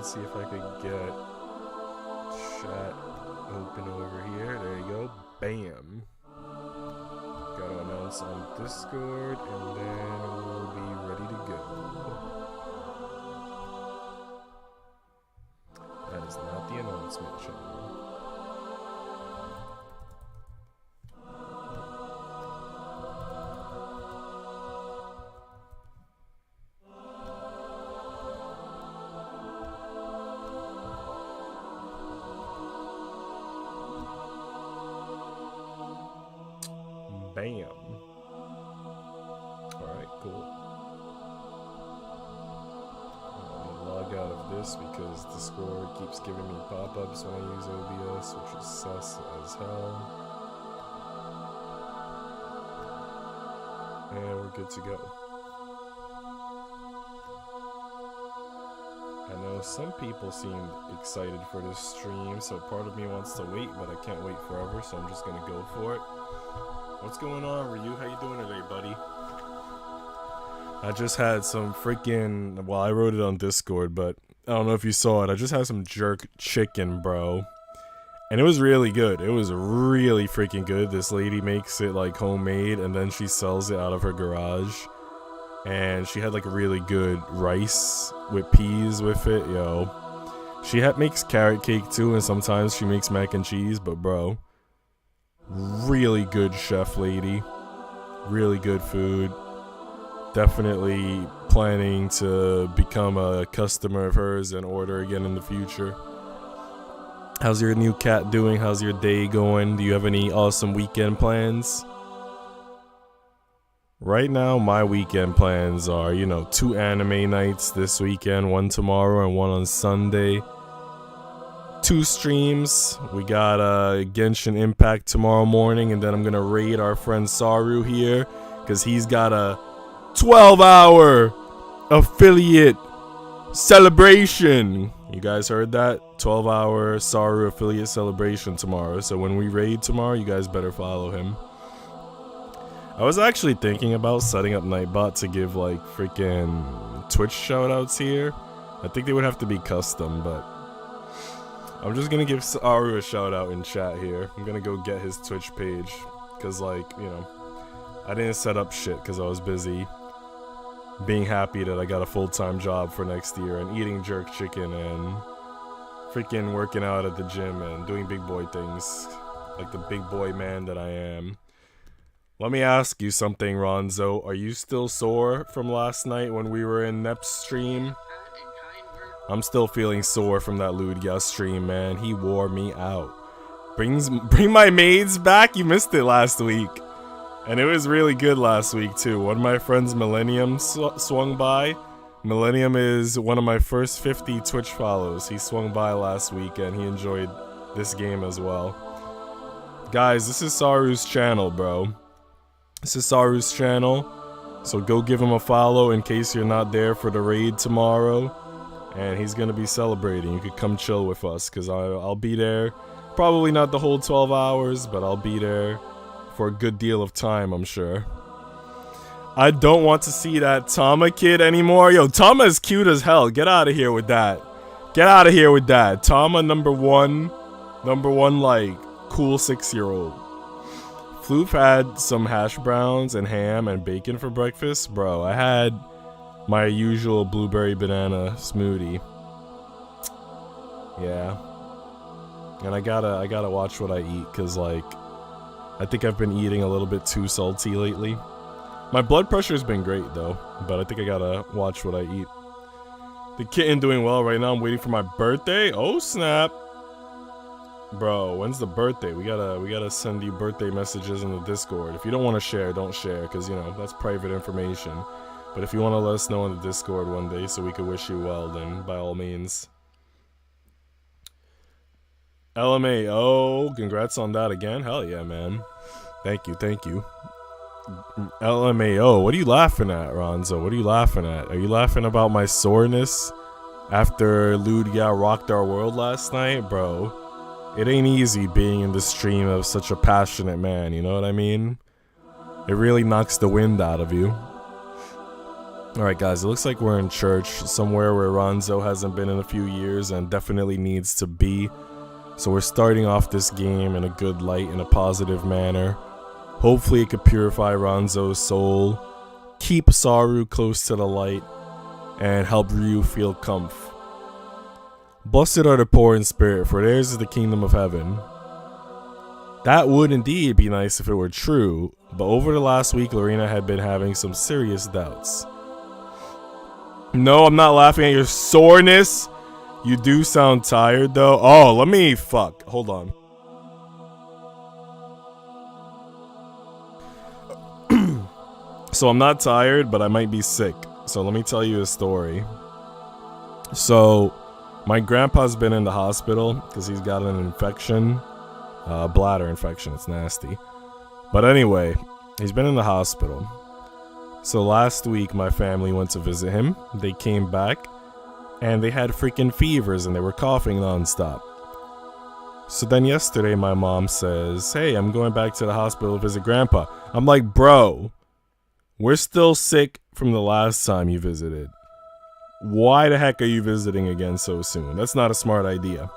Let's see if I could get chat open over here. There you go. Bam. Gotta announce on Discord, and then we'll be ready to go. That is not the announcement channel. Bam. Alright, cool. I'm gonna log out of this because Discord keeps giving me pop-ups when I use OBS, which is sus as hell. And we're good to go. I know some people seemed excited for this stream, so part of me wants to wait, but I can't wait forever, so I'm just gonna go for it. What's going on, Ryu? How you doing today, buddy? I just had some freaking... Well, I wrote it on Discord, but I don't know if you saw it. I just had some jerk chicken, bro. And it was really good. It was really freaking good. This lady makes it, like, homemade, and then she sells it out of her garage. And she had, like, really good rice with peas with it, yo. She makes carrot cake, too, and sometimes she makes mac and cheese, but, bro... Really good chef lady. Really good food. Definitely planning to become a customer of hers and order again in the future. How's your new cat doing? How's your day going? Do you have any awesome weekend plans? Right now, my weekend plans are, 2 anime nights this weekend, one tomorrow and one on Sunday. 2 streams. We got Genshin Impact tomorrow morning, and then I'm gonna raid our friend Saru here because he's got a 12-hour affiliate celebration. You guys heard that? 12-hour Saru affiliate celebration tomorrow. So when we raid tomorrow, you guys better follow him. I was actually thinking about setting up Nightbot to give like freaking Twitch shoutouts here. I think they would have to be custom, but I'm just gonna give Saru a shout out in chat here. I'm gonna go get his Twitch page. Cause like, I didn't set up shit cause I was busy being happy that I got a full-time job for next year and eating jerk chicken and freaking working out at the gym and doing big boy things. Like the big boy man that I am. Let me ask you something, Ronzo. Are you still sore from last night when we were in Nep's stream? I'm still feeling sore from that Ludia stream, man. He wore me out. Bring my maids back? You missed it last week. And it was really good last week, too. One of my friends, Millennium, swung by. Millennium is one of my first 50 Twitch follows. He swung by last week, and he enjoyed this game as well. Guys, this is Saru's channel, bro. This is Saru's channel. So go give him a follow in case you're not there for the raid tomorrow. And he's gonna be celebrating. You could come chill with us, because I'll be there. Probably not the whole 12 hours, but I'll be there for a good deal of time, I'm sure. I don't want to see that Tama kid anymore. Yo, Tama is cute as hell. Get out of here with that. Get out of here with that. Tama number one, like, cool 6-year-old. Floof had some hash browns and ham and bacon for breakfast. Bro, I had my usual blueberry banana smoothie. Yeah. And I gotta watch what I eat, cause like, I think I've been eating a little bit too salty lately. My blood pressure's been great though, but I think I gotta watch what I eat. The kitten doing well right now. I'm waiting for my birthday. Oh snap. Bro, when's the birthday? We gotta send you birthday messages in the Discord. If you don't want to share, don't share, cause that's private information. But if you want to let us know on the Discord one day so we could wish you well, then by all means. LMAO, congrats on that again. Hell yeah, man. Thank you. LMAO, what are you laughing at, Ronzo? What are you laughing at? Are you laughing about my soreness after Ludia rocked our world last night? Bro, it ain't easy being in the stream of such a passionate man, you know what I mean? It really knocks the wind out of you. Alright guys, it looks like we're in church, somewhere where Ronzo hasn't been in a few years and definitely needs to be. So we're starting off this game in a good light, in a positive manner. Hopefully it could purify Ronzo's soul, keep Saru close to the light, and help Ryu feel comf. Blessed are the poor in spirit, for theirs is the kingdom of heaven. That would indeed be nice if it were true, but over the last week Lorena had been having some serious doubts. No, I'm not laughing at your soreness. You do sound tired though. Oh, let me fuck. Hold on. So I'm not tired, but I might be sick. So let me tell you a story. So my grandpa's been in the hospital because he's got an infection. Bladder infection. It's nasty. But anyway, he's been in the hospital. So last week my family went to visit him. They came back and they had freaking fevers and they were coughing nonstop. So then yesterday my mom says, hey, I'm going back to the hospital to visit grandpa. I'm like, bro, we're still sick from the last time you visited. Why the heck are you visiting again so soon? That's not a smart idea.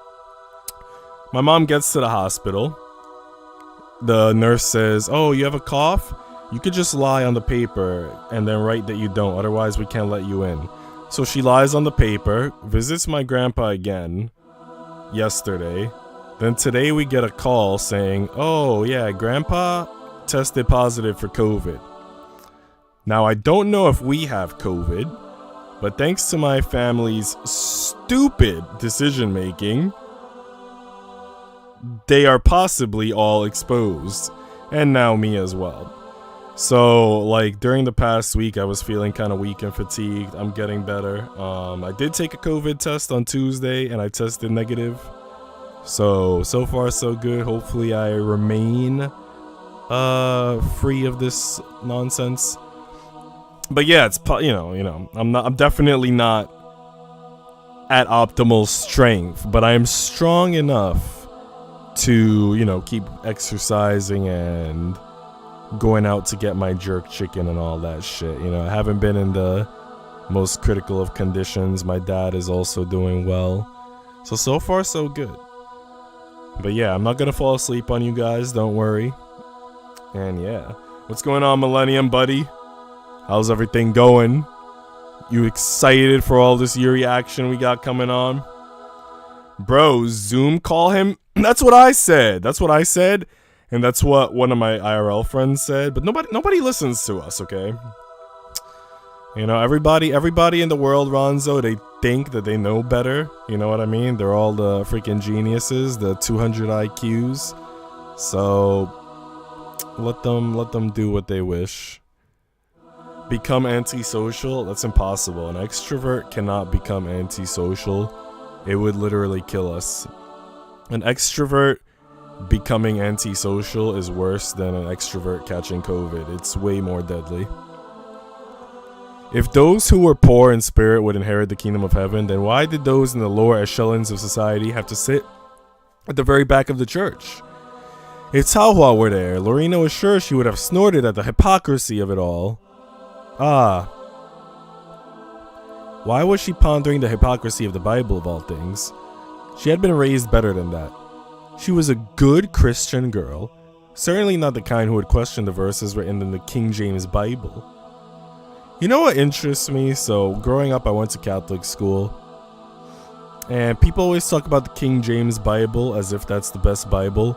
My mom gets to the hospital. The nurse says, oh, you have a cough? You could just lie on the paper and then write that you don't, otherwise we can't let you in. So she lies on the paper, visits my grandpa again yesterday. Then today we get a call saying, oh yeah, grandpa tested positive for COVID. Now I don't know if we have COVID, but thanks to my family's stupid decision making, they are possibly all exposed, and now me as well. So like during the past week I was feeling kind of weak and fatigued. I'm getting better. I did take a COVID test on Tuesday and I tested negative. So far so good. Hopefully I remain free of this nonsense. But yeah, it's I'm definitely not at optimal strength, but I am strong enough to, keep exercising and going out to get my jerk chicken and all that shit. I haven't been in the most critical of conditions. My dad is also doing well. So far so good. But yeah, I'm not gonna fall asleep on you guys, don't worry. And yeah, what's going on, Millennium buddy? How's everything going? You excited for all this Yuri action we got coming on? Bro, Zoom call him? That's what I said. And that's what one of my IRL friends said. But nobody listens to us, okay? Everybody in the world, Ronzo, they think that they know better. You know what I mean? They're all the freaking geniuses, the 200 IQs. So let them do what they wish. Become antisocial? That's impossible. An extrovert cannot become antisocial. It would literally kill us. An extrovert becoming antisocial is worse than an extrovert catching COVID. It's way more deadly. If those who were poor in spirit would inherit the kingdom of heaven, then why did those in the lower echelons of society have to sit at the very back of the church? If Taohua were there, Lorena was sure she would have snorted at the hypocrisy of it all. Why was she pondering the hypocrisy of the Bible of all things? She had been raised better than that. She was a good Christian girl, certainly not the kind who would question the verses written in the King James Bible. You know what interests me? So, growing up I went to Catholic school, and people always talk about the King James Bible as if that's the best Bible.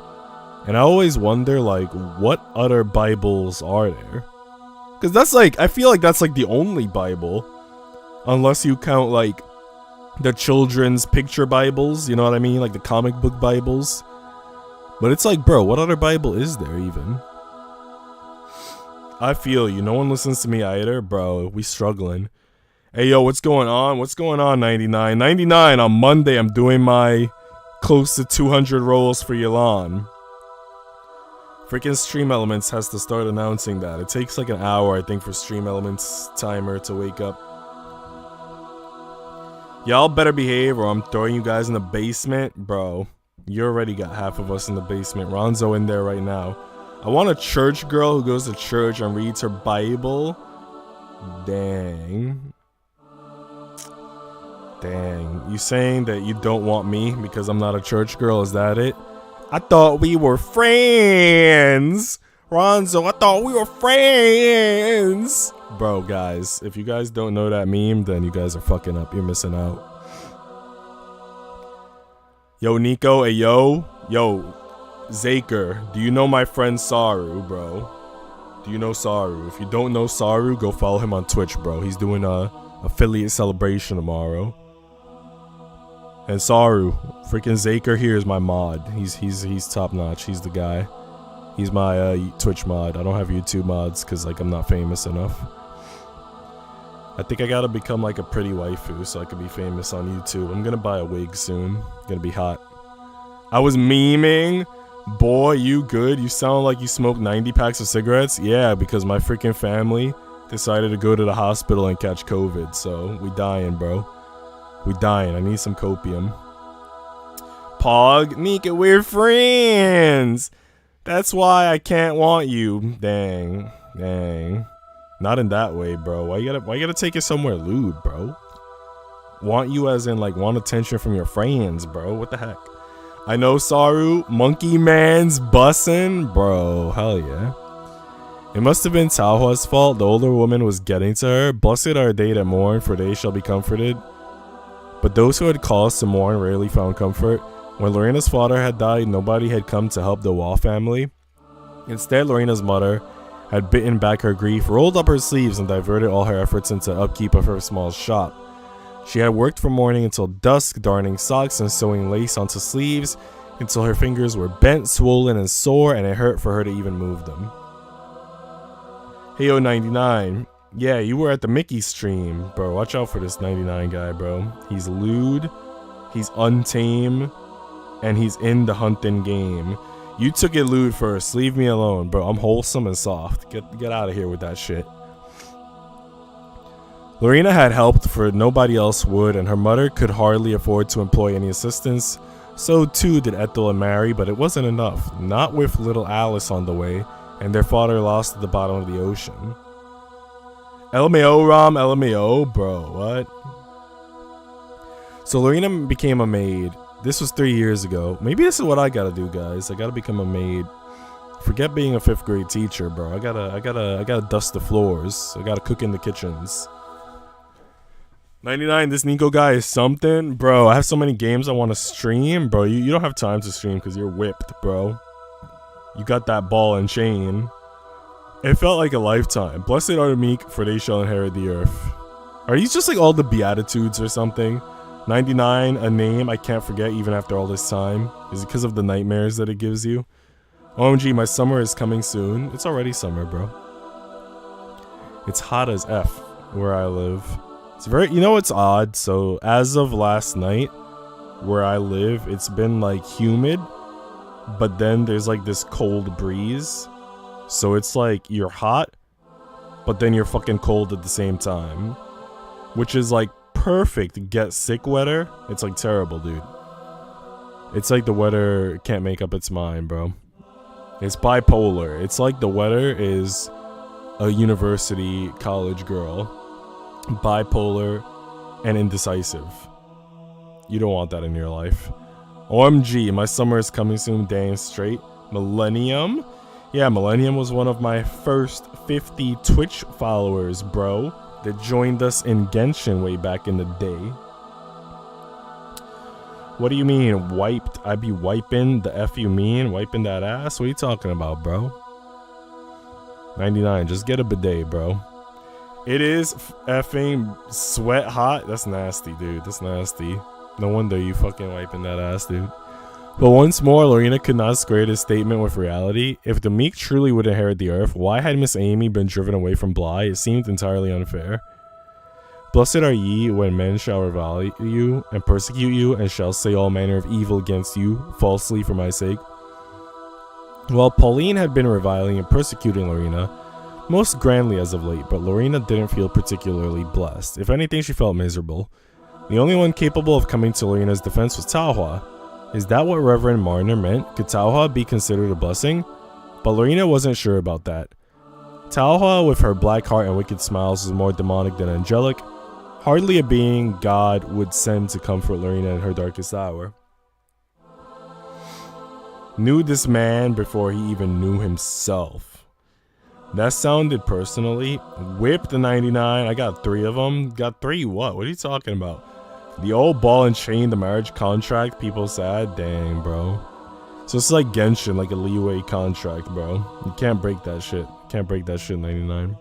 And I always wonder, what other Bibles are there? Because I feel like that's the only Bible. Unless you count, the children's picture Bibles, you know what I mean? The comic book Bibles. But it's bro, what other Bible is there even? I feel you. No one listens to me either, bro. We struggling. Hey, yo, what's going on? What's going on, 99? 99, on Monday, I'm doing my close to 200 rolls for Yelan. Freaking Stream Elements has to start announcing that. It takes an hour, I think, for Stream Elements timer to wake up. Y'all better behave or I'm throwing you guys in the basement. Bro, you already got half of us in the basement. Ronzo in there right now. I want a church girl who goes to church and reads her Bible Dang. You saying that you don't want me because I'm not a church girl? Is that it? I thought we were friends. Ronzo, I thought we were friends. Bro, guys, if you guys don't know that meme, then you guys are fucking up. You're missing out. Yo, Nico, hey, yo, Zaker, do you know my friend Saru, bro? Do you know Saru? If you don't know Saru, go follow him on Twitch, bro. He's doing a affiliate celebration tomorrow. And Saru, freaking Zaker here is my mod. He's top notch. He's the guy. He's my Twitch mod. I don't have YouTube mods because like I'm not famous enough. I think I gotta become like a pretty waifu so I can be famous on YouTube. I'm gonna buy a wig soon. Gonna be hot. I was memeing. Boy, you good? You sound like you smoked 90 packs of cigarettes? Yeah, because my freaking family decided to go to the hospital and catch COVID. So we dying, bro. We dying. I need some copium. Pog, Nico, we're friends. That's why I can't want you. Dang. Not in that way, bro. Why you gotta take it somewhere lewd, bro? Want you as in like want attention from your friends, bro. What the heck? I know Saru, Monkey Man's bussin', bro. Hell yeah. It must have been Taohua's fault. The older woman was getting to her. Blessed are they that mourn, for they shall be comforted. But those who had cause to mourn rarely found comfort. When Lorena's father had died, nobody had come to help the Wall family. Instead, Lorena's mother had bitten back her grief, rolled up her sleeves, and diverted all her efforts into upkeep of her small shop. She had worked from morning until dusk, darning socks and sewing lace onto sleeves, until her fingers were bent, swollen, and sore, and it hurt for her to even move them. Heyo 99. Yeah, you were at the Mickey stream. Bro, watch out for this 99 guy, bro. He's lewd, he's untamed, and he's in the hunting game. You took it lewd first. Leave me alone, bro. I'm wholesome and soft. Get out of here with that shit. Lorena had helped, for nobody else would, and her mother could hardly afford to employ any assistance. So too did Ethel and Mary, but it wasn't enough. Not with little Alice on the way, and their father lost at the bottom of the ocean. LMAO, Rom, LMAO, bro, what? So Lorena became a maid. This was 3 years ago. Maybe this is what I gotta do, guys. I gotta become a maid. Forget being a 5th grade teacher, bro. I gotta dust the floors. I gotta cook in the kitchens. 99, this Nico guy is something. Bro, I have so many games I want to stream. Bro, you don't have time to stream because you're whipped, bro. You got that ball and chain. It felt like a lifetime. Blessed are the meek, for they shall inherit the earth. Are these just like all the Beatitudes or something? 99, a name I can't forget even after all this time. Is it because of the nightmares that it gives you? OMG, my summer is coming soon. It's already summer, bro. It's hot as F where I live. It's very, you know, it's odd. So as of last night, where I live, it's been like humid, but then there's like this cold breeze. So it's like you're hot, but then you're fucking cold at the same time, which is like perfect get sick weather. It's like terrible, dude. It's like the weather can't make up its mind, bro. It's bipolar. It's like the weather is a university college girl, bipolar and indecisive. You don't want that in your life. OMG, my summer is coming soon. Dang straight. Millennium. Yeah, Millennium was one of my first 50 Twitch followers, bro, that joined us in Genshin way back in the day. What do you mean, wiped? I be wiping the F you mean? Wiping that ass? What are you talking about, bro? 99, just get a bidet, bro. It is effing sweat hot. That's nasty, dude. That's nasty. No wonder you fucking wiping that ass, dude. But once more, Lorena could not square this statement with reality. If the meek truly would inherit the earth, why had Miss Amy been driven away from Bly? It seemed entirely unfair. Blessed are ye when men shall revile you and persecute you, and shall say all manner of evil against you, falsely for my sake. Well, Pauline had been reviling and persecuting Lorena, most grandly as of late, but Lorena didn't feel particularly blessed. If anything, she felt miserable. The only one capable of coming to Lorena's defense was Taohua. Is that what Reverend Marner meant? Could Taohua be considered a blessing? But Lorena wasn't sure about that. Talhua, with her black heart and wicked smiles, is more demonic than angelic. Hardly a being God would send to comfort Lorena in her darkest hour. Knew this man before he even knew himself. That sounded personally. Whip the 99. I got 3 of them. Got 3 what? What are you talking about? The old ball and chain, the marriage contract, people said. Dang, bro. So it's like Genshin, like a leeway contract, bro. You can't break that shit. Can't break that shit, 99.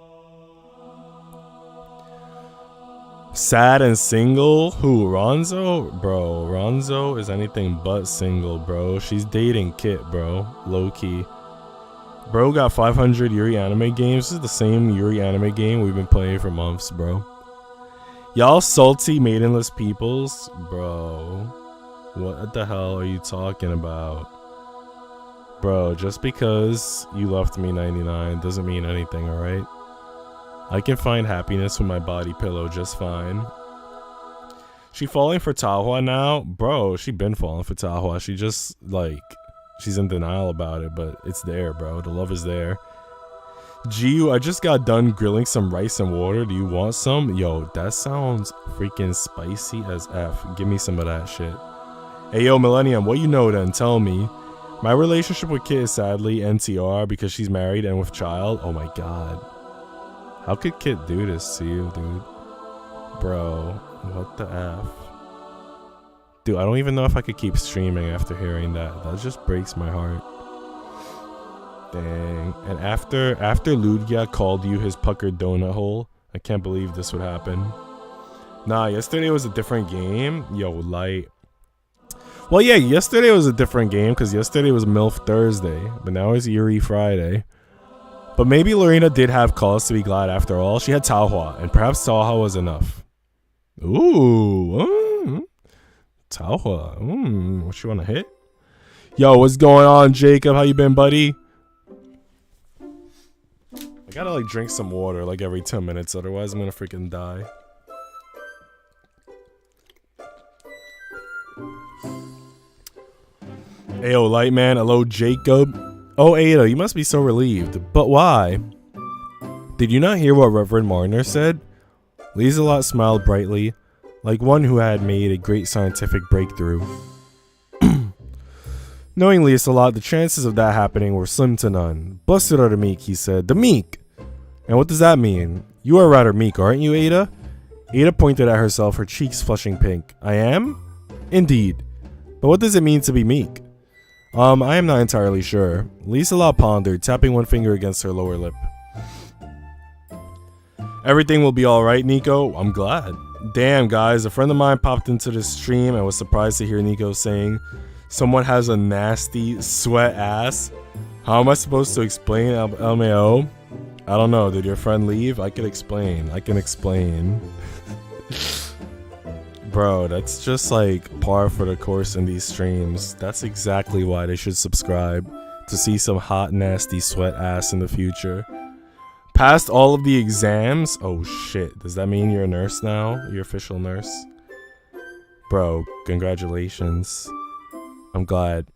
Sad and single? Who, Ronzo? Bro, Ronzo is anything but single, bro. She's dating Kit, bro. Low-key. Bro got 500 Yuri anime games. This is the same Yuri anime game we've been playing for months, bro. Y'all salty, maidenless peoples? Bro. What the hell are you talking about? Bro, just because you left me 99 doesn't mean anything, alright? I can find happiness with my body pillow just fine. She falling for Talhua now? Bro, she been falling for Talhua. She just, like, she's in denial about it, but it's there, bro. The love is there. Jiyuu, I just got done grilling some rice and water. Do you want some? Yo, that sounds freaking spicy as F. Give me some of that shit. Hey, yo, Millennium, what you know then? Tell me. My relationship with Kit is sadly NTR because she's married and with child. Oh my god. How could Kit do this to you, dude? Bro, what the F? Dude, I don't even know if I could keep streaming after hearing that. That just breaks my heart. Dang. And after Ludgia called you his puckered donut hole, I can't believe this would happen. Nah, yesterday was a different game. Yo, light. Well, yeah, yesterday was a different game because yesterday was MILF Thursday, but now it's Yuri Friday. But maybe Lorena did have cause to be glad after all. She had Talhua, and perhaps Talhua was enough. Ooh. Talhua. What you want to hit? Yo, what's going on, Jacob? How you been, buddy? I gotta, like, drink some water, like, every 10 minutes. Otherwise, I'm gonna freaking die. Ayo, Lightman. Hello, Jacob. Oh, Ada, you must be so relieved. But why? Did you not hear what Reverend Marner said? Lieselot smiled brightly, like one who had made a great scientific breakthrough. Knowing Lieselot, the chances of that happening were slim to none. Blessed are the meek, he said. The meek! And what does that mean? You are rather meek, aren't you, Ada? Ada pointed at herself, her cheeks flushing pink. I am? Indeed. But what does it mean to be meek? I am not entirely sure. Lieselot pondered, tapping one finger against her lower lip. Everything will be alright, Nico. I'm glad. Damn, guys, a friend of mine popped into the stream and was surprised to hear Nico saying, someone has a nasty sweat ass. How am I supposed to explain LMAO? I don't know. Did your friend leave? I can explain. Bro, that's just like par for the course in these streams. That's exactly why they should subscribe, to see some hot, nasty sweat ass in the future. Passed all of the exams? Oh shit, does that mean you're a nurse now? You're official nurse? Bro, congratulations. I'm glad.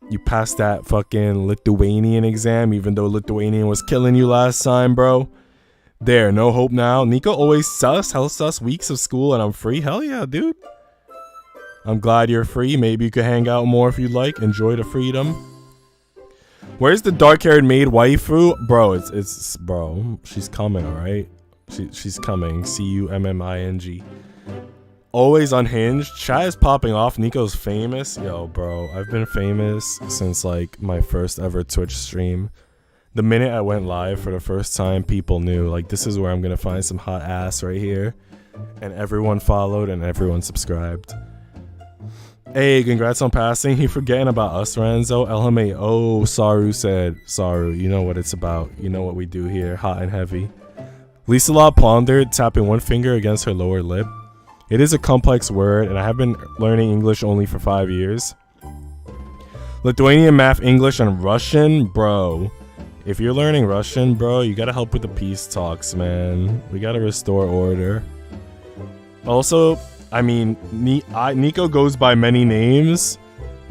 You passed that fucking Lithuanian exam, even though Lithuanian was killing you last time, bro. There, no hope now. Nico always sus, hell sus, weeks of school and I'm free. Hell yeah, dude. I'm glad you're free. Maybe you could hang out more if you'd like. Enjoy the freedom. Where's the dark-haired maid waifu? Bro, bro, she's coming, alright? She's coming. C-U-M-M-I-N-G. Always unhinged. Chat is popping off. Nico's famous. Yo, bro, I've been famous since, like, my first ever Twitch stream. The minute I went live for the first time, people knew, like, this is where I'm gonna find some hot ass right here. And everyone followed and everyone subscribed. Hey, congrats on passing. You forgetting about us, Renzo? LMAO, Saru said. Saru, you know what it's about. You know what we do here. Hot and heavy. Lieselot pondered, tapping one finger against her lower lip. It is a complex word, and I have been learning English only for 5 years. Lithuanian, math, English, and Russian? Bro. If you're learning Russian, bro, you gotta help with the peace talks, man. We gotta restore order. Also, I mean, Nico goes by many names.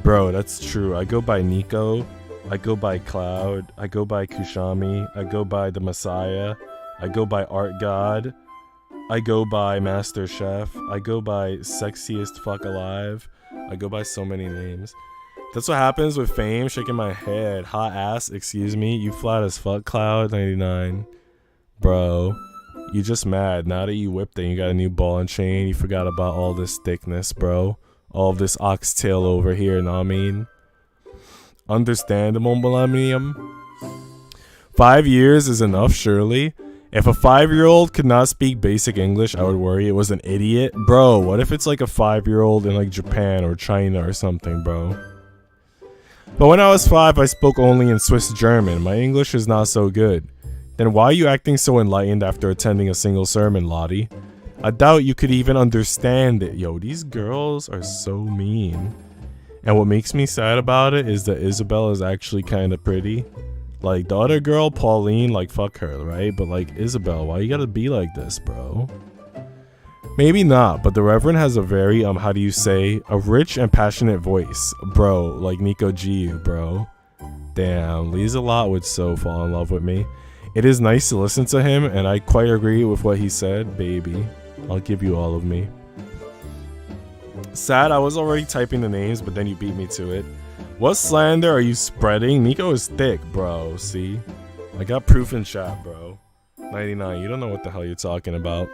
Bro, that's true. I go by Nico. I go by Cloud. I go by Kushami. I go by the Messiah. I go by Art God. I go by Master Chef. I go by Sexiest Fuck Alive. I go by so many names. That's what happens with fame. Shaking my head. Hot ass, excuse me. You flat as fuck, Cloud 99. Bro, you just mad. Now that you whipped it, you got a new ball and chain. You forgot about all this thickness, bro. All of this oxtail over here, know what I mean? Understandable, millennium. 5 years is enough, surely. If a 5-year-old could not speak basic English, I would worry it was an idiot. Bro, what if it's like a 5-year-old in like Japan or China or something, bro? But when I was 5, I spoke only in Swiss German. My English is not so good. Then why are you acting so enlightened after attending a single sermon, Lottie? I doubt you could even understand it. Yo, these girls are so mean. And what makes me sad about it is that Isabel is actually kind of pretty. Like, the other girl, Pauline, like, fuck her, right? But, like, Isabel, why you gotta be like this, bro? Maybe not, but the Reverend has a very, how do you say, a rich and passionate voice. Bro, like Nico Jiyuu, bro. Damn, Lieselot would so fall in love with me. It is nice to listen to him, and I quite agree with what he said. Baby, I'll give you all of me. Sad, I was already typing the names, but then you beat me to it. What slander are you spreading? Nico is thick, bro. See? I got proof in chat, bro. 99, you don't know what the hell you're talking about.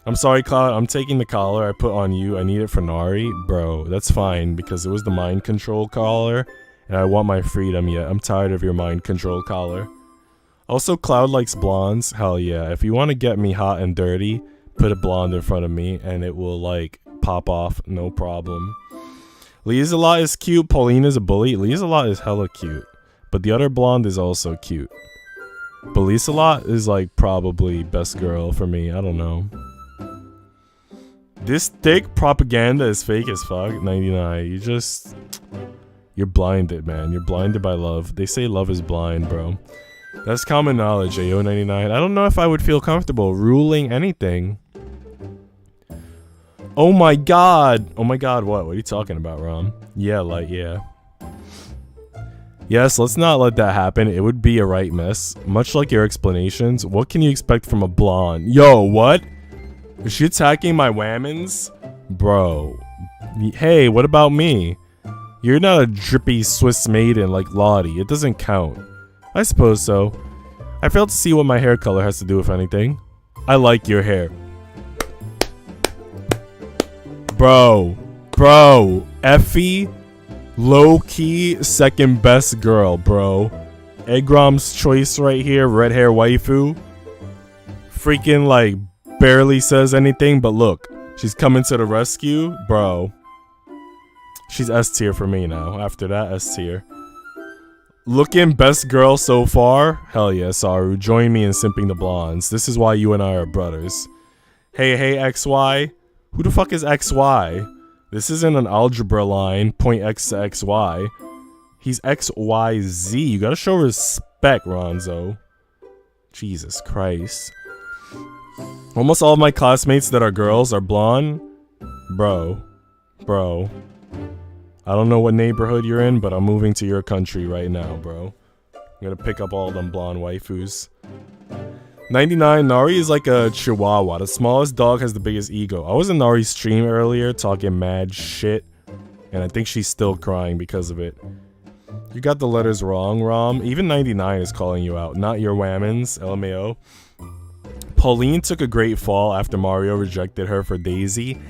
I'm sorry, Cloud. I'm taking the collar I put on you. I need it for Nari. Bro, that's fine, because it was the mind control collar, and I want my freedom yet. I'm tired of your mind control collar. Also, Cloud likes blondes. Hell yeah. If you want to get me hot and dirty, put a blonde in front of me, and it will, like, pop off. No problem. Lieselot is cute. Pauline is a bully. Lieselot is hella cute. But the other blonde is also cute. But Lieselot is like probably best girl for me. I don't know. This thick propaganda is fake as fuck. 99. You're blinded, man. You're blinded by love. They say love is blind, bro. That's common knowledge, AO 99. I don't know if I would feel comfortable ruling anything. Oh my god! Oh my god, what? What are you talking about, Rom? Yeah, like, yeah. Yes, let's not let that happen. It would be a right mess. Much like your explanations, what can you expect from a blonde? Yo, what? Is she attacking my whammons? Bro. Hey, what about me? You're not a drippy Swiss maiden like Lottie. It doesn't count. I suppose so. I fail to see what my hair color has to do with anything. I like your hair. Bro, Effie, low-key, second best girl, bro. Eggrom's choice right here, red hair waifu. Freaking, like, barely says anything, but look, she's coming to the rescue, bro. She's S tier for me now. After that, S tier. Looking best girl so far? Hell yeah, Saru. Join me in simping the blondes. This is why you and I are brothers. Hey, XY. Who the fuck is XY? This isn't an algebra line, point X to XY. He's XYZ. You gotta show respect, Ronzo. Jesus Christ. Almost all of my classmates that are girls are blonde. Bro. I don't know what neighborhood you're in, but I'm moving to your country right now, bro. I'm gonna pick up all them blonde waifus. 99, Nari is like a chihuahua. The smallest dog has the biggest ego. I was in Nari's stream earlier talking mad shit, and I think she's still crying because of it. You got the letters wrong, Rom. Even 99 is calling you out, not your whammons, LMAO. Pauline took a great fall after Mario rejected her for Daisy.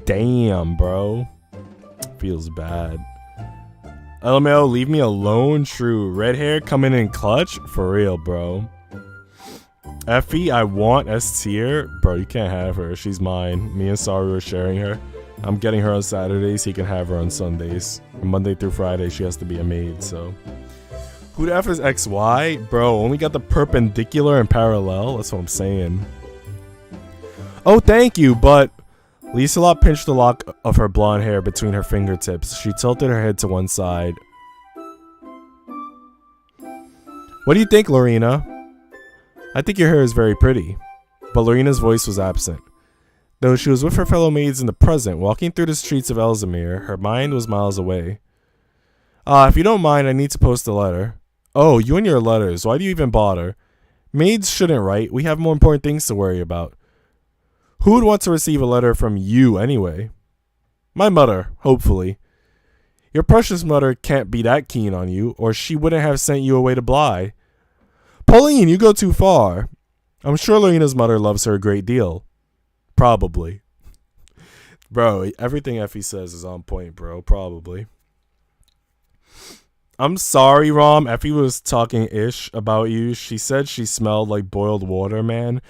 Damn, bro. Feels bad. LMAO, leave me alone. True. Red hair coming in clutch? For real, bro. Effie, I want S tier. Bro, you can't have her. She's mine. Me and Saru are sharing her. I'm getting her on Saturdays. He can have her on Sundays. And Monday through Friday, she has to be a maid, so. Who the F is XY? Bro, only got the perpendicular and parallel. That's what I'm saying. Oh, thank you, but Lieselot pinched the lock of her blonde hair between her fingertips. She tilted her head to one side. What do you think, Lorena? I think your hair is very pretty. But Lorena's voice was absent. Though she was with her fellow maids in the present, walking through the streets of Elzamir, her mind was miles away. If you don't mind, I need to post a letter. Oh, you and your letters. Why do you even bother? Maids shouldn't write. We have more important things to worry about. Who would want to receive a letter from you anyway? My mother, hopefully. Your precious mother can't be that keen on you, or she wouldn't have sent you away to Bly. Pauline, you go too far. I'm sure Lorena's mother loves her a great deal. Probably. Bro, everything Effie says is on point, bro. Probably. I'm sorry, Rom. Effie was talking ish about you. She said she smelled like boiled water, man.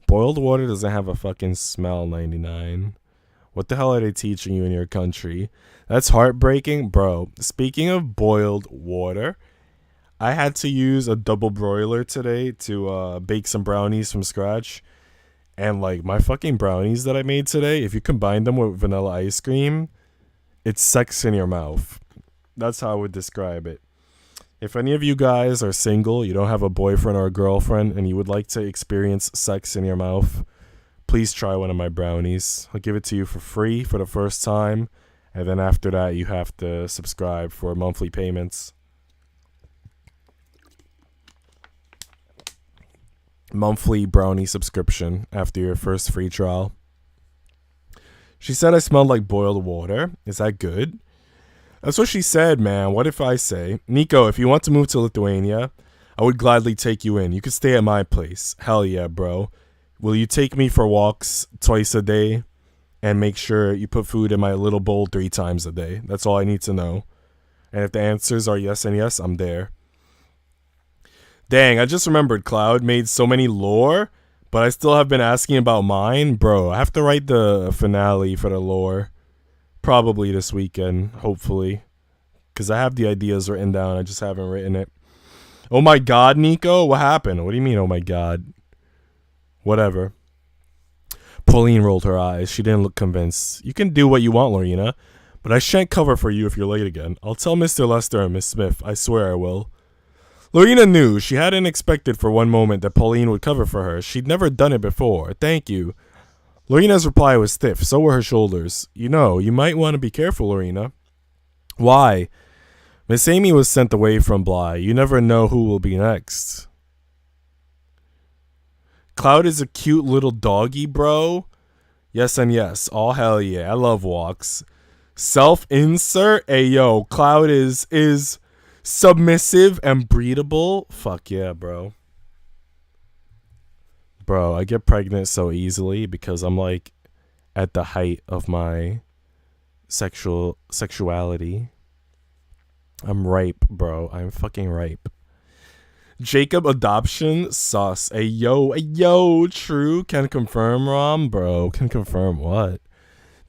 Boiled water doesn't have a fucking smell, 99. What the hell are they teaching you in your country? That's heartbreaking. Bro, speaking of boiled water, I had to use a double broiler today to bake some brownies from scratch. And like my fucking brownies that I made today, if you combine them with vanilla ice cream, it's sex in your mouth. That's how I would describe it. If any of you guys are single, you don't have a boyfriend or a girlfriend, and you would like to experience sex in your mouth, please try one of my brownies. I'll give it to you for free for the first time, and then after that, you have to subscribe for monthly payments. Monthly brownie subscription after your first free trial. She said I smelled like boiled water. Is that good? That's what she said, man. What if I say, Nico, if you want to move to Lithuania, I would gladly take you in. You could stay at my place. Hell yeah, bro. Will you take me for walks twice a day and make sure you put food in my little bowl 3 times a day? That's all I need to know. And if the answers are yes and yes, I'm there. Dang, I just remembered Cloud made so many lore, but I still have been asking about mine. Bro, I have to write the finale for the lore. Probably this weekend, hopefully. Because I have the ideas written down, I just haven't written it. Oh my god, Nico? What happened? What do you mean, oh my god? Whatever. Pauline rolled her eyes. She didn't look convinced. You can do what you want, Lorena, but I shan't cover for you if you're late again. I'll tell Mr. Lester and Miss Smith. I swear I will. Lorena knew. She hadn't expected for one moment that Pauline would cover for her. She'd never done it before. Thank you. Lorena's reply was stiff. So were her shoulders. You know, you might want to be careful, Lorena. Why? Miss Amy was sent away from Bly. You never know who will be next. Cloud is a cute little doggy, bro. Yes and yes. All hell yeah. I love walks. Self-insert. Ayo, Cloud is submissive and breedable. Fuck yeah, bro. Bro, I get pregnant so easily because I'm like at the height of my sexuality. I'm ripe, bro. I'm fucking ripe. Jacob adoption sus. Ayo, true. Can confirm, Rom, bro. Can confirm what?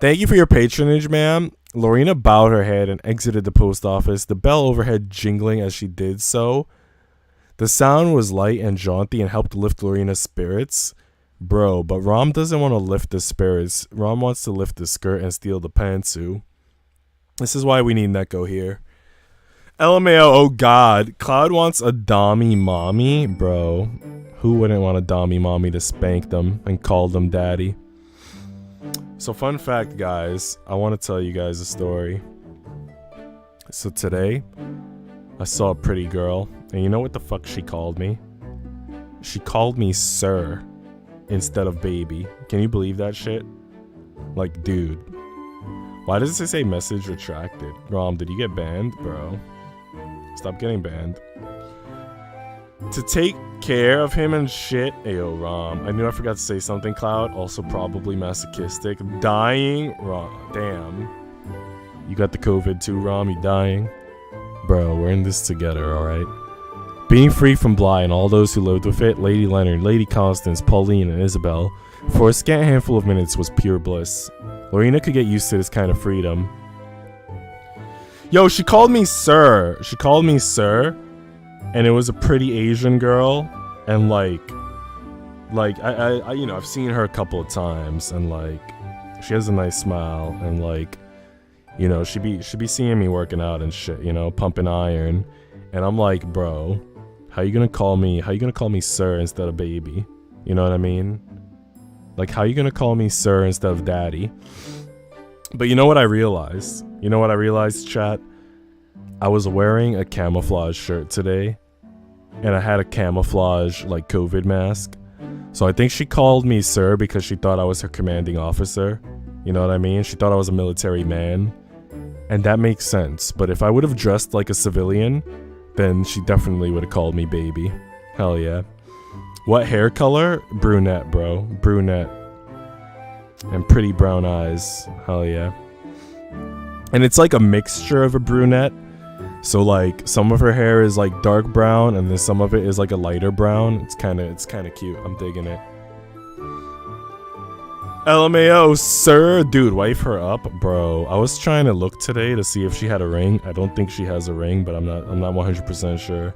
Thank you for your patronage, ma'am. Lorena bowed her head and exited the post office, the bell overhead jingling as she did so. The sound was light and jaunty and helped lift Lorena's spirits. Bro, but Rom doesn't want to lift the spirits. Rom wants to lift the skirt and steal the pantsuit. This is why we need Neko here. LMAO, oh god. Cloud wants a dommy mommy. Bro, who wouldn't want a dommy mommy to spank them and call them daddy? So fun fact, guys. I want to tell you guys a story. So today, I saw a pretty girl. And you know what the fuck she called me? She called me sir instead of baby. Can you believe that shit? Like, dude. Why does it say message retracted? Rom, did you get banned? Bro. Stop getting banned. To take care of him and shit. Ayo, Rom. I knew I forgot to say something, Cloud. Also probably masochistic. Dying? Rom. Damn. You got the COVID too, Rom? You dying? Bro, we're in this together, alright? Being free from Bly and all those who lived with it, Lady Leonard, Lady Constance, Pauline, and Isabel, for a scant handful of minutes was pure bliss. Lorena could get used to this kind of freedom. Yo, she called me sir. She called me sir. And it was a pretty Asian girl. And like I you know, I've seen her a couple of times. And like, she has a nice smile. And like, you know, she be seeing me working out and shit, you know, pumping iron. And I'm like, bro, how you gonna call me sir instead of baby? You know what I mean? Like, how you gonna call me sir instead of daddy? But you know what I realized? You know what I realized, chat? I was wearing a camouflage shirt today, and I had a camouflage like COVID mask. So I think she called me sir because she thought I was her commanding officer. You know what I mean? She thought I was a military man. And that makes sense. But if I would have dressed like a civilian, then she definitely would have called me baby. Hell yeah. What hair color? Brunette, bro. Brunette. And pretty brown eyes. Hell yeah. And it's like a mixture of a brunette. So like some of her hair is like dark brown and then some of it is like a lighter brown. It's kind of cute. I'm digging it. LMAO, sir. Dude, wife her up, bro. I was trying to look today to see if she had a ring. I don't think she has a ring, but I'm not 100% sure.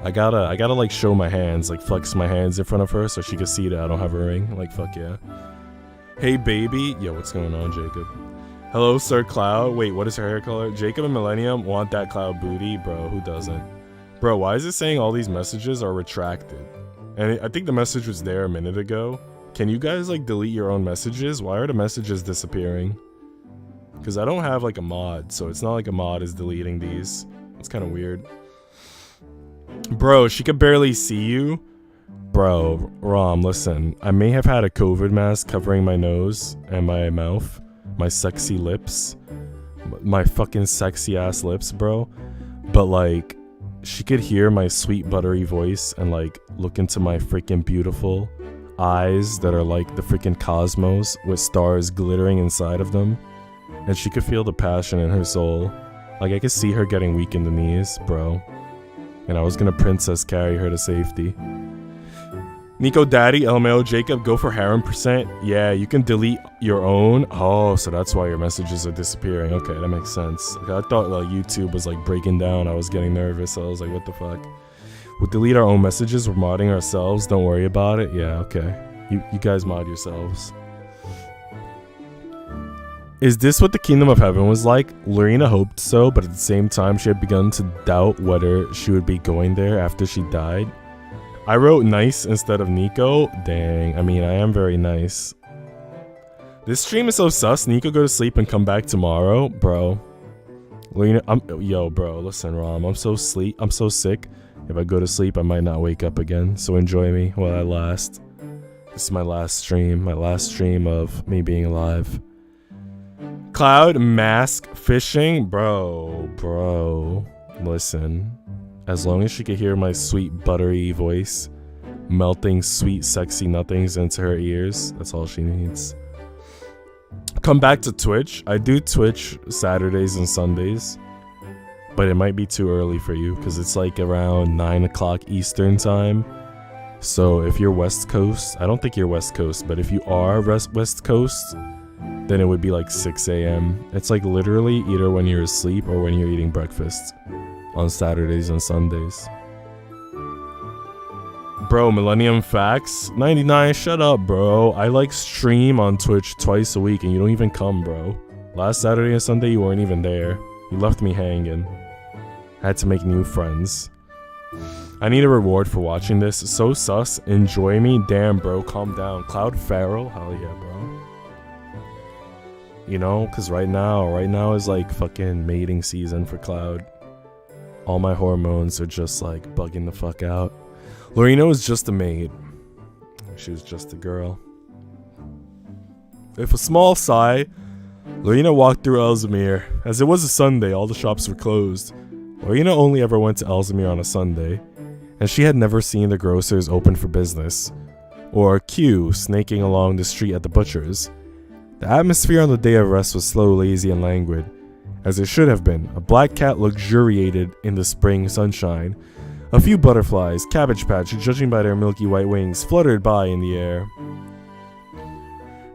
I gotta like show my hands, like flex my hands in front of her so she can see that I don't have a ring. Like, fuck yeah. Hey, baby. Yo, what's going on, Jacob? Hello, Sir Cloud. Wait, what is her hair color? Jacob and Millennium want that Cloud booty, bro. Who doesn't? Bro, why is it saying all these messages are retracted? And I think the message was there a minute ago. Can you guys like delete your own messages? Why are the messages disappearing? Because I don't have like a mod, so it's not like a mod is deleting these. It's kind of weird. Bro, she could barely see you. Bro, Rom, listen. I may have had a COVID mask covering my nose and my mouth. My sexy lips. My fucking sexy ass lips, bro. But like, she could hear my sweet buttery voice and like look into my freaking beautiful eyes that are like the freaking cosmos with stars glittering inside of them, and she could feel the passion in her soul. Like I could see her getting weak in the knees, bro. And I was gonna princess carry her to safety. Nico Daddy, LMAO, Jacob, go for harem percent. Yeah, you can delete your own. Oh, so that's why your messages are disappearing. Okay, that makes sense. Okay, I thought like YouTube was like breaking down. I was getting nervous. I was like, what the fuck? We'll delete our own messages. We're modding ourselves. Don't worry about it. Yeah, okay. You guys mod yourselves. Is this what the Kingdom of Heaven was like? Lorena hoped so, but at the same time, she had begun to doubt whether she would be going there after she died. I wrote nice instead of Nico. Dang, I mean, I am very nice. This stream is so sus. Nico, go to sleep and come back tomorrow. Bro. Lorena, yo, bro, listen, Rom. I'm so sick. If I go to sleep, I might not wake up again. So enjoy me while I last. This is my last stream of me being alive. Cloud mask fishing, bro. Listen, as long as she could hear my sweet buttery voice, melting sweet sexy nothings into her ears, that's all she needs. Come back to Twitch. I do Twitch Saturdays and Sundays. But it might be too early for you because it's like around 9 o'clock Eastern time. So if you're West Coast, I don't think you're West Coast, but if you are West Coast, then it would be like 6 a.m. It's like literally either when you're asleep or when you're eating breakfast on Saturdays and Sundays. Bro, Millennium Facts 99, shut up, bro. I like stream on Twitch twice a week and you don't even come, bro. Last Saturday and Sunday you weren't even there. You left me hanging. I had to make new friends. I need a reward for watching this. So sus. Enjoy me. Damn, bro. Calm down. Cloud Pharaoh. Hell yeah, bro. You know, because right now is like fucking mating season for Cloud. All my hormones are just like bugging the fuck out. Lorena was just a maid. She was just a girl. With a small sigh, Lorena walked through Ellesmere. As it was a Sunday, all the shops were closed. Lorena only ever went to Ellesmere on a Sunday, and she had never seen the grocers open for business, or a queue snaking along the street at the butcher's. The atmosphere on the day of rest was slow, lazy, and languid, as it should have been. A black cat luxuriated in the spring sunshine. A few butterflies, Cabbage Patch, judging by their milky white wings, fluttered by in the air.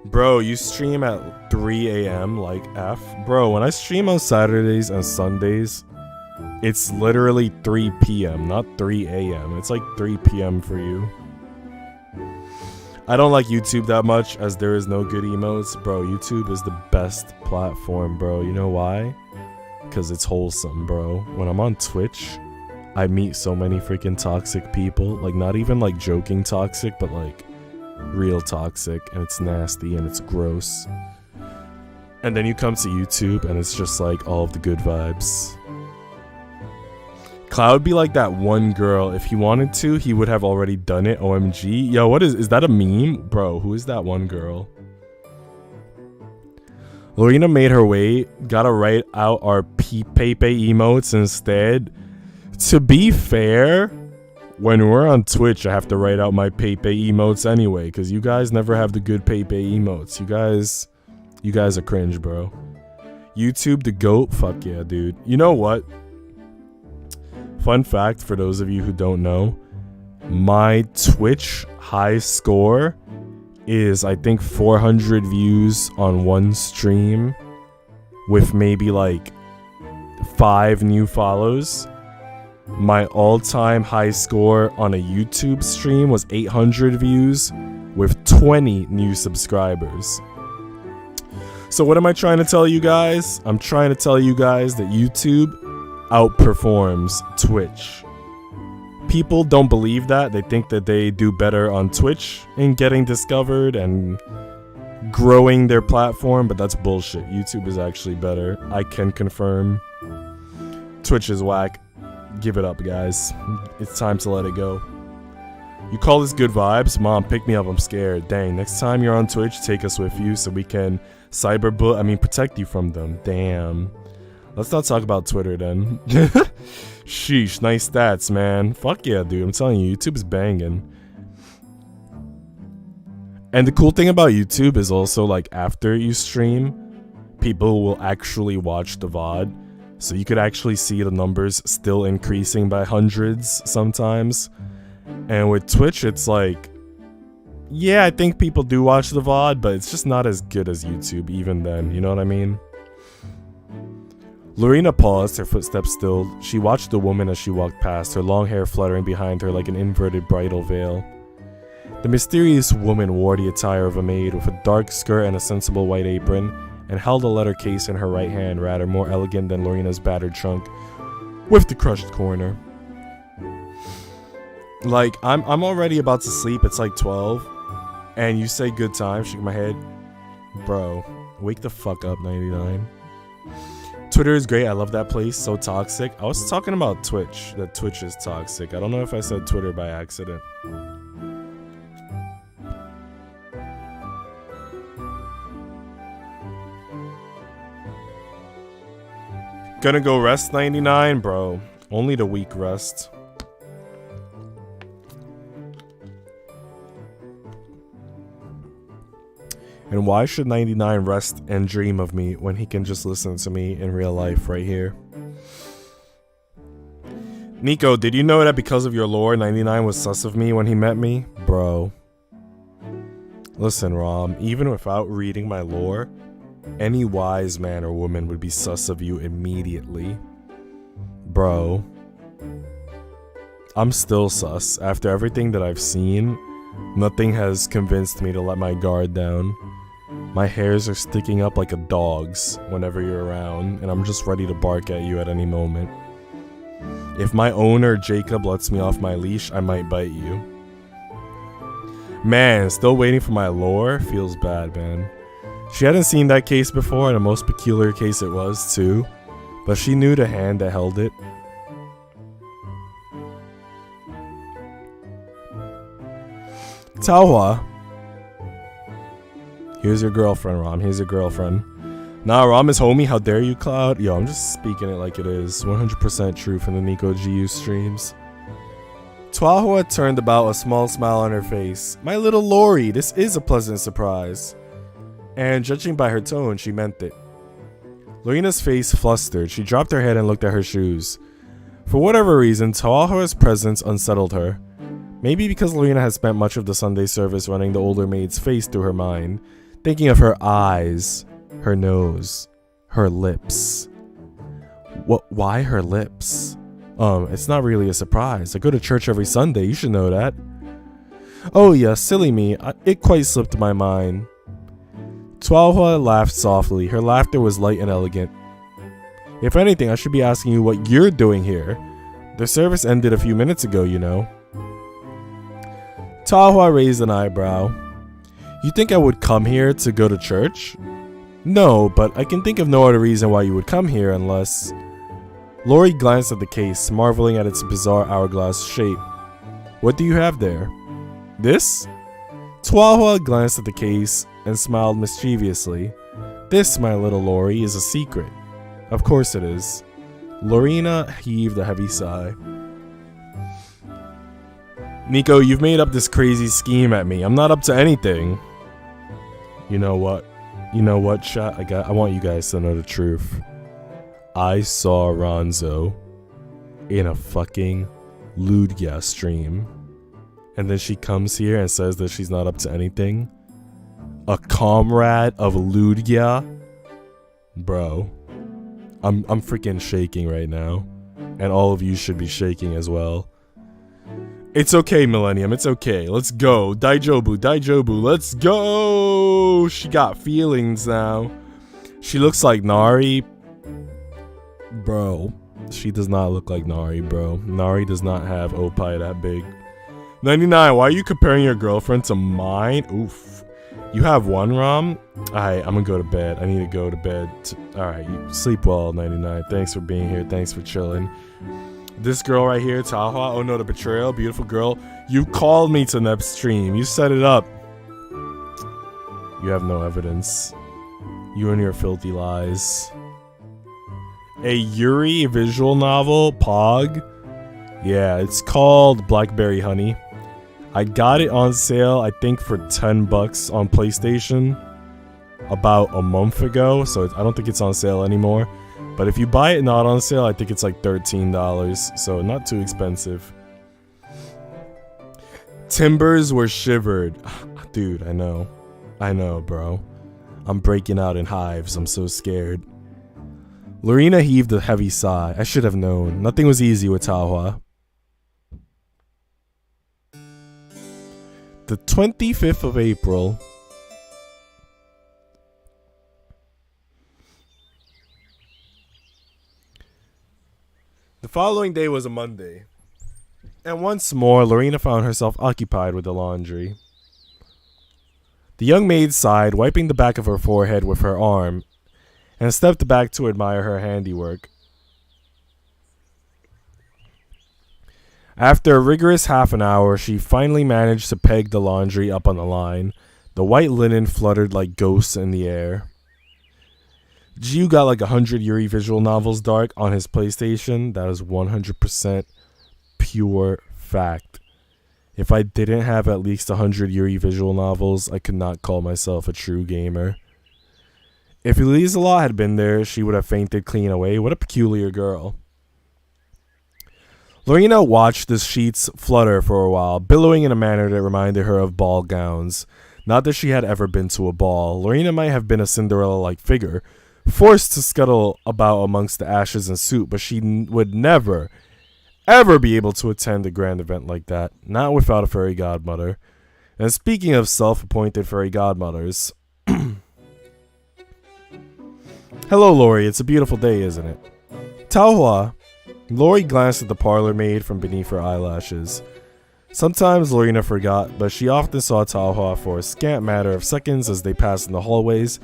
Bro, you stream at 3 a.m. like F? Bro, when I stream on Saturdays and Sundays, it's literally 3 p.m., not 3 a.m. It's like 3 p.m. for you. I don't like YouTube that much as there is no good emotes. Bro, YouTube is the best platform, bro. You know why? Because it's wholesome, bro. When I'm on Twitch, I meet so many freaking toxic people. Like, not even like joking toxic, but like real toxic, and it's nasty and it's gross. And then you come to YouTube and it's just like all of the good vibes. Cloud be like that one girl. If he wanted to, he would have already done it. OMG. Yo, what is that a meme? Bro, who is that one girl? Lorena made her way. Gotta write out our Pepe emotes instead. To be fair, when we're on Twitch, I have to write out my Pepe emotes anyway, because you guys never have the good Pepe emotes. You guys are cringe, bro. YouTube the GOAT? Fuck yeah, dude. You know what? Fun fact for those of you who don't know, my Twitch high score is, I think, 400 views on one stream with maybe like 5 new follows. My all-time high score on a YouTube stream was 800 views with 20 new subscribers. So what am I trying to tell you guys? I'm trying to tell you guys that YouTube outperforms Twitch. People don't believe that. They think that they do better on Twitch in getting discovered and growing their platform, but that's bullshit. YouTube is actually better. I can confirm. Twitch is whack. Give it up, guys. It's time to let it go. You call this good vibes? Mom, pick me up. I'm scared. Dang, next time you're on Twitch, take us with you so we can protect you from them. Damn. Let's not talk about Twitter then. Sheesh, nice stats, man. Fuck yeah, dude. I'm telling you, YouTube's banging. And the cool thing about YouTube is also, like, after you stream, people will actually watch the VOD. So you could actually see the numbers still increasing by hundreds sometimes. And with Twitch, it's like, yeah, I think people do watch the VOD, but it's just not as good as YouTube even then. You know what I mean? Lorena paused, her footsteps stilled. She watched the woman as she walked past, her long hair fluttering behind her like an inverted bridal veil. The mysterious woman wore the attire of a maid with a dark skirt and a sensible white apron, and held a letter case in her right hand, rather more elegant than Lorena's battered trunk, with the crushed corner. Like, I'm already about to sleep. It's like 12, and you say good time, shake my head. Bro, wake the fuck up, 99. Twitter is great. I love that place. So toxic. I was talking about Twitch. That Twitch is toxic. I don't know if I said Twitter by accident. Gonna go rest, 99, bro. Only the weak rest. And why should 99 rest and dream of me when he can just listen to me in real life right here? Nico, did you know that because of your lore, 99 was sus of me when he met me? Bro. Listen, Rom, even without reading my lore, any wise man or woman would be sus of you immediately. Bro. I'm still sus. After everything that I've seen, nothing has convinced me to let my guard down. My hairs are sticking up like a dog's whenever you're around, and I'm just ready to bark at you at any moment. If my owner, Jacob, lets me off my leash, I might bite you. Man, still waiting for my lore? Feels bad, man. She hadn't seen that case before, and a most peculiar case it was, too. But she knew the hand that held it. Taohua. Here's your girlfriend, Rom. Here's your girlfriend. Nah, Rom is homie. How dare you, Cloud? Yo, I'm just speaking it like it is. 100% true from the Nico Jiyuu streams. Taohua turned about, a small smile on her face. My little Lori, this is a pleasant surprise. And judging by her tone, she meant it. Lorena's face flustered. She dropped her head and looked at her shoes. For whatever reason, Taohua's presence unsettled her. Maybe because Lorena had spent much of the Sunday service running the older maid's face through her mind, thinking of her eyes, her nose, her lips. Why her lips? It's not really a surprise. I go to church every Sunday, you should know that. Oh yeah, silly me, it quite slipped my mind. Taohua laughed softly. Her laughter was light and elegant. If anything, I should be asking you what you're doing here. The service ended a few minutes ago, you know. Taohua raised an eyebrow. You think I would come here to go to church? No, but I can think of no other reason why you would come here unless... Lori glanced at the case, marveling at its bizarre hourglass shape. What do you have there? This? Chihuahua glanced at the case and smiled mischievously. This, my little Lori, is a secret. Of course it is. Lorena heaved a heavy sigh. Nico, you've made up this crazy scheme at me. I'm not up to anything. You know what? Chat? I want you guys to know the truth. I saw Ronzo in a fucking Ludya stream. And then she comes here and says that she's not up to anything. A comrade of Ludya? Bro. I'm freaking shaking right now. And all of you should be shaking as well. It's okay, Millennium. It's okay. Let's go. Daijobu. Let's go. She got feelings now. She looks like Nari. Bro. She does not look like Nari, bro. Nari does not have Opie that big. 99, why are you comparing your girlfriend to mine? Oof. You have one, Rom? Alright, I'm gonna go to bed. I need to go to bed. Alright, you sleep well, 99. Thanks for being here. Thanks for chilling. This girl right here, Tahua. Oh no, the betrayal. Beautiful girl. You called me to Nep's stream. You set it up. You have no evidence. You and your filthy lies. A Yuri visual novel, Pog. Yeah, it's called Blackberry Honey. I got it on sale, I think for $10 on PlayStation about a month ago, so I don't think it's on sale anymore. But if you buy it not on sale, I think it's like $13, so not too expensive. Timbers were shivered. Dude, I know, bro. I'm breaking out in hives, I'm so scared. Lorena heaved a heavy sigh. I should have known. Nothing was easy with Tahua. The 25th of April. The following day was a Monday. And once more, Lorena found herself occupied with the laundry. The young maid sighed, wiping the back of her forehead with her arm, and stepped back to admire her handiwork. After a rigorous half an hour, she finally managed to peg the laundry up on the line. The white linen fluttered like ghosts in the air. Jiyuu got like 100 Yuri visual novels dark on his PlayStation. That is 100% pure fact. If I didn't have at least 100 Yuri visual novels, I could not call myself a true gamer. If Elisa had been there, she would have fainted clean away. What a peculiar girl. Lorena watched the sheets flutter for a while, billowing in a manner that reminded her of ball gowns. Not that she had ever been to a ball. Lorena might have been a Cinderella-like figure, forced to scuttle about amongst the ashes and soup, but she would never, ever be able to attend a grand event like that, not without a fairy godmother. And speaking of self-appointed fairy godmothers... Hello, Lori. It's a beautiful day, isn't it? Tahua. Lori glanced at the parlor maid from beneath her eyelashes. Sometimes Lorena forgot, but she often saw Tahua for a scant matter of seconds as they passed in the hallways,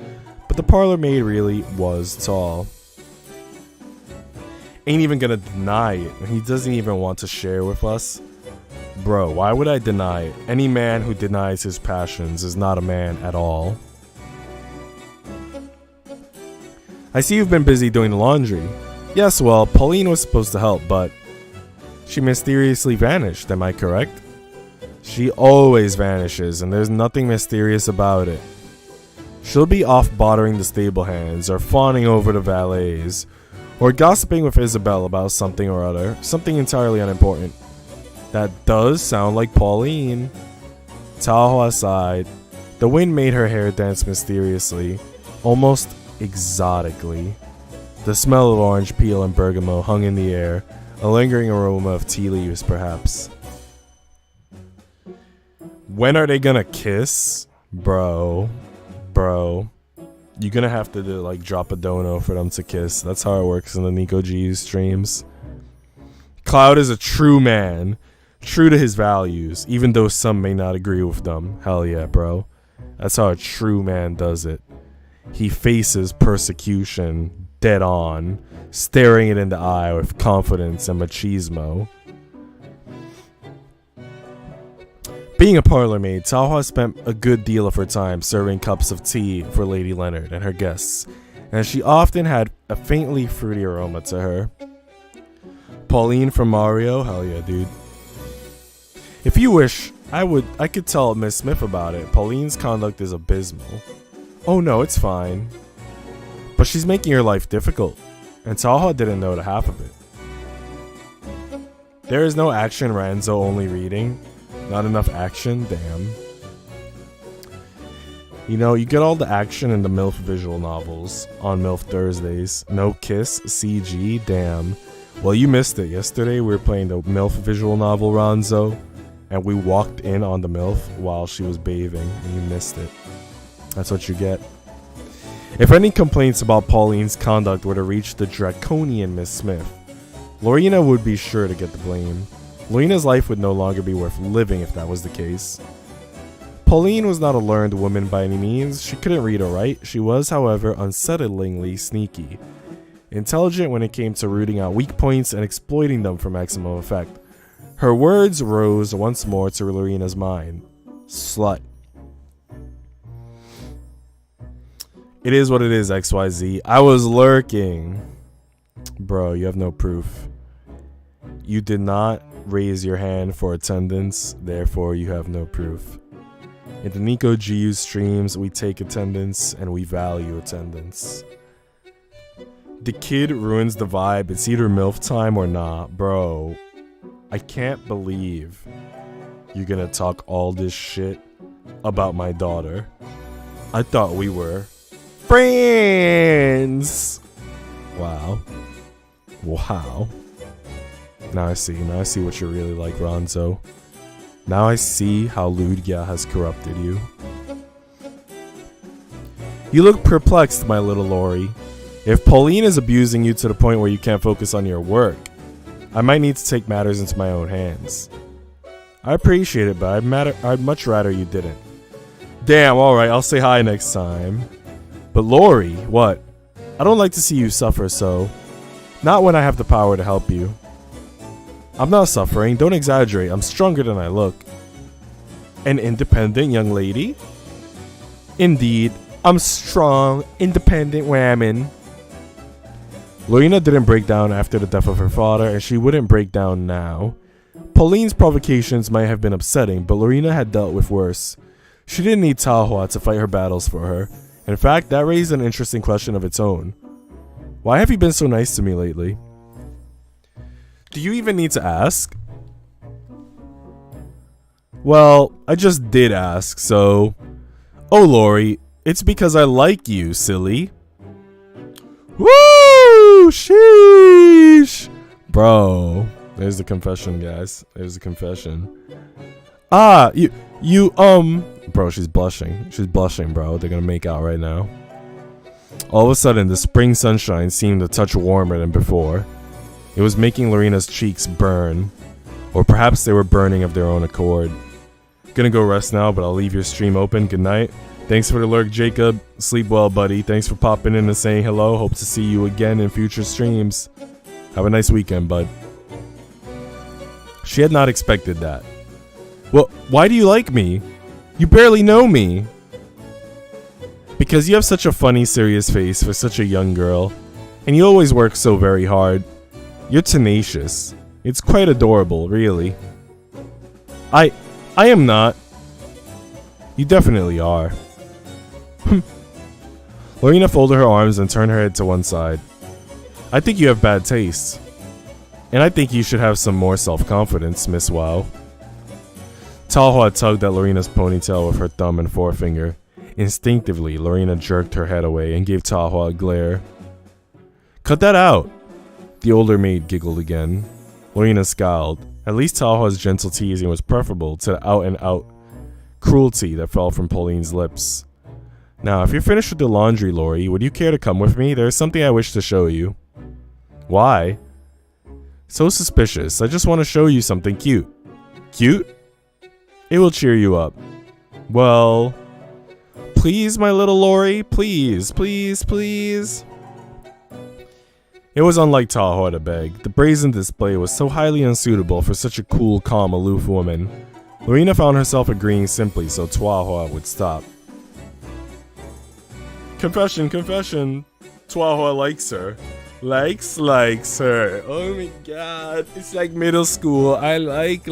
but the parlor maid really was tall. Ain't even gonna deny it. He doesn't even want to share with us. Bro, why would I deny it? Any man who denies his passions is not a man at all. I see you've been busy doing the laundry. Yes, well, Pauline was supposed to help, but she mysteriously vanished, am I correct? She always vanishes, and there's nothing mysterious about it. She'll be off bothering the stable hands, or fawning over the valets, or gossiping with Isabel about something or other, something entirely unimportant. That does sound like Pauline. Tahua sighed. The wind made her hair dance mysteriously, almost exotically. The smell of orange peel and bergamot hung in the air, a lingering aroma of tea leaves perhaps. When are they gonna kiss? Bro. You gonna have to like drop a dono for them to kiss. That's how it works in the Nico Jiyuu streams. Cloud is a true man, true to his values, even though some may not agree with them. Hell yeah, bro. That's how a true man does it. He faces persecution dead on, staring it in the eye with confidence and machismo. Being a parlor maid, Taohua spent a good deal of her time serving cups of tea for Lady Leonard and her guests, and she often had a faintly fruity aroma to her. Pauline from Mario, hell yeah, dude. If you wish, I could tell Miss Smith about it. Pauline's conduct is abysmal. Oh no, it's fine. But she's making her life difficult, and Taohua didn't know the half of it. There is no action, Ranzo, only reading. Not enough action? Damn. You know, you get all the action in the MILF visual novels on MILF Thursdays. No kiss, CG, damn. Well, you missed it. Yesterday we were playing the MILF visual novel, Ranzo, and we walked in on the MILF while she was bathing, and you missed it. That's what you get. If any complaints about Pauline's conduct were to reach the draconian Miss Smith, Lorena would be sure to get the blame. Lorena's life would no longer be worth living if that was the case. Pauline was not a learned woman by any means. She couldn't read or write. She was, however, unsettlingly sneaky. Intelligent when it came to rooting out weak points and exploiting them for maximum effect. Her words rose once more to Lorena's mind. Slut. It is what it is, XYZ. I was lurking. Bro, you have no proof. You did not raise your hand for attendance, therefore you have no proof. In the Nico Jiyuu streams, we take attendance and we value attendance. The kid ruins the vibe. It's either MILF time or not. Bro, I can't believe you're gonna talk all this shit about my daughter. I thought we were friends. Wow. Wow. Now I see what you're really like, Ranzo. Now I see how Ludgia has corrupted you. You look perplexed, my little Lori. If Pauline is abusing you to the point where you can't focus on your work, I might need to take matters into my own hands. I appreciate it, but I'd much rather you didn't. Damn, alright, I'll say hi next time. But Lori, what? I don't like to see you suffer, so... Not when I have the power to help you. I'm not suffering, don't exaggerate, I'm stronger than I look. An independent young lady? Indeed, I'm strong, independent woman. Lorena didn't break down after the death of her father, and she wouldn't break down now. Pauline's provocations might have been upsetting, but Lorena had dealt with worse. She didn't need Taohua to fight her battles for her. In fact, that raised an interesting question of its own. Why have you been so nice to me lately? Do you even need to ask? Well, I just did ask, so... Oh, Lori, it's because I like you, silly. Woo! Sheesh! Bro, there's the confession, guys. There's the confession. Ah, Bro, she's blushing. She's blushing, bro. They're gonna make out right now. All of a sudden, the spring sunshine seemed a touch warmer than before. It was making Lorena's cheeks burn. Or perhaps they were burning of their own accord. Gonna go rest now, but I'll leave your stream open. Good night. Thanks for the lurk, Jacob. Sleep well, buddy. Thanks for popping in and saying hello. Hope to see you again in future streams. Have a nice weekend, bud. She had not expected that. Well, why do you like me? You barely know me. Because you have such a funny, serious face for such a young girl. And you always work so very hard. You're tenacious. It's quite adorable, really. I am not. You definitely are. Lorena folded her arms and turned her head to one side. I think you have bad taste. And I think you should have some more self-confidence, Miss Wow. Taohua tugged at Lorena's ponytail with her thumb and forefinger. Instinctively, Lorena jerked her head away and gave Taohua a glare. Cut that out! The older maid giggled again. Lorena scowled. At least Taohua's gentle teasing was preferable to the out-and-out cruelty that fell from Pauline's lips. Now, if you're finished with the laundry, Lori, would you care to come with me? There is something I wish to show you. Why? So suspicious. I just want to show you something cute. Cute? It will cheer you up. Well, please, my little Lori, please, please, please. It was unlike Tahoe to beg. The brazen display was so highly unsuitable for such a cool, calm, aloof woman. Lorena found herself agreeing simply so Tahoe would stop. Confession, confession. Tahoe likes her. Likes her. Oh my god. It's like middle school. I like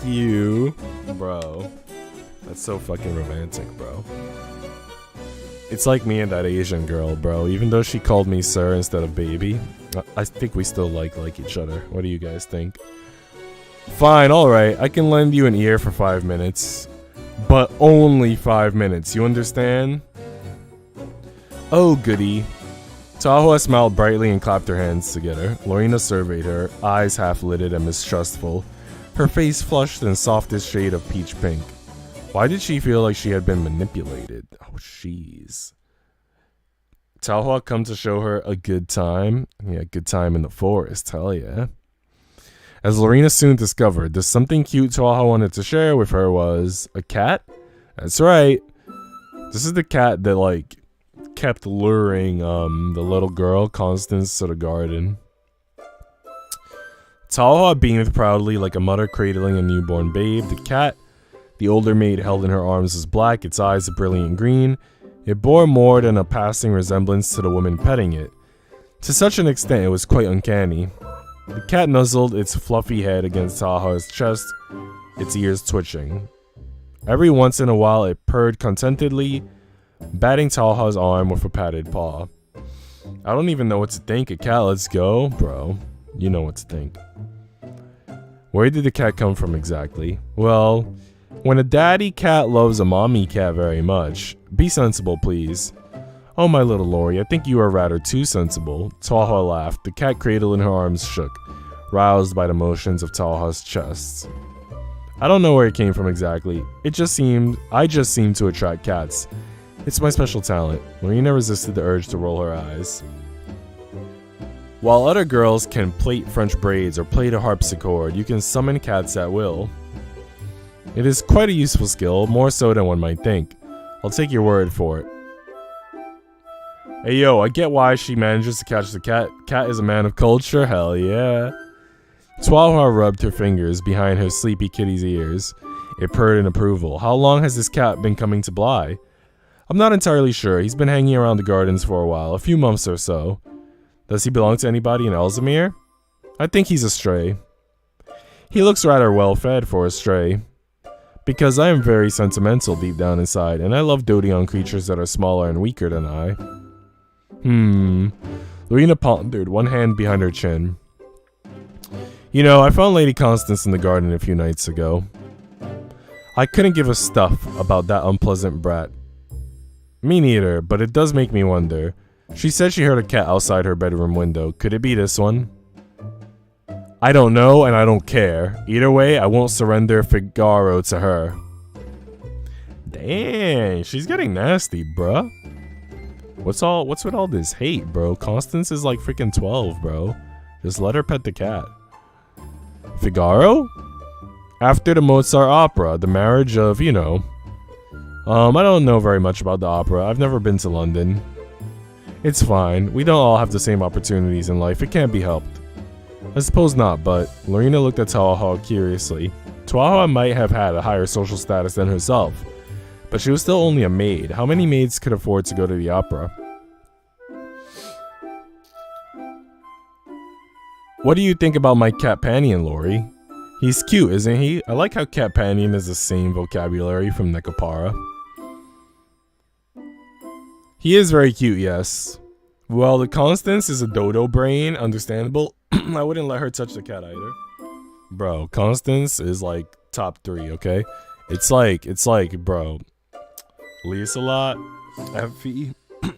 you. Bro. That's so fucking romantic, bro. It's like me and that Asian girl, bro. Even though she called me sir instead of baby, I think we still like each other. What do you guys think? Fine, alright. I can lend you an ear for 5 minutes. But only 5 minutes, you understand? Oh, goody. Tahoe smiled brightly and clapped her hands together. Lorena surveyed her, eyes half-lidded and mistrustful. Her face flushed in softest shade of peach pink. Why did she feel like she had been manipulated? Oh, jeez. Tahoe come to show her a good time? Yeah, good time in the forest, hell yeah. As Lorena soon discovered, the something cute Tahoe wanted to share with her was a cat? That's right. This is the cat that, like, kept luring the little girl, Constance, to the garden. Tahoe beamed proudly like a mother cradling a newborn babe. The cat the older maid held in her arms was black, its eyes a brilliant green. It bore more than a passing resemblance to the woman petting it. To such an extent it was quite uncanny. The cat nuzzled its fluffy head against Tahoe's chest, its ears twitching. Every once in a while it purred contentedly, batting Tahoe's arm with a padded paw. I don't even know what to think. A cat, let's go. Bro, you know what to think. Where did the cat come from exactly? Well, when a daddy cat loves a mommy cat very much, be sensible please. Oh my little Lori, I think you are rather too sensible. Tahoe laughed. The cat cradle in her arms shook, roused by the motions of Tahoe's chest. I don't know where it came from exactly. I just seem to attract cats. It's my special talent. Lorena resisted the urge to roll her eyes. While other girls can plait French braids or play the harpsichord, you can summon cats at will. It is quite a useful skill, more so than one might think. I'll take your word for it. Hey yo, I get why she manages to catch the cat. Cat is a man of culture, hell yeah. Tahoe rubbed her fingers behind her sleepy kitty's ears. It purred in approval. How long has this cat been coming to Bly? I'm not entirely sure. He's been hanging around the gardens for a while, a few months or so. Does he belong to anybody in Ellesmere? I think he's a stray. He looks rather well fed for a stray. Because I am very sentimental deep down inside, and I love doting on creatures that are smaller and weaker than I. Lorena pondered, one hand behind her chin. You know, I found Lady Constance in the garden a few nights ago. I couldn't give a stuff about that unpleasant brat. Me neither, but it does make me wonder. She said she heard a cat outside her bedroom window. Could it be this one? I don't know, and I don't care. Either way, I won't surrender Figaro to her. Dang, she's getting nasty, bruh. What's with all this hate, bro? Constance is like freaking 12, bro. Just let her pet the cat. Figaro? After the Mozart opera, the marriage of, you know. I don't know very much about the opera. I've never been to London. It's fine. We don't all have the same opportunities in life. It can't be helped. I suppose not, but Lorena looked at Tahoe curiously. Tahoe might have had a higher social status than herself, but she was still only a maid. How many maids could afford to go to the opera? What do you think about my cat Panion, Lori? He's cute, isn't he? I like how cat Panion is the same vocabulary from Necopara. He is very cute, yes. Well, the Constance is a dodo brain, understandable. I wouldn't let her touch the cat either. Bro, Constance is like top 3, okay? It's like, bro, Lieselot, Effie,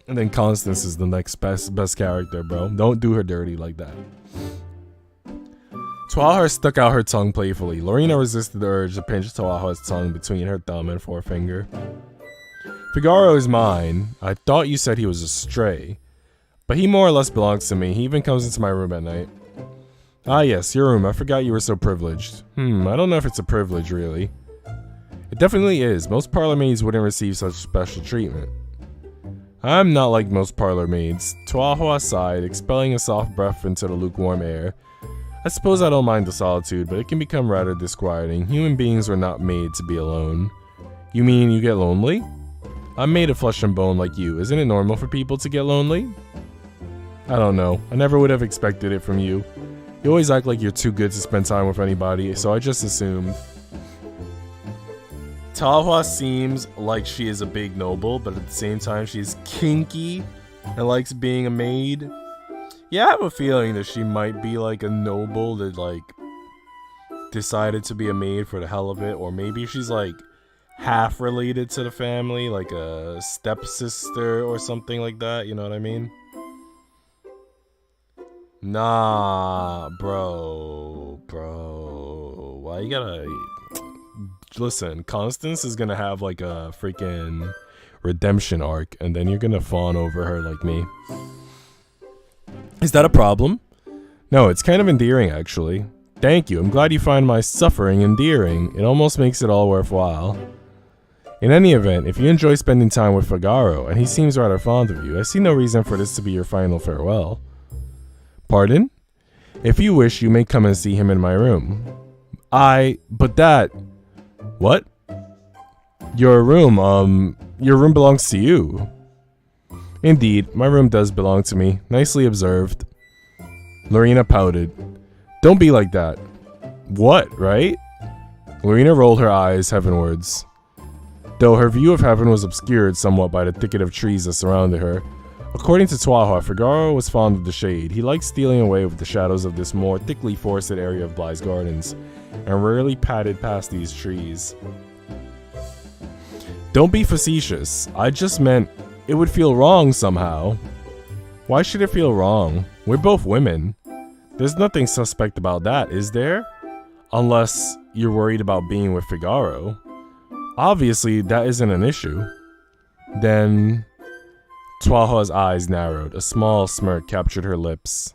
and then Constance is the next best character, bro. Don't do her dirty like that. Tahoe stuck out her tongue playfully. Lorena resisted the urge to pinch Tahoe's tongue between her thumb and forefinger. Figaro is mine. I thought you said he was a stray. But he more or less belongs to me. He even comes into my room at night. Ah yes, your room. I forgot you were so privileged. I don't know if it's a privilege, really. It definitely is. Most parlor maids wouldn't receive such special treatment. I'm not like most parlor maids. Tuahua sighed, expelling a soft breath into the lukewarm air. I suppose I don't mind the solitude, but it can become rather disquieting. Human beings were not made to be alone. You mean you get lonely? I'm made of flesh and bone like you. Isn't it normal for people to get lonely? I don't know. I never would have expected it from you. You always act like you're too good to spend time with anybody, so I just assumed. Tuahua seems like she is a big noble, but at the same time she's kinky and likes being a maid. Yeah, I have a feeling that she might be like a noble that like decided to be a maid for the hell of it, or maybe she's like half related to the family, like a stepsister or something like that, you know what I mean? Nah, bro, why you gotta... Listen, Constance is gonna have like a freaking redemption arc, and then you're gonna fawn over her like me. Is that a problem? No, it's kind of endearing, actually. Thank you, I'm glad you find my suffering endearing. It almost makes it all worthwhile. In any event, if you enjoy spending time with Figaro, and he seems rather fond of you, I see no reason for this to be your final farewell. Pardon? If you wish, you may come and see him in my room. But that... What? Your room belongs to you. Indeed, my room does belong to me. Nicely observed. Lorena pouted. Don't be like that. What, right? Lorena rolled her eyes heavenwards. Though her view of heaven was obscured somewhat by the thicket of trees that surrounded her. According to Tuahua, Figaro was fond of the shade. He liked stealing away with the shadows of this more thickly forested area of Bly's Gardens, and rarely padded past these trees. Don't be facetious. I just meant it would feel wrong somehow. Why should it feel wrong? We're both women. There's nothing suspect about that, is there? Unless you're worried about being with Figaro. Obviously, that isn't an issue. Then... Tuahua's eyes narrowed. A small smirk captured her lips.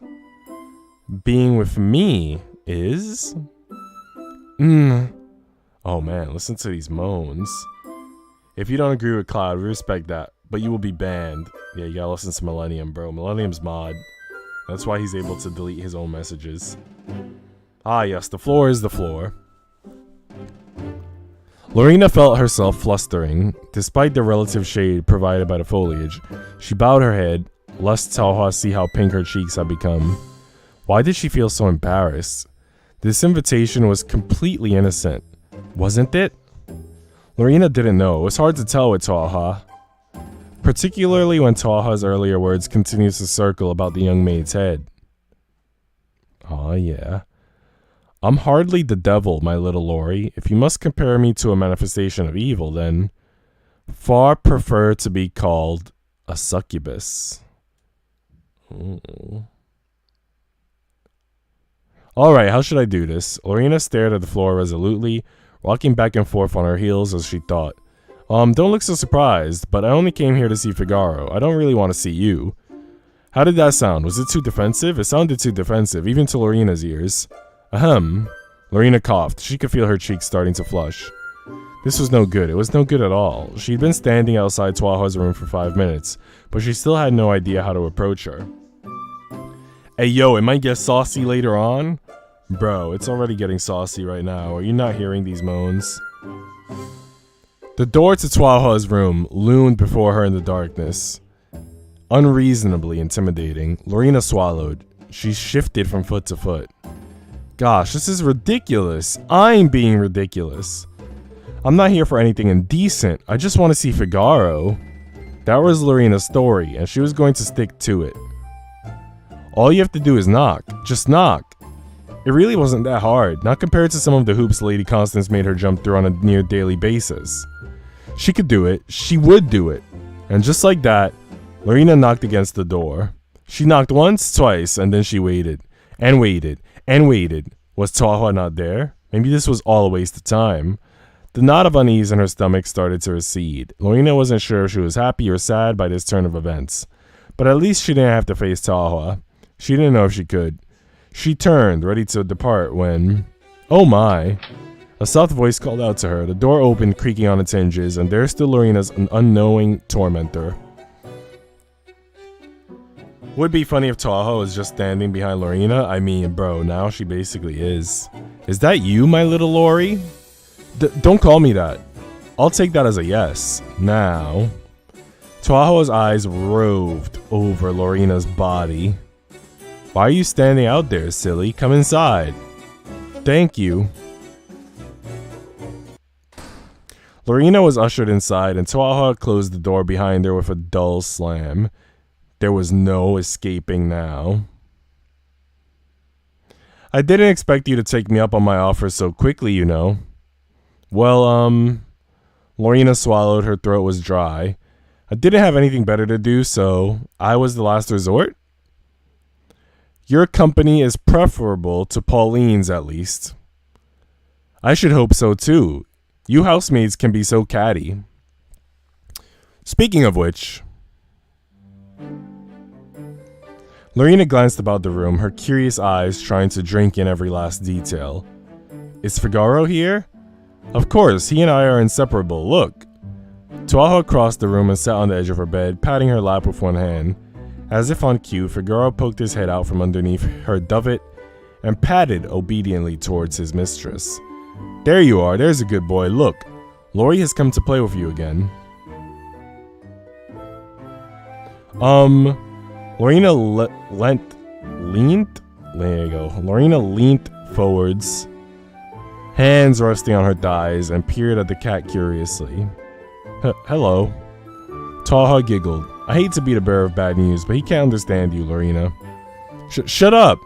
Being with me is... Oh man, listen to these moans. If you don't agree with Cloud, we respect that. But you will be banned. Yeah, you gotta listen to Millennium, bro. Millennium's mod. That's why he's able to delete his own messages. Ah yes, the floor is the floor. Lorena felt herself flustering. Despite the relative shade provided by the foliage, she bowed her head, lest Tuahua see how pink her cheeks had become. Why did she feel so embarrassed? This invitation was completely innocent, wasn't it? Lorena didn't know. It was hard to tell with Tuahua, particularly when Tuahua's earlier words continued to circle about the young maid's head. Aw, yeah. I'm hardly the devil, my little Lori. If you must compare me to a manifestation of evil, then far prefer to be called a succubus. Alright, how should I do this? Lorena stared at the floor resolutely, rocking back and forth on her heels as she thought. Don't look so surprised, but I only came here to see Figaro. I don't really want to see you. How did that sound? Was it too defensive? It sounded too defensive, even to Lorena's ears. Ahem. Lorena coughed. She could feel her cheeks starting to flush. This was no good. It was no good at all. She'd been standing outside Tuahua's room for 5 minutes, but she still had no idea how to approach her. Hey yo, it might get saucy later on? Bro, it's already getting saucy right now. Are you not hearing these moans? The door to Tuahua's room loomed before her in the darkness. Unreasonably intimidating, Lorena swallowed. She shifted from foot to foot. Gosh, this is ridiculous. I'm being ridiculous. I'm not here for anything indecent. I just want to see Figaro. That was Lorena's story, and she was going to stick to it. All you have to do is knock. Just knock. It really wasn't that hard, not compared to some of the hoops Lady Constance made her jump through on a near daily basis. She could do it. She would do it. And just like that, Lorena knocked against the door. She knocked once, twice, and then she waited. And waited. And waited. Was Tuahua not there? Maybe this was all a waste of time. The knot of unease in her stomach started to recede. Lorena wasn't sure if she was happy or sad by this turn of events. But at least she didn't have to face Tuahua. She didn't know if she could. She turned, ready to depart, when... Oh my! A soft voice called out to her. The door opened, creaking on its hinges, and there stood Lorena's unknowing tormentor. Would be funny if Tahoe was just standing behind Lorena. I mean, bro, now she basically is. Is that you, my little Lori? Don't call me that. I'll take that as a yes. Now, Tahoe's eyes roved over Lorena's body. Why are you standing out there, silly? Come inside. Thank you. Lorena was ushered inside, and Tahoe closed the door behind her with a dull slam. There was no escaping now. I didn't expect you to take me up on my offer so quickly, you know. Well, Lorena swallowed. Her throat was dry. I didn't have anything better to do, so I was the last resort. Your company is preferable to Pauline's, at least. I should hope so, too. You housemaids can be so catty. Speaking of which... Lorena glanced about the room, her curious eyes trying to drink in every last detail. Is Figaro here? Of course, he and I are inseparable. Look. Tahoe crossed the room and sat on the edge of her bed, patting her lap with one hand. As if on cue, Figaro poked his head out from underneath her dovet and padded obediently towards his mistress. There you are, there's a good boy. Look, Lori has come to play with you again. Lorena Lorena leaned forwards, hands resting on her thighs, and peered at the cat curiously. Hello. Tahoe giggled. I hate to be the bearer of bad news, but he can't understand you, Lorena. Shut up!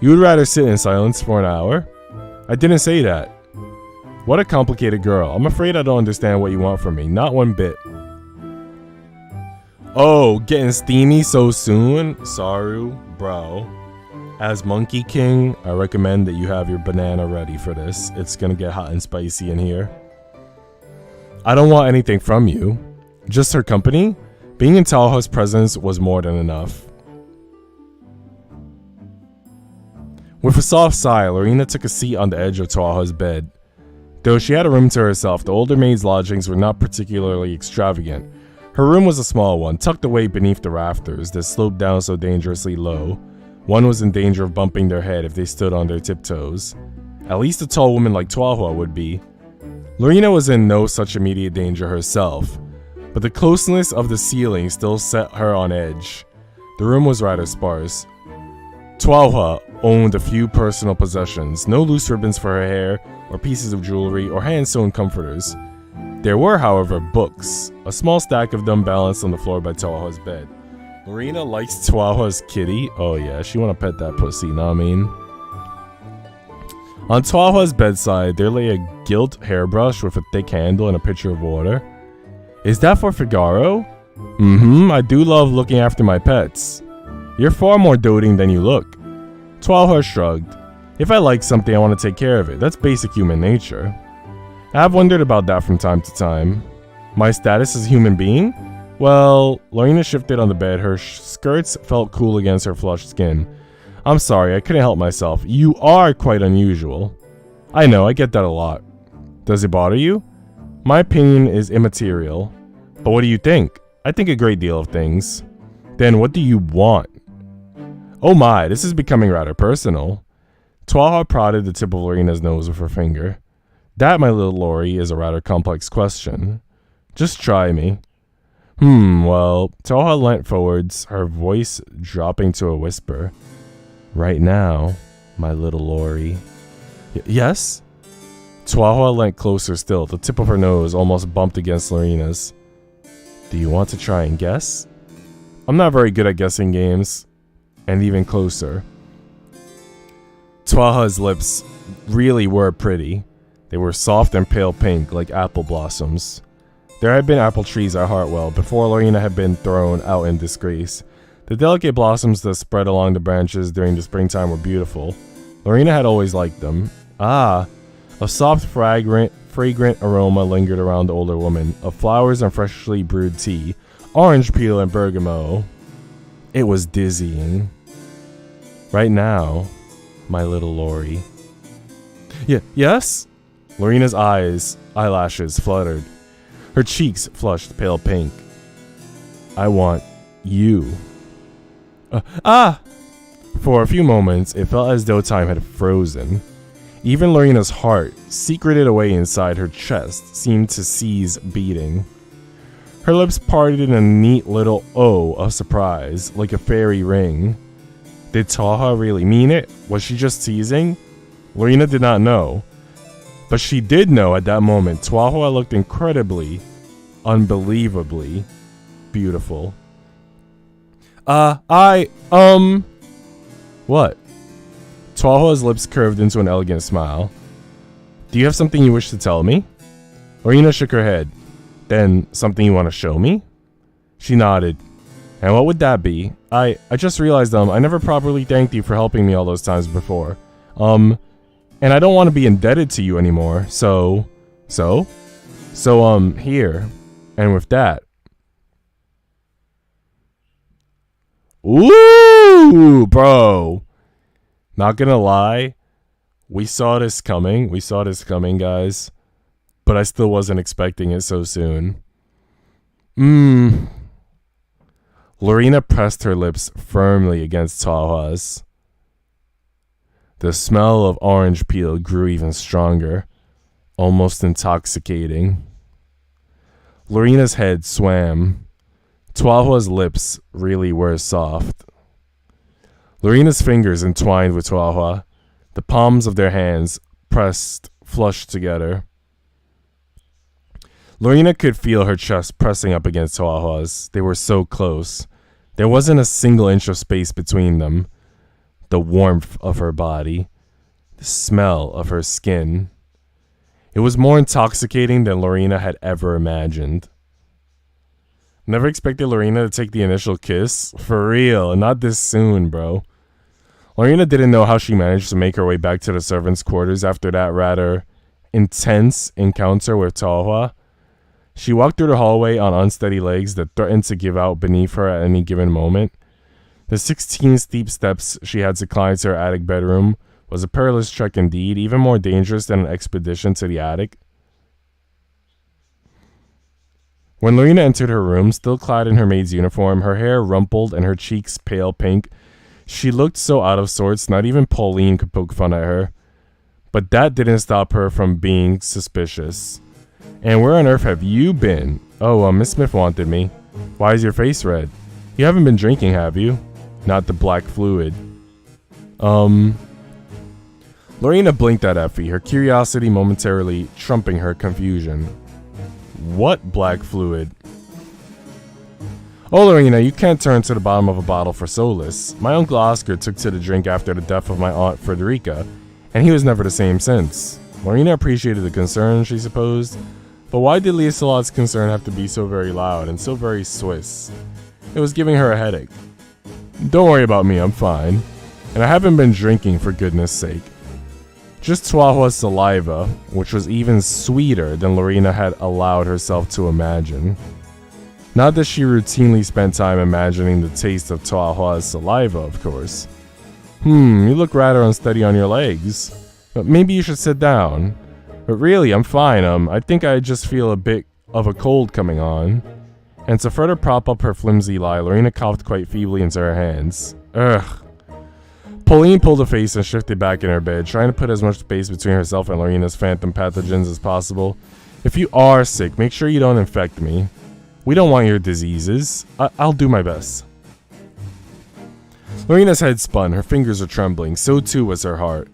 You would rather sit in silence for an hour? I didn't say that. What a complicated girl. I'm afraid I don't understand what you want from me. Not one bit. Oh, getting steamy so soon? Saru, bro. As Monkey King, I recommend that you have your banana ready for this. It's gonna get hot and spicy in here. I don't want anything from you. Just her company? Being in Tahoe's presence was more than enough. With a soft sigh, Lorena took a seat on the edge of Tahoe's bed. Though she had a room to herself, the older maid's lodgings were not particularly extravagant. Her room was a small one, tucked away beneath the rafters that sloped down so dangerously low. One was in danger of bumping their head if they stood on their tiptoes. At least a tall woman like Tahoe would be. Lorena was in no such immediate danger herself, but the closeness of the ceiling still set her on edge. The room was rather sparse. Tahoe owned a few personal possessions, no loose ribbons for her hair, or pieces of jewelry, or hand-sewn comforters. There were, however, books, a small stack of them balanced on the floor by Tahoe's bed. Lorena likes Tahoe's kitty. Oh yeah, she wanna pet that pussy, know what I mean? On Tahoe's bedside, there lay a gilt hairbrush with a thick handle and a pitcher of water. Is that for Figaro? I do love looking after my pets. You're far more doting than you look. Tahoe shrugged. If I like something, I want to take care of it. That's basic human nature. I have wondered about that from time to time. My status as a human being? Well, Lorena shifted on the bed. Her skirts felt cool against her flushed skin. I'm sorry, I couldn't help myself. You are quite unusual. I know, I get that a lot. Does it bother you? My opinion is immaterial. But what do you think? I think a great deal of things. Then what do you want? Oh my, this is becoming rather personal. Tahoe prodded the tip of Lorena's nose with her finger. That, my little Lori, is a rather complex question. Just try me. Well, Tahoe leant forwards, her voice dropping to a whisper. Right now, my little Lori. Yes? Tahoe leant closer still, the tip of her nose almost bumped against Lorena's. Do you want to try and guess? I'm not very good at guessing games. And even closer. Tahoe's lips really were pretty. They were soft and pale pink, like apple blossoms. There had been apple trees at Hartwell before Lorena had been thrown out in disgrace. The delicate blossoms that spread along the branches during the springtime were beautiful. Lorena had always liked them. A soft, fragrant aroma lingered around the older woman, of flowers and freshly brewed tea, orange peel and bergamot. It was dizzying. Right now, my little Lori. Yes? Lorena's eyelashes fluttered. Her cheeks flushed pale pink. I want you. Ah! For a few moments, it felt as though time had frozen. Even Lorena's heart, secreted away inside her chest, seemed to cease beating. Her lips parted in a neat little O of surprise, like a fairy ring. Did Taha really mean it? Was she just teasing? Lorena did not know. But she did know at that moment Taha looked incredibly, unbelievably beautiful. What? Taha's lips curved into an elegant smile. Do you have something you wish to tell me? Lorena shook her head. Then, something you want to show me? She nodded. And what would that be? I just realized, I never properly thanked you for helping me all those times before. And I don't want to be indebted to you anymore, so, here. And with that. Ooh, bro. Not gonna lie. We saw this coming, guys. But I still wasn't expecting it so soon. Lorena pressed her lips firmly against Taha's. The smell of orange peel grew even stronger, almost intoxicating. Lorena's head swam. Taha's lips really were soft. Lorena's fingers entwined with Taha, the palms of their hands pressed flush together. Lorena could feel her chest pressing up against Taha's. They were so close. There wasn't a single inch of space between them. The warmth of her body. The smell of her skin. It was more intoxicating than Lorena had ever imagined. Never expected Lorena to take the initial kiss. For real, not this soon, bro. Lorena didn't know how she managed to make her way back to the servants' quarters after that rather intense encounter with Taha. She walked through the hallway on unsteady legs that threatened to give out beneath her at any given moment. The 16 steep steps she had to climb to her attic bedroom was a perilous trek indeed, even more dangerous than an expedition to the attic. When Lorena entered her room, still clad in her maid's uniform, her hair rumpled and her cheeks pale pink, she looked so out of sorts, not even Pauline could poke fun at her. But that didn't stop her from being suspicious. And where on earth have you been? Oh, Miss Smith wanted me. Why is your face red? You haven't been drinking, have you? Not the black fluid. Lorena blinked at Effie, her curiosity momentarily trumping her confusion. What black fluid? Oh, Lorena, you can't turn to the bottom of a bottle for solace. My uncle Oscar took to the drink after the death of my aunt Frederica, and he was never the same since. Lorena appreciated the concern, she supposed, but why did Lieselot's concern have to be so very loud and so very Swiss? It was giving her a headache. Don't worry about me, I'm fine. And I haven't been drinking, for goodness sake. Just Taha's saliva, which was even sweeter than Lorena had allowed herself to imagine. Not that she routinely spent time imagining the taste of Taha's saliva, of course. You look rather unsteady on your legs. But maybe you should sit down. But really, I'm fine. I think I just feel a bit of a cold coming on. And to further prop up her flimsy lie, Lorena coughed quite feebly into her hands. Ugh. Pauline pulled a face and shifted back in her bed, trying to put as much space between herself and Lorena's phantom pathogens as possible. If you are sick, make sure you don't infect me. We don't want your diseases. I'll do my best. Lorena's head spun, her fingers were trembling, so too was her heart.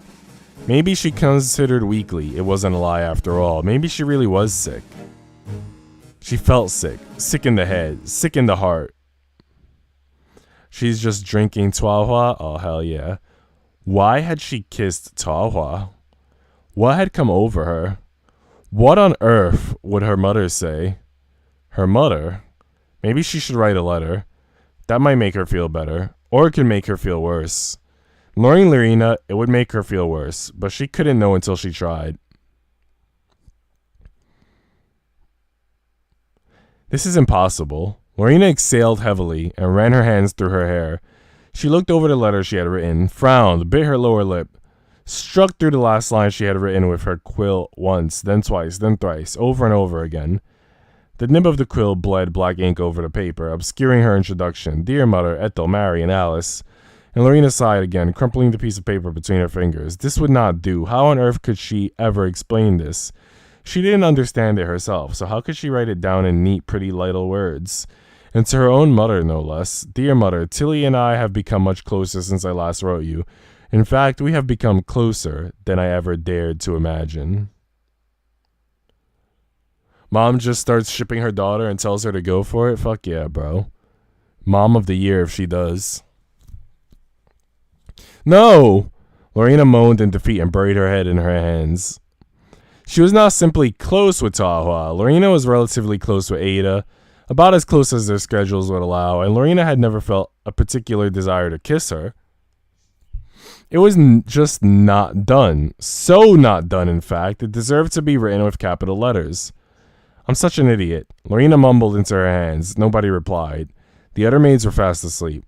Maybe she considered weakly it wasn't a lie after all. Maybe she really was sick. She felt sick. Sick in the head. Sick in the heart. She's just drinking Taha? Oh, hell yeah. Why had she kissed Taha? What had come over her? What on earth would her mother say? Her mother? Maybe she should write a letter. That might make her feel better. Or it could make her feel worse. Knowing Lorena, it would make her feel worse, but she couldn't know until she tried. This is impossible. Lorena exhaled heavily and ran her hands through her hair. She looked over the letter she had written, frowned, bit her lower lip, struck through the last line she had written with her quill once, then twice, then thrice, over and over again. The nib of the quill bled black ink over the paper, obscuring her introduction. Dear Mother, Ethel, Mary, and Alice. And Lorena sighed again, crumpling the piece of paper between her fingers. This would not do. How on earth could she ever explain this? She didn't understand it herself, so how could she write it down in neat, pretty little words? And to her own mother, no less. Dear Mother, Tilly and I have become much closer since I last wrote you. In fact, we have become closer than I ever dared to imagine. Mom just starts shipping her daughter and tells her to go for it? Fuck yeah, bro. Mom of the year if she does. No! Lorena moaned in defeat and buried her head in her hands. She was not simply close with Tahua. Lorena was relatively close with Ada, about as close as their schedules would allow, and Lorena had never felt a particular desire to kiss her. It was just not done. So not done, in fact, it deserved to be written with capital letters. I'm such an idiot. Lorena mumbled into her hands. Nobody replied. The other maids were fast asleep.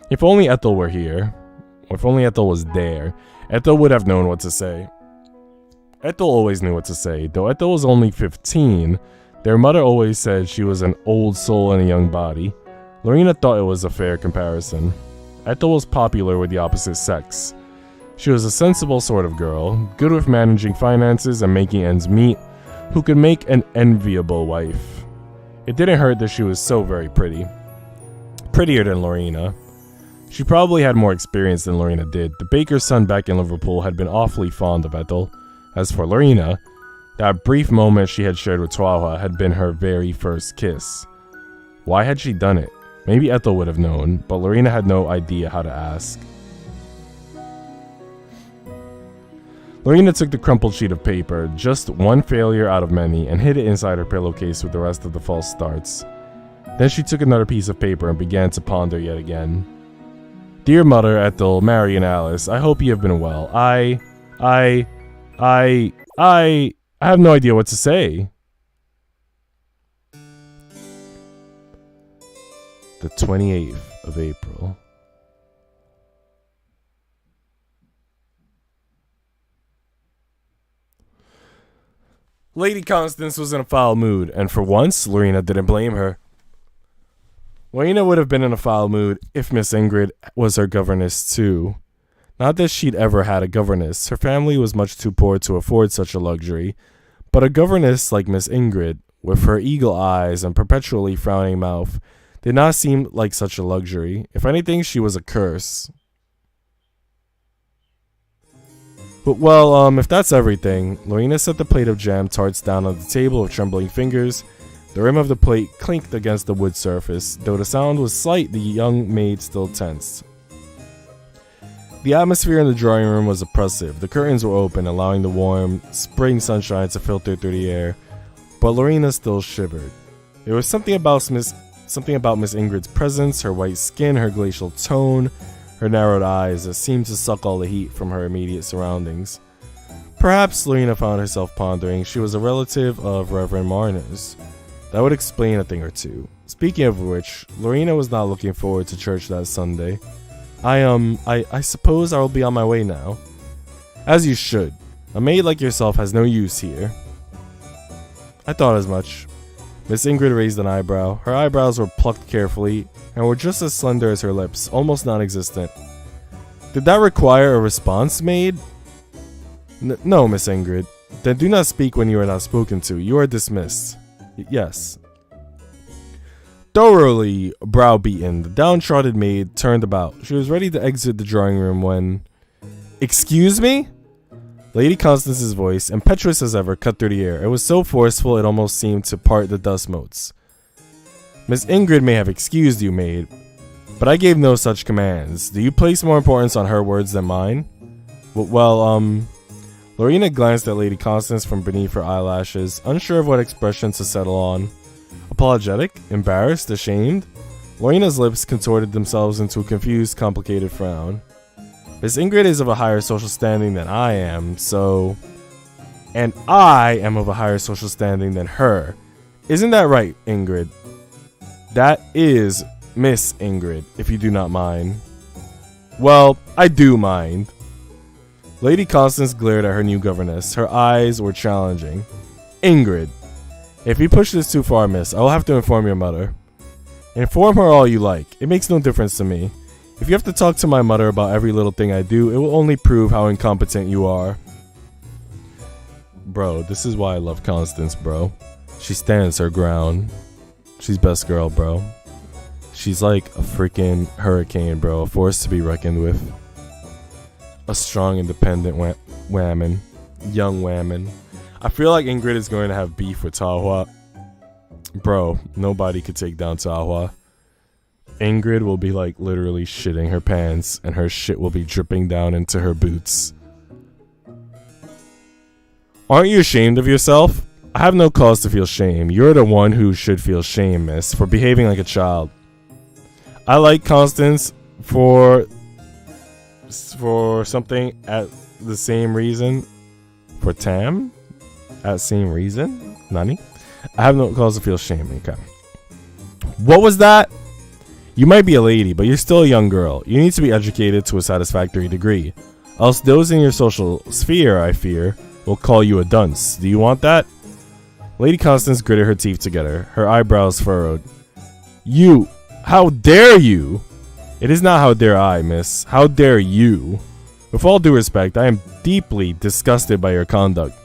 If only Ethel were here. Or if only Ethel was there. Ethel would have known what to say. Ethel always knew what to say. Though Ethel was only 15, their mother always said she was an old soul in a young body. Lorena thought it was a fair comparison. Ethel was popular with the opposite sex. She was a sensible sort of girl, good with managing finances and making ends meet, who could make an enviable wife. It didn't hurt that she was so very pretty. Prettier than Lorena. She probably had more experience than Lorena did. The baker's son back in Liverpool had been awfully fond of Ethel. As for Lorena, that brief moment she had shared with Tahua had been her very first kiss. Why had she done it? Maybe Ethel would have known, but Lorena had no idea how to ask. Lorena took the crumpled sheet of paper, just one failure out of many, and hid it inside her pillowcase with the rest of the false starts. Then she took another piece of paper and began to ponder yet again. Dear Mother, Ethel, Mary, and Alice, I hope you have been well. I have no idea what to say. The 28th of April. Lady Constance was in a foul mood, and for once, Lorena didn't blame her. Lorena would have been in a foul mood if Miss Ingrid was her governess too. Not that she'd ever had a governess. Her family was much too poor to afford such a luxury. But a governess like Miss Ingrid, with her eagle eyes and perpetually frowning mouth, did not seem like such a luxury. If anything, she was a curse. But well, if that's everything, Lorena set the plate of jam tarts down on the table with trembling fingers. The rim of the plate clinked against the wood surface. Though the sound was slight, the young maid still tensed. The atmosphere in the drawing room was oppressive. The curtains were open, allowing the warm spring sunshine to filter through the air. But Lorena still shivered. There was something about Miss Ingrid's presence, her white skin, her glacial tone, her narrowed eyes that seemed to suck all the heat from her immediate surroundings. Perhaps, Lorena found herself pondering, she was a relative of Reverend Marner's. That would explain a thing or two. Speaking of which, Lorena was not looking forward to church that Sunday. I suppose I will be on my way now. As you should. A maid like yourself has no use here. I thought as much. Miss Ingrid raised an eyebrow. Her eyebrows were plucked carefully and were just as slender as her lips, almost non-existent. Did that require a response, maid? No, Miss Ingrid. Then do not speak when you are not spoken to. You are dismissed. Yes. Thoroughly browbeaten, the downtrodden maid turned about. She was ready to exit the drawing room when... Excuse me? Lady Constance's voice, impetuous as ever, cut through the air. It was so forceful it almost seemed to part the dust motes. Miss Ingrid may have excused you, maid, but I gave no such commands. Do you place more importance on her words than mine? Lorena glanced at Lady Constance from beneath her eyelashes, unsure of what expression to settle on. Apologetic? Embarrassed? Ashamed? Lorena's lips contorted themselves into a confused, complicated frown. Miss Ingrid is of a higher social standing than I am, so... And I am of a higher social standing than her. Isn't that right, Ingrid? That is Miss Ingrid, if you do not mind. Well, I do mind. Lady Constance glared at her new governess. Her eyes were challenging. Ingrid, if you push this too far, miss, I will have to inform your mother. Inform her all you like. It makes no difference to me. If you have to talk to my mother about every little thing I do, it will only prove how incompetent you are. Bro, this is why I love Constance, bro. She stands her ground. She's best girl, bro. She's like a freaking hurricane, bro. A force to be reckoned with. A strong, independent woman. Young woman. I feel like Ingrid is going to have beef with Tahua. Bro, nobody could take down Tahua. Ingrid will be like literally shitting her pants and her shit will be dripping down into her boots. Aren't you ashamed of yourself? I have no cause to feel shame. You're the one who should feel shame, miss, for behaving like a child. I like Constance for something at the same reason. For Tam? At same reason? Nani? I have no cause to feel shame. Okay. What was that? You might be a lady, but you're still a young girl. You need to be educated to a satisfactory degree. Else those in your social sphere, I fear, will call you a dunce. Do you want that? Lady Constance gritted her teeth together, her eyebrows furrowed. You! How dare you! It is not how dare I, miss. How dare you? With all due respect, I am deeply disgusted by your conduct.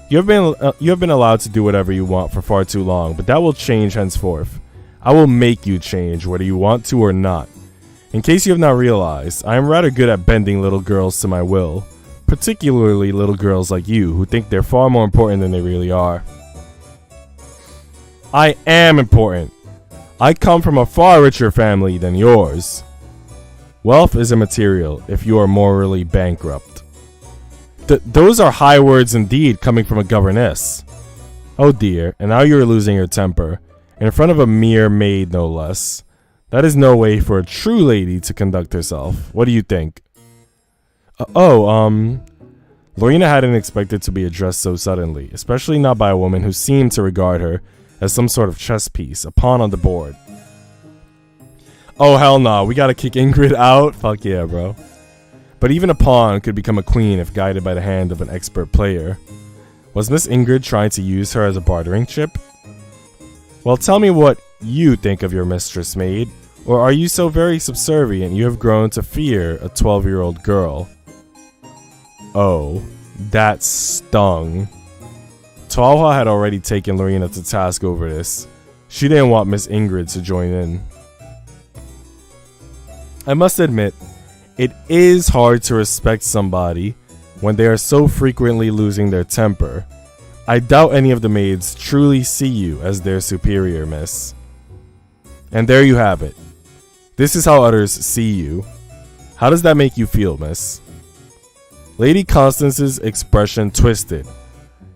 You have been allowed to do whatever you want for far too long, but that will change henceforth. I will make you change, whether you want to or not. In case you have not realized, I am rather good at bending little girls to my will. Particularly little girls like you, who think they're far more important than they really are. I am important. I come from a far richer family than yours. Wealth is immaterial if you are morally bankrupt. Those are high words indeed coming from a governess. Oh dear, and now you're losing your temper. In front of a mere maid, no less. That is no way for a true lady to conduct herself. What do you think? Lorena hadn't expected to be addressed so suddenly, especially not by a woman who seemed to regard her as some sort of chess piece, a pawn on the board. Oh hell nah, we gotta kick Ingrid out? Fuck yeah, bro. But even a pawn could become a queen if guided by the hand of an expert player. Was Miss Ingrid trying to use her as a bartering chip? Well, tell me what you think of your mistress, maid. Or are you so very subservient you have grown to fear a 12-year-old girl? Oh, that stung. Talha had already taken Lorena to task over this. She didn't want Miss Ingrid to join in. I must admit, it is hard to respect somebody when they are so frequently losing their temper. I doubt any of the maids truly see you as their superior, miss. And there you have it. This is how others see you. How does that make you feel, miss? Lady Constance's expression twisted.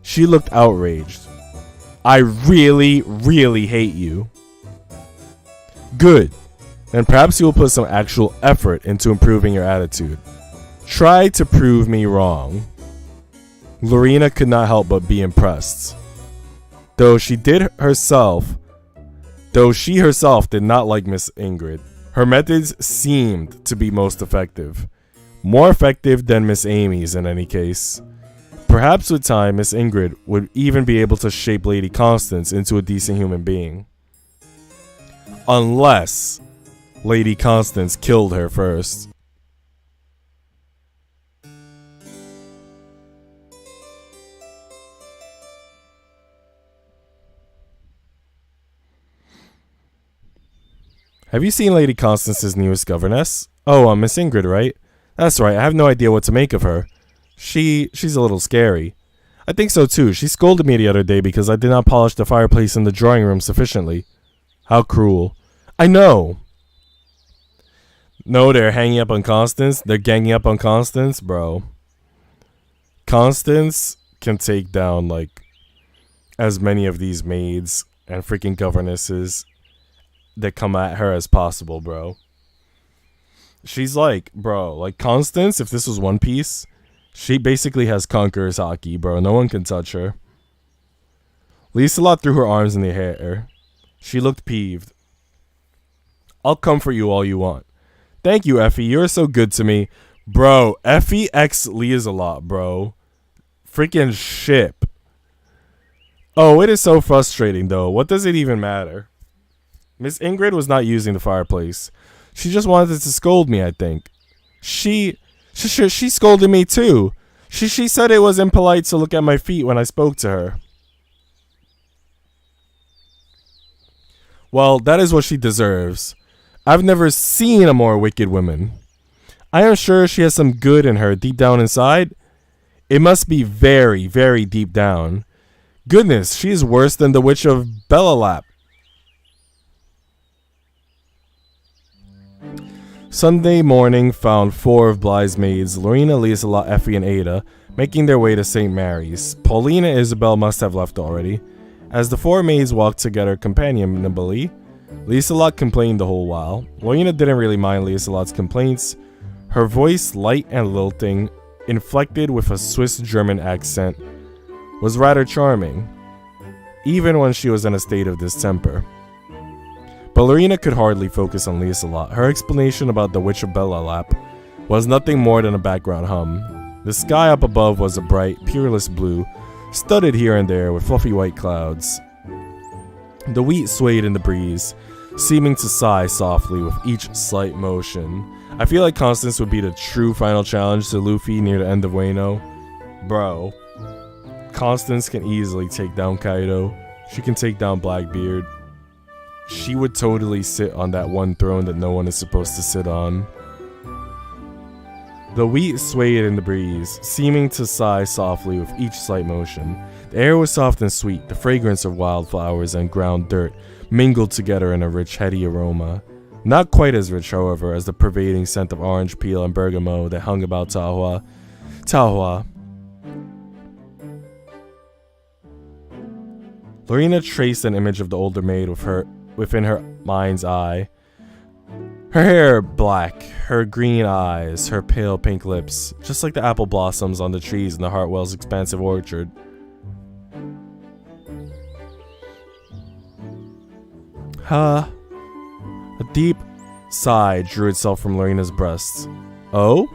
She looked outraged. I really, really hate you. Good. Then perhaps you will put some actual effort into improving your attitude. Try to prove me wrong. Lorena could not help but be impressed. Though she herself did not like Miss Ingrid, her methods seemed to be most effective. More effective than Miss Amy's in any case. Perhaps with time, Miss Ingrid would even be able to shape Lady Constance into a decent human being. Unless Lady Constance killed her first. Have you seen Lady Constance's newest governess? Oh, Miss Ingrid, right? That's right, I have no idea what to make of her. She's a little scary. I think so too. She scolded me the other day because I did not polish the fireplace in the drawing room sufficiently. How cruel. I know. No, they're hanging up on Constance. They're ganging up on Constance, bro. Constance can take down, like, as many of these maids and freaking governesses that come at her as possible, bro. She's like, bro, like Constance, if this was One Piece, she basically has Conqueror's Haki, bro. No one can touch her. Liselot threw her arms in the air. She looked peeved. I'll comfort you all you want. Thank you, Effie. You're so good to me. Bro, Effie X Liselot, bro. Freaking ship. Oh, it is so frustrating though. What does it even matter? Miss Ingrid was not using the fireplace. She just wanted to scold me, I think. She scolded me too. She said it was impolite to look at my feet when I spoke to her. Well, that is what she deserves. I've never seen a more wicked woman. I am sure she has some good in her deep down inside. It must be very, very deep down. Goodness, she is worse than the witch of Bellalap. Sunday morning found 4 of Bly's maids, Lorena, Lieselot, Effie, and Ada, making their way to St. Mary's. Paulina and Isabel must have left already. As the 4 maids walked together companionably, Lieselot complained the whole while. Lorena didn't really mind Lieselot's complaints. Her voice, light and lilting, inflected with a Swiss-German accent, was rather charming, even when she was in a state of distemper. But Lorena could hardly focus on Lieselot. Her explanation about the Witch of Bellalap was nothing more than a background hum. The sky up above was a bright, peerless blue, studded here and there with fluffy white clouds. The wheat swayed in the breeze, seeming to sigh softly with each slight motion. I feel like Constance would be the true final challenge to Luffy near the end of Wano. Bro, Constance can easily take down Kaido. She can take down Blackbeard. She would totally sit on that one throne that no one is supposed to sit on. The wheat swayed in the breeze, seeming to sigh softly with each slight motion. The air was soft and sweet. The fragrance of wildflowers and ground dirt mingled together in a rich, heady aroma. Not quite as rich, however, as the pervading scent of orange peel and bergamot that hung about Tahua. Lorena traced an image of the older maid within her mind's eye. Her hair black, her green eyes, her pale pink lips, just like the apple blossoms on the trees in the Hartwell's expansive orchard. A deep sigh drew itself from Lorena's breast. Oh?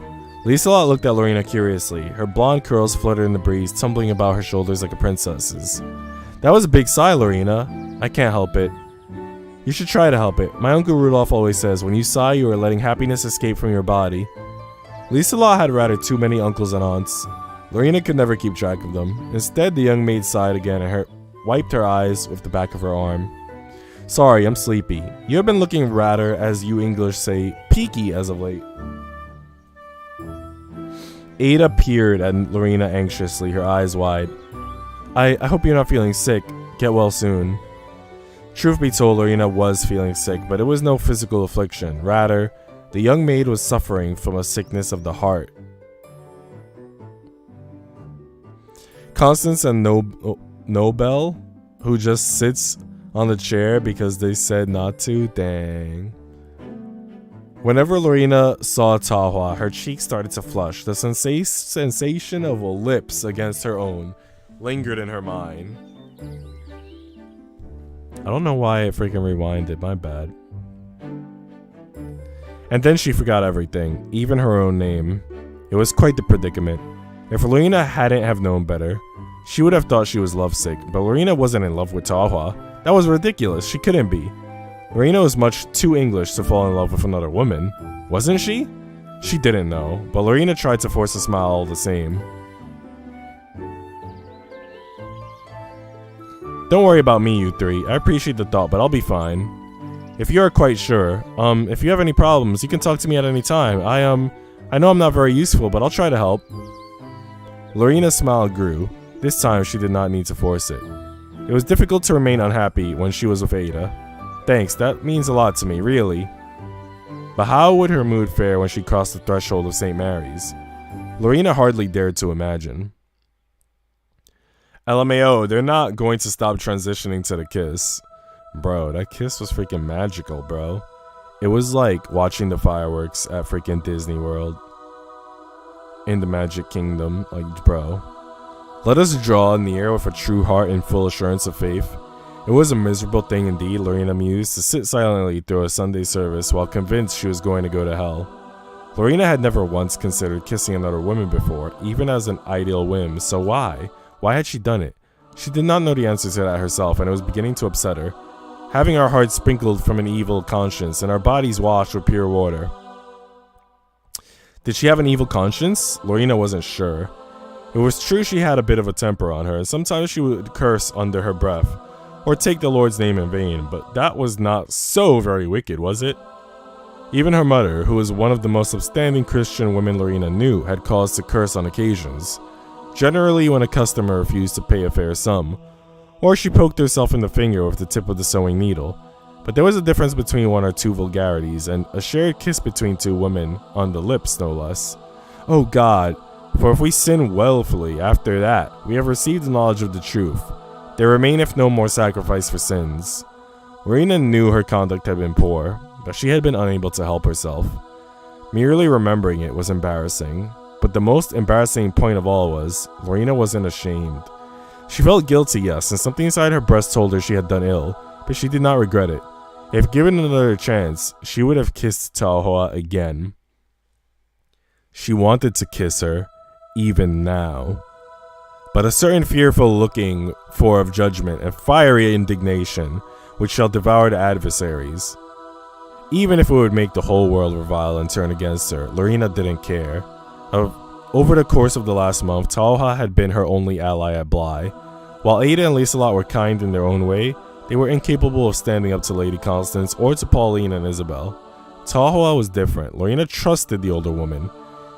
Lieselot looked at Lorena curiously. Her blonde curls fluttered in the breeze, tumbling about her shoulders like a princess's. That was a big sigh, Lorena. I can't help it. You should try to help it. My Uncle Rudolph always says, when you sigh, you are letting happiness escape from your body. Lieselot had rather too many uncles and aunts. Lorena could never keep track of them. Instead, the young maid sighed again and wiped her eyes with the back of her arm. Sorry, I'm sleepy. You have been looking rather, as you English say, peaky as of late. Ada peered at Lorena anxiously, her eyes wide. I hope you're not feeling sick. Get well soon. Truth be told, Lorena was feeling sick, but it was no physical affliction. Rather, the young maid was suffering from a sickness of the heart. Constance and Nobel, who just sits on the chair because they said not to, dang. Whenever Lorena saw Tahua, her cheeks started to flush. The sensation of lips against her own lingered in her mind. I don't know why it freaking rewinded, my bad. And then she forgot everything, even her own name. It was quite the predicament. If Lorena hadn't have known better, she would have thought she was lovesick, but Lorena wasn't in love with Tahua. That was ridiculous, she couldn't be. Lorena was much too English to fall in love with another woman, wasn't she? She didn't know, but Lorena tried to force a smile all the same. Don't worry about me, you three. I appreciate the thought, but I'll be fine. If you are quite sure, if you have any problems, you can talk to me at any time. I know I'm not very useful, but I'll try to help. Lorena's smile grew. This time, she did not need to force it. It was difficult to remain unhappy when she was with Ada. Thanks, that means a lot to me, really. But how would her mood fare when she crossed the threshold of St. Mary's? Lorena hardly dared to imagine. LMAO, they're not going to stop transitioning to the kiss. Bro, that kiss was freaking magical, bro. It was like watching the fireworks at freaking Disney World. In the Magic Kingdom, like, bro. Let us draw near with a true heart and full assurance of faith. It was a miserable thing indeed, Lorena mused, to sit silently through a Sunday service while convinced she was going to go to hell. Lorena had never once considered kissing another woman before, even as an ideal whim, so why? Why had she done it? She did not know the answer to that herself, and it was beginning to upset her. Having our hearts sprinkled from an evil conscience and our bodies washed with pure water. Did she have an evil conscience? Lorena wasn't sure. It was true she had a bit of a temper on her, and sometimes she would curse under her breath, or take the Lord's name in vain, but that was not so very wicked, was it? Even her mother, who was one of the most upstanding Christian women Lorena knew, had cause to curse on occasions, generally when a customer refused to pay a fair sum, or she poked herself in the finger with the tip of the sewing needle. But there was a difference between one or two vulgarities, and a shared kiss between two women, on the lips no less. Oh God, for if we sin willfully after that, we have received the knowledge of the truth. There remaineth no more sacrifice for sins. Lorena knew her conduct had been poor, but she had been unable to help herself. Merely remembering it was embarrassing, but the most embarrassing point of all was, Lorena wasn't ashamed. She felt guilty, yes, and something inside her breast told her she had done ill, but she did not regret it. If given another chance, she would have kissed Taohua again. She wanted to kiss her, even now. But a certain fearful looking for of judgment and fiery indignation, which shall devour the adversaries. Even if it would make the whole world revile and turn against her, Lorena didn't care. Over the course of the last month, Taohua had been her only ally at Bly. While Ada and Lieselot were kind in their own way, they were incapable of standing up to Lady Constance or to Pauline and Isabel. Taohua was different. Lorena trusted the older woman.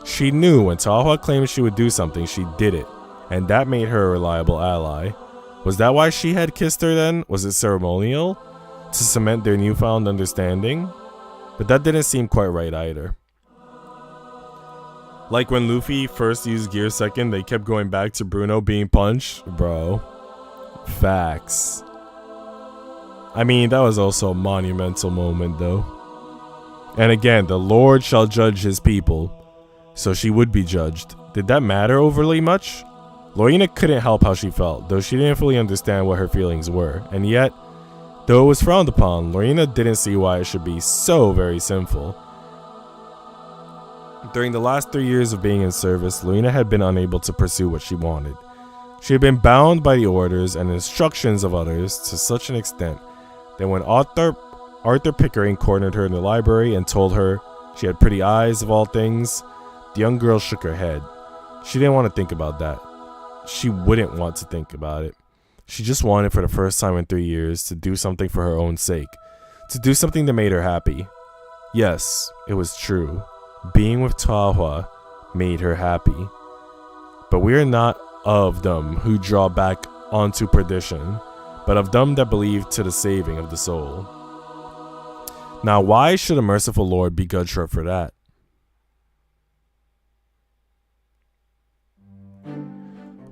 She knew when Taohua claimed she would do something, she did it, and that made her a reliable ally. Was that why she had kissed her then? Was it ceremonial? To cement their newfound understanding? But that didn't seem quite right either. Like when Luffy first used Gear Second, they kept going back to Bruno being punched. Bro. Facts. I mean, that was also a monumental moment though. And again, the Lord shall judge his people. So she would be judged. Did that matter overly much? Lorena couldn't help how she felt, though she didn't fully understand what her feelings were. And yet, though it was frowned upon, Lorena didn't see why it should be so very sinful. During the last 3 years of being in service, Lorena had been unable to pursue what she wanted. She had been bound by the orders and instructions of others to such an extent that when Arthur Pickering cornered her in the library and told her she had pretty eyes of all things, the young girl shook her head. She didn't want to think about that. She wouldn't want to think about it. She just wanted for the first time in 3 years to do something for her own sake. To do something that made her happy. Yes, it was true. Being with Taohua made her happy. But we are not of them who draw back onto perdition, but of them that believe to the saving of the soul. Now why should a merciful Lord begrudge her for that?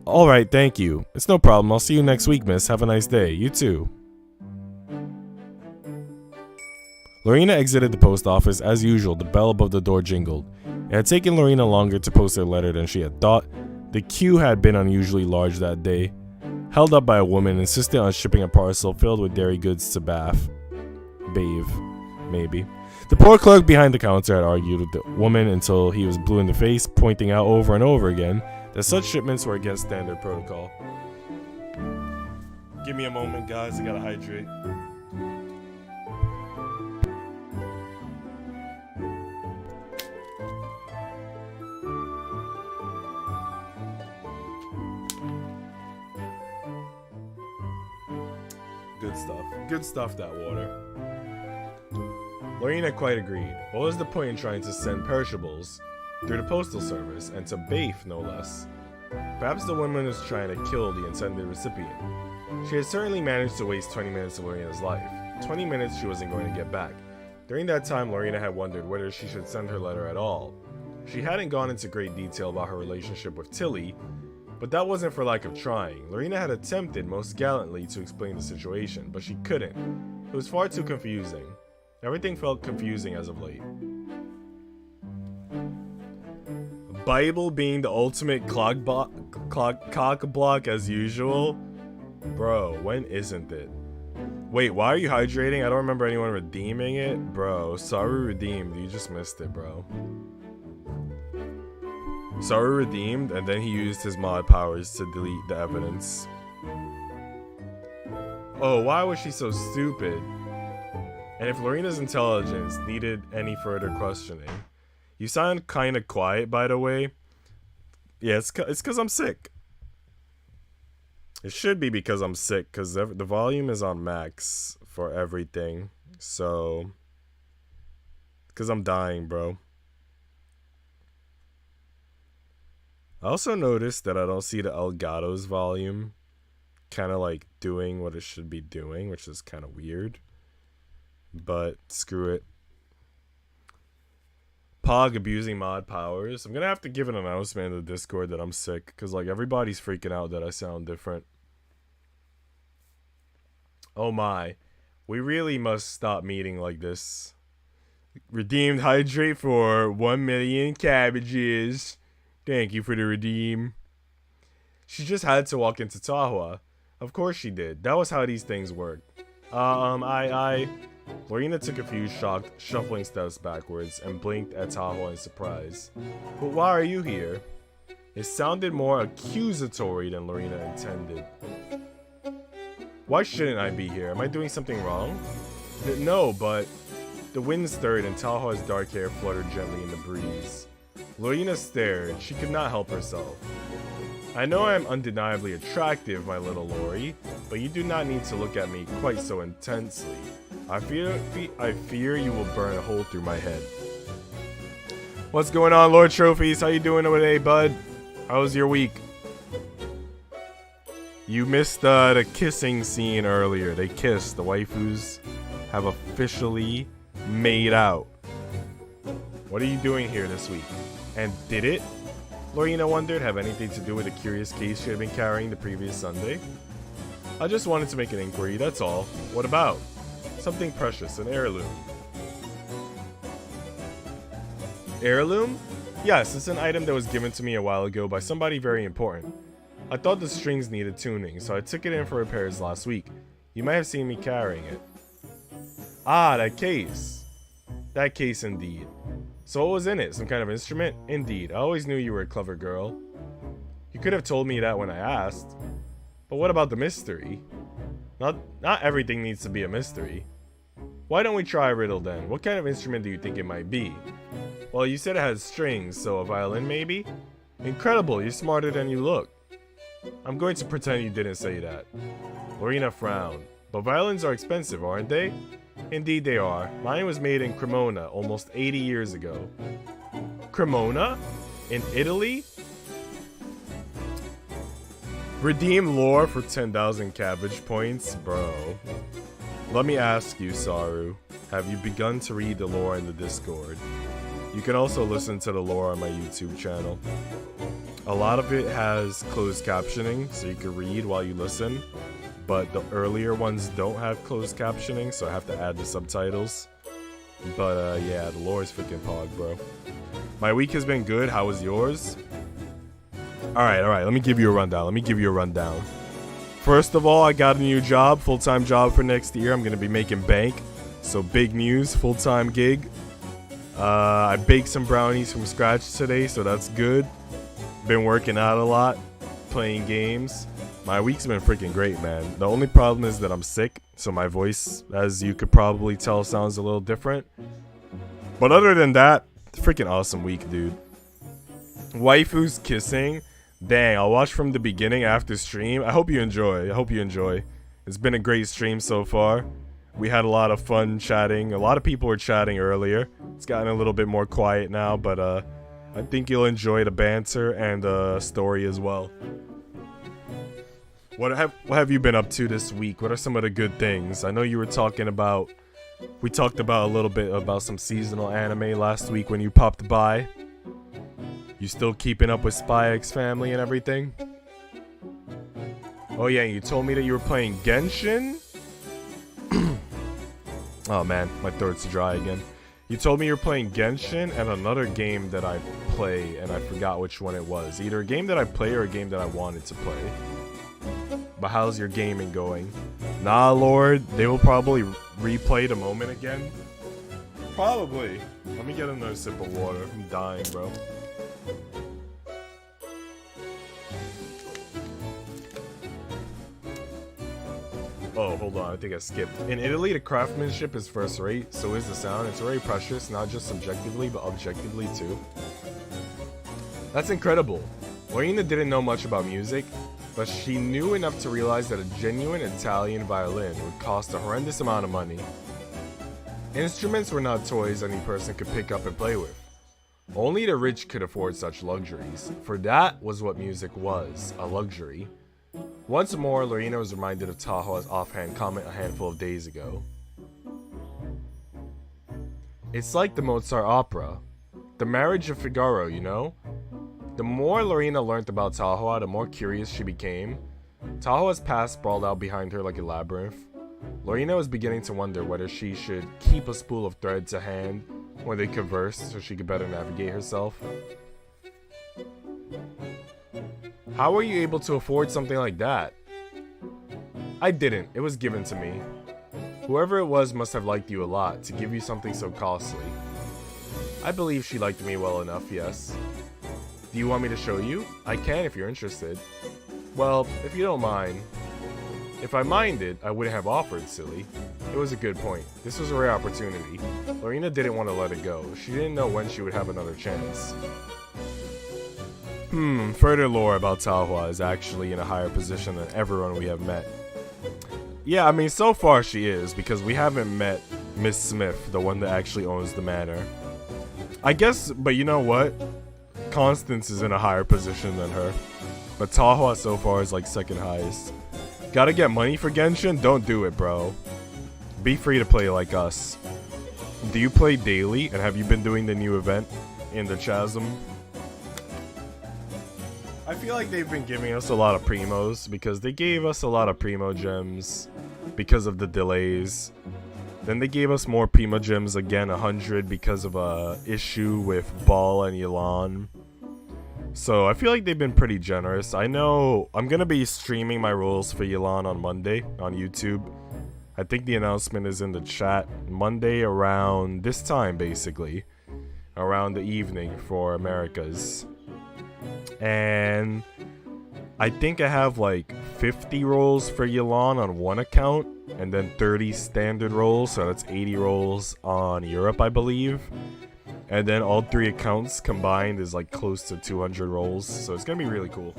Alright, thank you. It's no problem. I'll see you next week, miss. Have a nice day. You too. Lorena exited the post office. As usual, the bell above the door jingled. It had taken Lorena longer to post her letter than she had thought. The queue had been unusually large that day, held up by a woman insistent on shipping a parcel filled with dairy goods to Bathe, maybe. The poor clerk behind the counter had argued with the woman until he was blue in the face, pointing out over and over again that such shipments were against standard protocol. Give me a moment, guys. I gotta hydrate. Good stuff. Good stuff, that water. Lorena quite agreed. What was the point in trying to send perishables through the postal service, and to Bathe, no less? Perhaps the woman was trying to kill the intended recipient. She had certainly managed to waste 20 minutes of Lorena's life. 20 minutes she wasn't going to get back. During that time, Lorena had wondered whether she should send her letter at all. She hadn't gone into great detail about her relationship with Tilly, but that wasn't for lack of trying. Lorena had attempted most gallantly to explain the situation, but she couldn't. It was far too confusing. Everything felt confusing as of late. Bible being the ultimate cock block as usual? Bro, when isn't it? Wait, why are you hydrating? I don't remember anyone redeeming it. Bro, Saru redeemed. You just missed it, bro. Saru redeemed, and then he used his mod powers to delete the evidence. Oh, why was she so stupid? And if Lorena's intelligence needed any further questioning. You sound kind of quiet, by the way. Yeah, it's because I'm sick. It should be because I'm sick, because the volume is on max for everything. So, because I'm dying, bro. I also noticed that I don't see the Elgato's volume kind of like doing what it should be doing, which is kind of weird. But screw it. Pog abusing mod powers. I'm gonna have to give an announcement in the Discord that I'm sick, because like everybody's freaking out that I sound different. Oh my. We really must stop meeting like this. Redeemed hydrate for 1 million cabbages. Thank you for the redeem. She just had to walk into Tahua. Of course she did. That was how these things work. Lorena took a few shocked, shuffling steps backwards and blinked at Tahua in surprise. But why are you here? It sounded more accusatory than Lorena intended. Why shouldn't I be here? Am I doing something wrong? No, but... The wind stirred and Tahua's dark hair fluttered gently in the breeze. Lorena stared. She could not help herself. I know I am undeniably attractive, my little Lori, but you do not need to look at me quite so intensely. I fear you will burn a hole through my head. What's going on, Lord Trophies? How you doing today, bud? How was your week? You missed the kissing scene earlier. They kissed. The waifus have officially made out. What are you doing here this week? And did it, Lorena wondered, have anything to do with the curious case she had been carrying the previous Sunday? I just wanted to make an inquiry, that's all. What about? Something precious, an heirloom. Heirloom? Yes, it's an item that was given to me a while ago by somebody very important. I thought the strings needed tuning, so I took it in for repairs last week. You might have seen me carrying it. Ah, that case. That case indeed. So what was in it? Some kind of instrument? Indeed. I always knew you were a clever girl. You could have told me that when I asked. But what about the mystery? Not everything needs to be a mystery. Why don't we try a riddle then? What kind of instrument do you think it might be? Well, you said it has strings, so a violin maybe? Incredible, you're smarter than you look. I'm going to pretend you didn't say that. Lorena frowned. But violins are expensive, aren't they? Indeed they are. Mine was made in Cremona almost 80 years ago. Cremona? In Italy? Redeem lore for 10,000 cabbage points? Bro. Let me ask you, Saru. Have you begun to read the lore in the Discord? You can also listen to the lore on my YouTube channel. A lot of it has closed captioning, so you can read while you listen. But the earlier ones don't have closed captioning, so I have to add the subtitles. But yeah, the lore is freaking pog, bro. My week has been good. How was yours? Alright, let me give you a rundown. First of all, I got a new job, full-time job for next year. I'm going to be making bank. So big news, full-time gig. I baked some brownies from scratch today, so that's good. Been working out a lot, playing games. My week's been freaking great, man. The only problem is that I'm sick, so my voice, as you could probably tell, sounds a little different. But other than that, freaking awesome week, dude. Waifus kissing. Dang, I'll watch from the beginning after stream. I hope you enjoy. It's been a great stream so far. We had a lot of fun chatting. A lot of people were chatting earlier. It's gotten a little bit more quiet now, but I think you'll enjoy the banter and the story as well. What have you been up to this week? What are some of the good things? I know you were talking about... We talked about a little bit about some seasonal anime last week when you popped by. You still keeping up with Spy X Family and everything? Oh yeah, you told me that you were playing Genshin? Oh man, my throat's dry again. You told me you were playing Genshin and another game that I play, and I forgot which one it was. Either a game that I play or a game that I wanted to play. But how's your gaming going? Nah, Lord, they will probably replay the moment again. Probably. Let me get another sip of water. I'm dying, bro. Oh, hold on, I think I skipped. In Italy, the craftsmanship is first rate, so is the sound. It's very precious, not just subjectively, but objectively too. That's incredible. Lorena didn't know much about music, but she knew enough to realize that a genuine Italian violin would cost a horrendous amount of money. Instruments were not toys any person could pick up and play with. Only the rich could afford such luxuries, for that was what music was, a luxury. Once more, Lorena was reminded of Taho's offhand comment a handful of days ago. It's like the Mozart opera. The Marriage of Figaro, you know? The more Lorena learned about Taho, the more curious she became. Taho's past sprawled out behind her like a labyrinth. Lorena was beginning to wonder whether she should keep a spool of thread to hand when they conversed so she could better navigate herself. How were you able to afford something like that? I didn't. It was given to me. Whoever it was must have liked you a lot to give you something so costly. I believe she liked me well enough, yes. Do you want me to show you? I can if you're interested. Well, if you don't mind. If I minded, I wouldn't have offered, silly. It was a good point. This was a rare opportunity. Lorena didn't want to let it go. She didn't know when she would have another chance. Further lore about Talhua is actually in a higher position than everyone we have met. Yeah, I mean, so far she is, because we haven't met Miss Smith, the one that actually owns the manor. I guess, but you know what? Constance is in a higher position than her. But Talhua so far is like second highest. Gotta get money for Genshin? Don't do it, bro. Be free to play like us. Do you play daily? And have you been doing the new event in the Chasm? I feel like they've been giving us a lot of primos because they gave us a lot of primo gems because of the delays. Then they gave us more primo gems again, 100 because of a issue with Ball and Yelan. So I feel like they've been pretty generous. I know I'm gonna be streaming my roles for Yelan on Monday on YouTube. I think the announcement is in the chat. Monday around this time, basically. Around the evening for Americas. And I think I have like 50 rolls for Yelan on one account. And then 30 standard rolls. So that's 80 rolls on Europe, I believe. And then all three accounts combined is like close to 200 rolls. So it's gonna be really cool.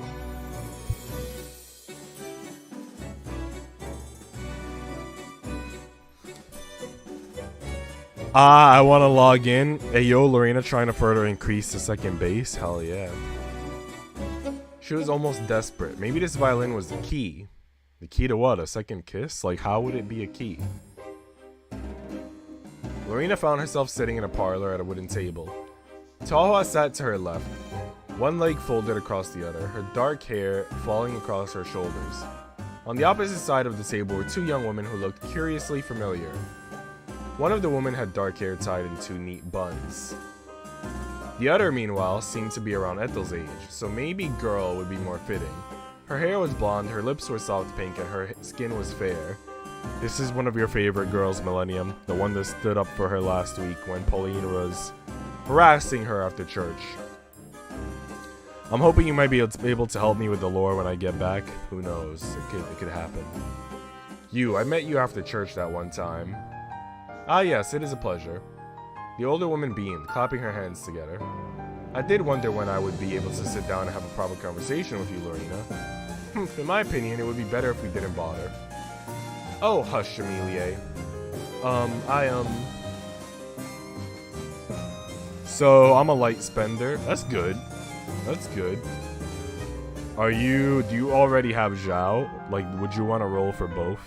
I want to log in. Hey, yo, Lorena trying to further increase the second base. Hell yeah. She was almost desperate. Maybe this violin was the key. The key to what? A second kiss? Like, how would it be a key? Lorena found herself sitting in a parlor at a wooden table. Talhua sat to her left, one leg folded across the other, her dark hair falling across her shoulders. On the opposite side of the table were two young women who looked curiously familiar. One of the women had dark hair tied in two neat buns. The other, meanwhile, seemed to be around Ethel's age, so maybe girl would be more fitting. Her hair was blonde, her lips were soft pink, and her skin was fair. This is one of your favorite girls, Millennium, the one that stood up for her last week when Pauline was harassing her after church. I'm hoping you might be able to help me with the lore when I get back. Who knows? It could happen. You, I met you after church that one time. Ah yes, it is a pleasure. The older woman beamed, clapping her hands together. I did wonder when I would be able to sit down and have a proper conversation with you, Lorena. In my opinion, it would be better if we didn't bother. Oh, hush, Amelie. So, I'm a light spender. That's good. That's good. Do you already have Zhao? Like, would you want to roll for both?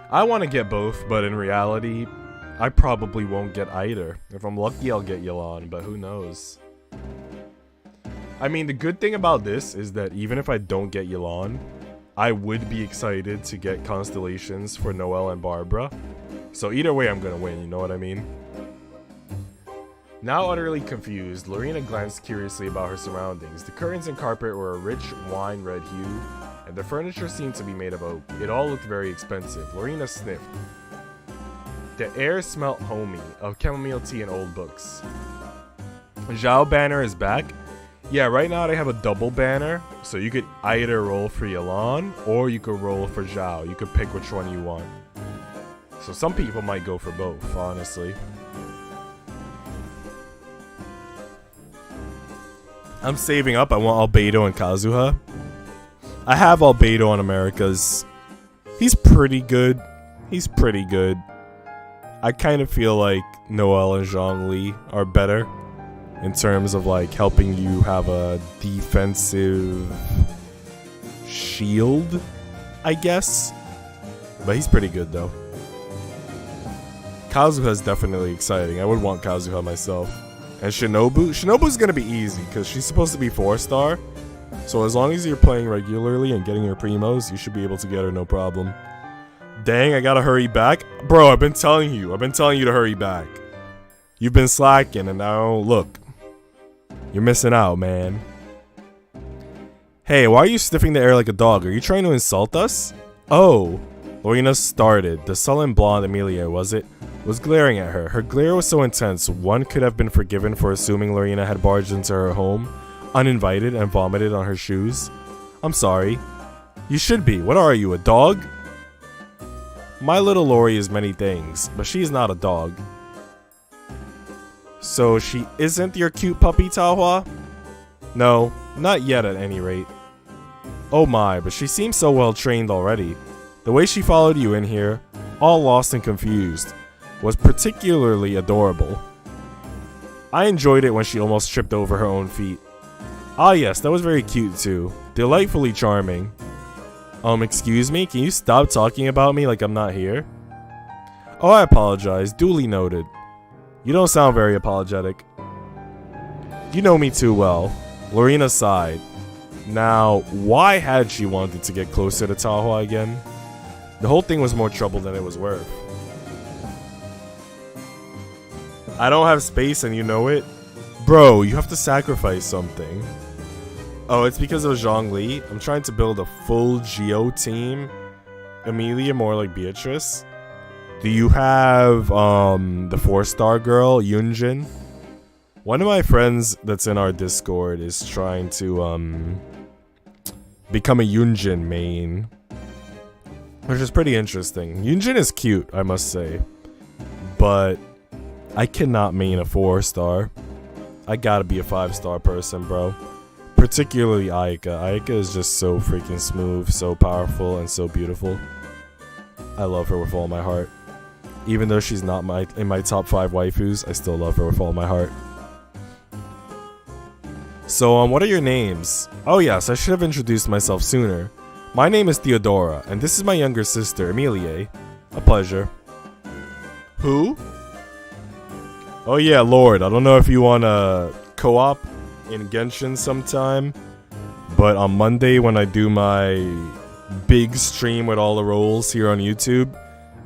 I want to get both, but in reality, I probably won't get either. If I'm lucky, I'll get Yelan, but who knows? I mean, the good thing about this is that even if I don't get Yelan, I would be excited to get Constellations for Noelle and Barbara. So either way, I'm gonna win, you know what I mean? Now utterly confused, Lorena glanced curiously about her surroundings. The curtains and carpet were a rich wine red hue, and the furniture seemed to be made of oak. It all looked very expensive. Lorena sniffed. The air smelt homey, of chamomile tea and old books. Zhao Banner is back? Yeah, right now they have a double banner, so you could either roll for Yelan or you could roll for Zhao. You could pick which one you want. So some people might go for both, honestly. I'm saving up. I want Albedo and Kazuha. I have Albedo on America's. He's pretty good. He's pretty good. I kind of feel like Noelle and Zhongli are better in terms of like helping you have a defensive shield, I guess. But he's pretty good though. Kazuha is definitely exciting. I would want Kazuha myself. And Shinobu's gonna be easy because she's supposed to be 4-star. So as long as you're playing regularly and getting your primos, you should be able to get her no problem. Dang, I gotta hurry back. Bro, I've been telling you to hurry back. You've been slacking and now look. You're missing out, man. Hey, why are you sniffing the air like a dog? Are you trying to insult us? Oh, Lorena started. The sullen blonde Amelia, was glaring at her. Her glare was so intense, one could have been forgiven for assuming Lorena had barged into her home, uninvited, and vomited on her shoes. I'm sorry. You should be. What are you, a dog? My little Lori is many things, but she is not a dog. So she isn't your cute puppy, Taohua? No, not yet at any rate. Oh my, but she seems so well trained already. The way she followed you in here, all lost and confused, was particularly adorable. I enjoyed it when she almost tripped over her own feet. Ah yes, that was very cute too. Delightfully charming. Excuse me? Can you stop talking about me like I'm not here? Oh, I apologize. Duly noted. You don't sound very apologetic. You know me too well. Lorena sighed. Now, why had she wanted to get closer to Taohua again? The whole thing was more trouble than it was worth. I don't have space and you know it? Bro, you have to sacrifice something. Oh, it's because of Zhongli. I'm trying to build a full Jiyuu team. Amelia more like Beatrice. Do you have the 4-star girl, Yunjin? One of my friends that's in our Discord is trying to become a Yunjin main, which is pretty interesting. Yunjin is cute, I must say, but I cannot main a 4-star. I gotta be a 5-star person, bro. Particularly Ayaka. Ayaka is just so freaking smooth, so powerful, and so beautiful. I love her with all my heart. Even though she's not in my top 5 waifus, I still love her with all my heart. So, what are your names? Oh yes, I should have introduced myself sooner. My name is Theodora, and this is my younger sister, Emilie. A pleasure. Who? Oh yeah, Lord, I don't know if you wanna co-op in Genshin sometime, but on Monday when I do my big stream with all the roles here on YouTube,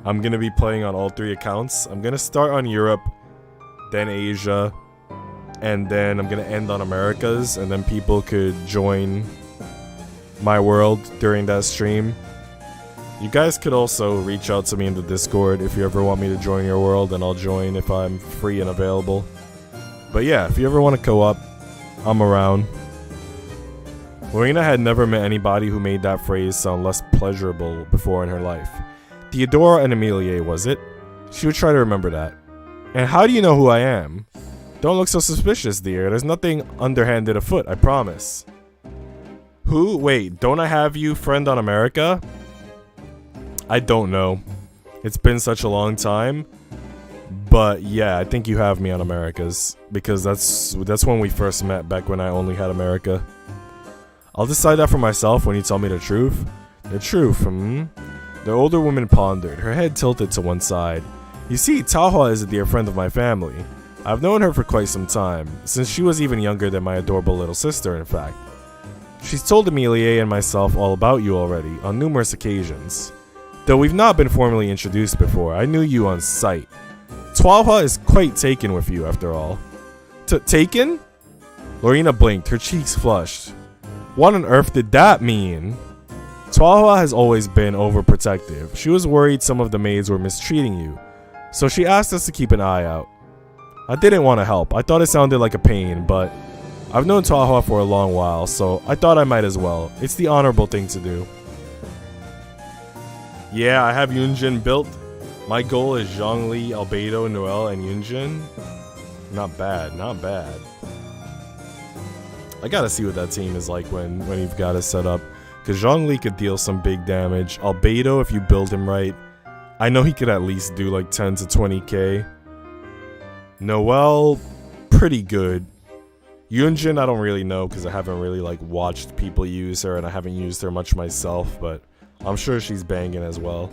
I'm gonna be playing on all 3 accounts. I'm gonna start on Europe, then Asia, and then I'm gonna end on Americas, and then people could join my world during that stream. You guys could also reach out to me in the Discord if you ever want me to join your world, and I'll join if I'm free and available. But yeah, if you ever want to co-op, I'm around. Lorena had never met anybody who made that phrase sound less pleasurable before in her life. Theodora and Emilie, was it? She would try to remember that. And how do you know who I am? Don't look so suspicious, dear. There's nothing underhanded afoot, I promise. Who? Wait, don't I have you friend on America? I don't know. It's been such a long time. But yeah, I think you have me on Americas. Because that's when we first met, back when I only had America. I'll decide that for myself when you tell me the truth. The truth, The older woman pondered, her head tilted to one side. You see, Taohua is a dear friend of my family. I've known her for quite some time, since she was even younger than my adorable little sister, in fact. She's told Emilie and myself all about you already, on numerous occasions. Though we've not been formally introduced before, I knew you on sight. Taohua is quite taken with you, after all. Taken? Lorena blinked, her cheeks flushed. What on earth did that mean? Taohua has always been overprotective. She was worried some of the maids were mistreating you, so she asked us to keep an eye out. I didn't want to help. I thought it sounded like a pain, but I've known Tahua for a long while, so I thought I might as well. It's the honorable thing to do. Yeah, I have Yunjin built. My goal is Zhongli, Albedo, Noel, and Yunjin. Not bad, not bad. I gotta see what that team is like when you've got it set up. Because Zhongli could deal some big damage. Albedo, if you build him right, I know he could at least do like 10 to 20k. Noel, pretty good. Yunjin, I don't really know because I haven't really like watched people use her and I haven't used her much myself, but I'm sure she's banging as well.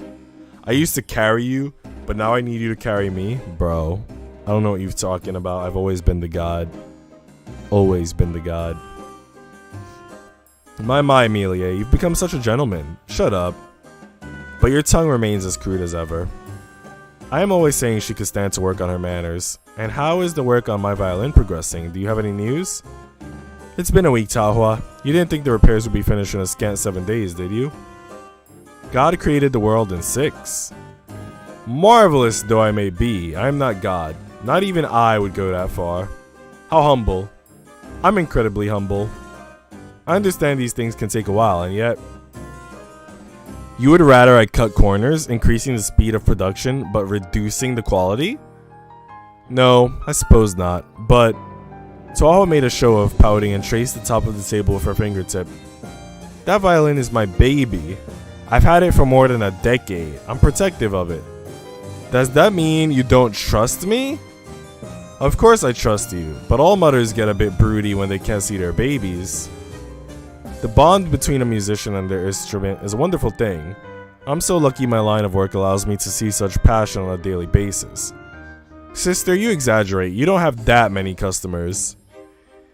I used to carry you, but now I need you to carry me. Bro, I don't know what you're talking about. I've always been the god. Always been the god. My, Amelia, you've become such a gentleman. Shut up. But your tongue remains as crude as ever. I am always saying she could stand to work on her manners. And how is the work on my violin progressing? Do you have any news? It's been a week, Tahua. You didn't think the repairs would be finished in a scant 7 days, did you? God created the world in 6. Marvelous though I may be, I am not God. Not even I would go that far. How humble. I'm incredibly humble. I understand these things can take a while, and yet... You would rather I cut corners, increasing the speed of production, but reducing the quality? No, I suppose not, but... Tahua made a show of pouting and traced the top of the table with her fingertip. That violin is my baby. I've had it for more than a decade. I'm protective of it. Does that mean you don't trust me? Of course I trust you, but all mothers get a bit broody when they can't see their babies. The bond between a musician and their instrument is a wonderful thing. I'm so lucky my line of work allows me to see such passion on a daily basis. Sister, you exaggerate. You don't have that many customers.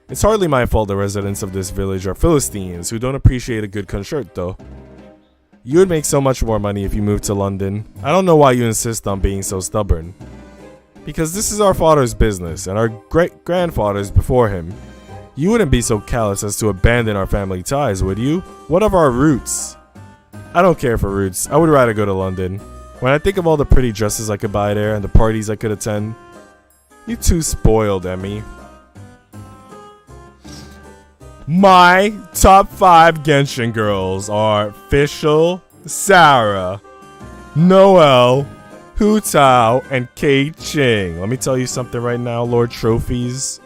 It's hardly my fault the residents of this village are Philistines who don't appreciate a good concerto. You would make so much more money if you moved to London. I don't know why you insist on being so stubborn. Because this is our father's business and our great-grandfather's before him. You wouldn't be so callous as to abandon our family ties, would you? What of our roots? I don't care for roots. I would rather go to London. When I think of all the pretty dresses I could buy there and the parties I could attend. You too spoiled, Emmy. My top 5 Genshin girls are Fischl, Sarah, Noelle, Hu Tao, and Kei Ching. Let me tell you something right now, Lord Trophies.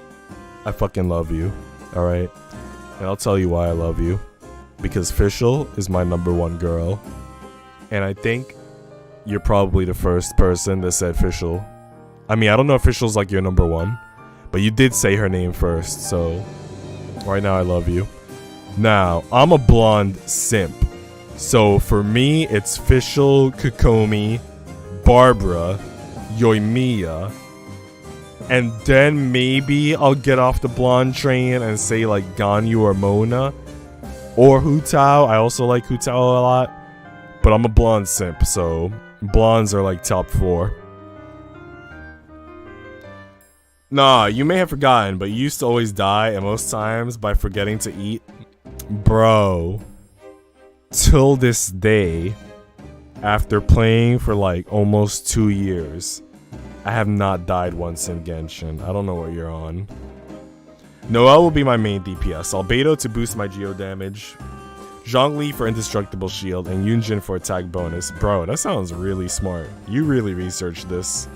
I fucking love you, alright? And I'll tell you why I love you. Because Fischl is my #1 girl. And I think you're probably the first person that said Fischl. I mean, I don't know if Fischl's like your #1. But you did say her name first, so... Right now, I love you. Now, I'm a blonde simp. So, for me, it's Fischl, Kokomi, Barbara, Yoimiya... And then maybe I'll get off the blonde train and say like Ganyu or Mona. Or Hu Tao. I also like Hu Tao a lot. But I'm a blonde simp, so blondes are like top 4. Nah, you may have forgotten, but you used to always die, and most times by forgetting to eat. Bro. Till this day, after playing for like almost 2 years, I have not died once in Genshin. I don't know what you're on. Noelle will be my main DPS. Albedo to boost my geo damage. Zhongli for indestructible shield. And Yunjin for attack bonus. Bro, that sounds really smart. You really researched this.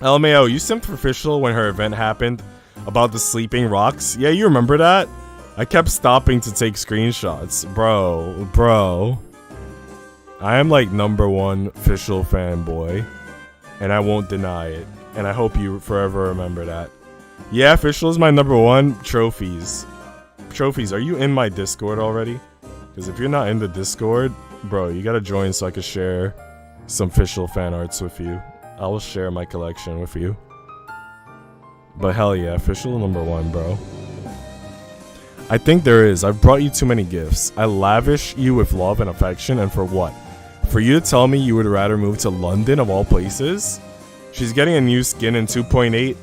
LMAO, you simped for Fischl when her event happened about the sleeping rocks. Yeah, you remember that? I kept stopping to take screenshots. Bro. I am like #1 Fischl fanboy. And I won't deny it. And I hope you forever remember that. Yeah, Fischl is my #1. Trophies. Trophies, are you in my Discord already? Because if you're not in the Discord, bro, you gotta join so I can share some Fischl fan arts with you. I will share my collection with you. But hell yeah, Fischl #1, bro. I think there is. I've brought you too many gifts. I lavish you with love and affection, and for what? For you to tell me you would rather move to London of all places? She's getting a new skin in 2.8.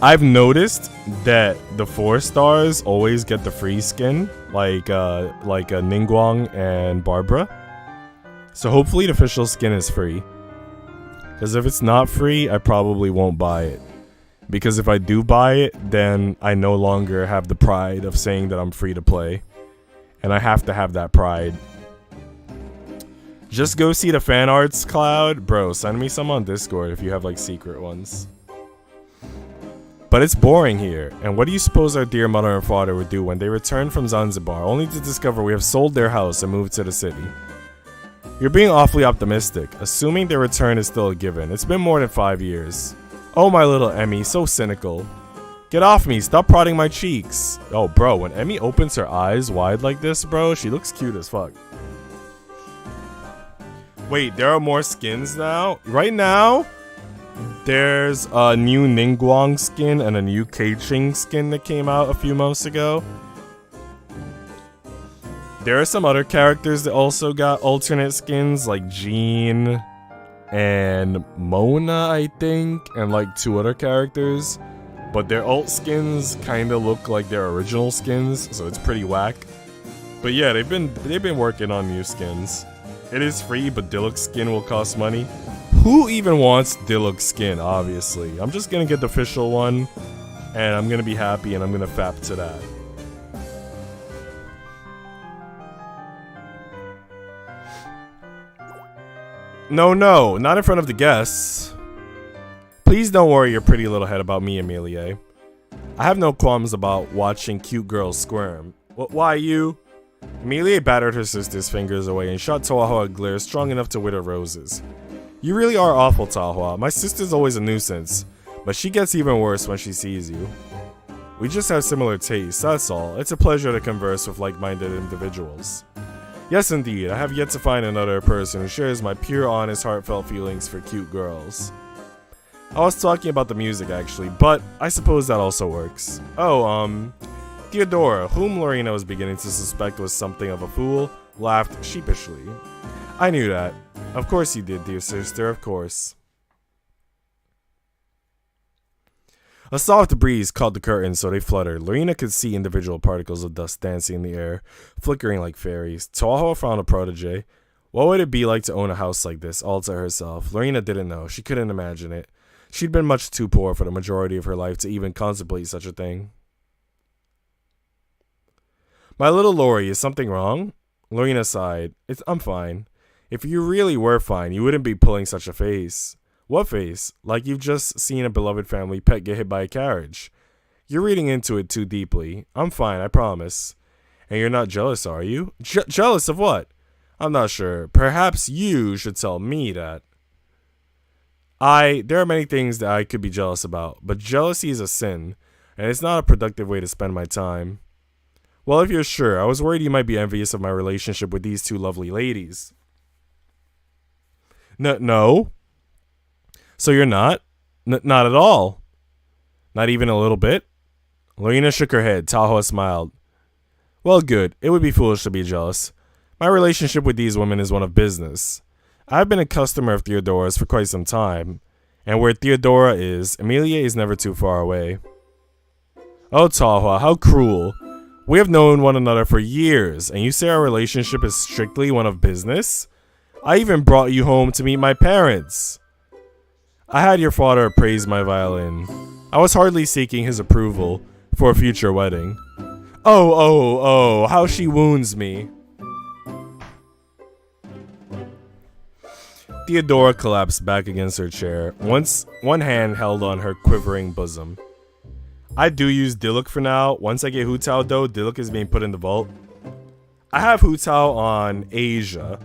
I've noticed that the 4 stars always get the free skin, like Ningguang and Barbara. So hopefully the official skin is free. Because if it's not free, I probably won't buy it. Because if I do buy it, then I no longer have the pride of saying that I'm free to play. And I have to have that pride. Just go see the fan arts, Cloud. Bro, send me some on Discord if you have like secret ones. But it's boring here. And what do you suppose our dear mother and father would do when they return from Zanzibar, only to discover we have sold their house and moved to the city? You're being awfully optimistic, assuming their return is still a given. It's been more than 5 years. Oh, my little Emmy, so cynical. Get off me, stop prodding my cheeks. Oh, bro, when Emmy opens her eyes wide like this, bro, she looks cute as fuck. Wait, there are more skins now? Right now, there's a new Ningguang skin and a new Keiching skin that came out a few months ago. There are some other characters that also got alternate skins, like Jean and Mona, I think, and like 2 other characters. But their alt skins kind of look like their original skins, so it's pretty whack. But yeah, they've been working on new skins. It is free, but Deluxe skin will cost money. Who even wants Deluxe skin, obviously? I'm just gonna get the official one, and I'm gonna be happy, and I'm gonna fap to that. No, not in front of the guests. Please don't worry your pretty little head about me, Amelia. I have no qualms about watching cute girls squirm. Why you? Amelia battered her sister's fingers away and shot Tahua a glare strong enough to wither roses. You really are awful, Tahua. My sister's always a nuisance, but she gets even worse when she sees you. We just have similar tastes, that's all. It's a pleasure to converse with like-minded individuals. Yes, indeed, I have yet to find another person who shares my pure, honest, heartfelt feelings for cute girls. I was talking about the music, actually, but I suppose that also works. Oh, Theodora, whom Lorena was beginning to suspect was something of a fool, laughed sheepishly. I knew that. Of course you did, dear sister, of course. A soft breeze caught the curtains so they fluttered. Lorena could see individual particles of dust dancing in the air, flickering like fairies. Tahua found a protege. What would it be like to own a house like this, all to herself? Lorena didn't know. She couldn't imagine it. She'd been much too poor for the majority of her life to even contemplate such a thing. My little Lori, is something wrong? Lorena sighed. I'm fine. If you really were fine, you wouldn't be pulling such a face. What face? Like you've just seen a beloved family pet get hit by a carriage. You're reading into it too deeply. I'm fine, I promise. And you're not jealous, are you? Jealous of what? I'm not sure. Perhaps you should tell me that. There are many things that I could be jealous about, but jealousy is a sin, and it's not a productive way to spend my time. Well, if you're sure, I was worried you might be envious of my relationship with these 2 lovely ladies. No. So you're not? Not at all? Not even a little bit? Lorena shook her head. Tahua smiled. Well, good. It would be foolish to be jealous. My relationship with these women is one of business. I've been a customer of Theodora's for quite some time, and where Theodora is, Amelia is never too far away. Oh, Tahua, how cruel. We have known one another for years, and you say our relationship is strictly one of business? I even brought you home to meet my parents. I had your father appraise my violin. I was hardly seeking his approval for a future wedding. Oh, how she wounds me. Theodora collapsed back against her chair, one hand held on her quivering bosom. I do use Diluc for now. Once I get Hu Tao though, Diluc is being put in the vault. I have Hu Tao on Asia.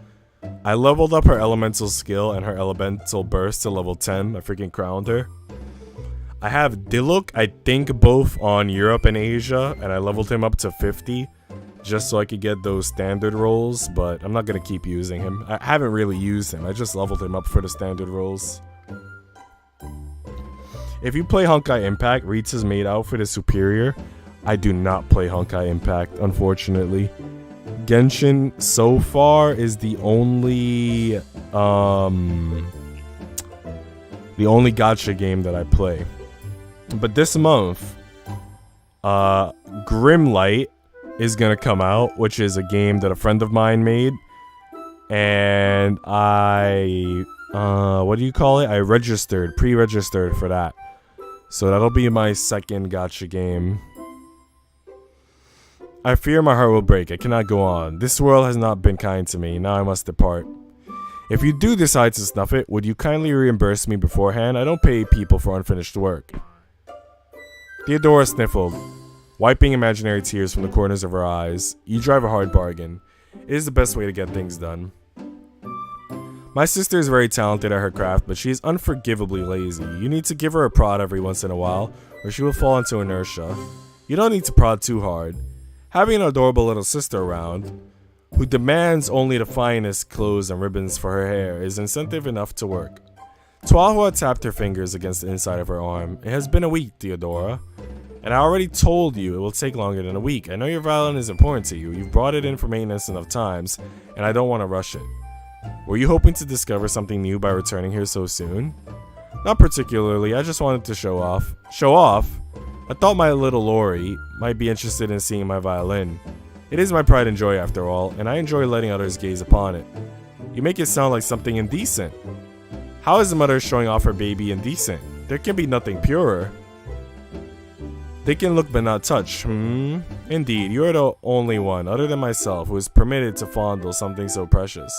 I leveled up her elemental skill and her elemental burst to level 10. I freaking crowned her. I have Diluc, I think, both on Europe and Asia, and I leveled him up to 50 just so I could get those standard rolls, but I'm not going to keep using him. I haven't really used him. I just leveled him up for the standard rolls. If you play Honkai Impact, Ritsu's maid outfit is superior. I do not play Honkai Impact, unfortunately. Genshin so far is the only gacha game that I play. But this month, Grimlight is gonna come out, which is a game that a friend of mine made, and I pre-registered for that. So that'll be my second gacha game. I fear my heart will break. I cannot go on. This world has not been kind to me. Now I must depart. If you do decide to snuff it, would you kindly reimburse me beforehand? I don't pay people for unfinished work. Theodora sniffled, wiping imaginary tears from the corners of her eyes. You drive a hard bargain. It is the best way to get things done. My sister is very talented at her craft, but she is unforgivably lazy. You need to give her a prod every once in a while, or she will fall into inertia. You don't need to prod too hard. Having an adorable little sister around, who demands only the finest clothes and ribbons for her hair, is incentive enough to work. Tuahua tapped her fingers against the inside of her arm. It has been a week, Theodora. And I already told you it will take longer than a week. I know your violin is important to you. You've brought it in for maintenance enough times, and I don't want to rush it. Were you hoping to discover something new by returning here so soon? Not particularly. I just wanted to show off. Show off? I thought my little Lori might be interested in seeing my violin. It is my pride and joy after all, and I enjoy letting others gaze upon it. You make it sound like something indecent. How is a mother showing off her baby indecent? There can be nothing purer. They can look but not touch, Indeed, you are the only one, other than myself, who is permitted to fondle something so precious.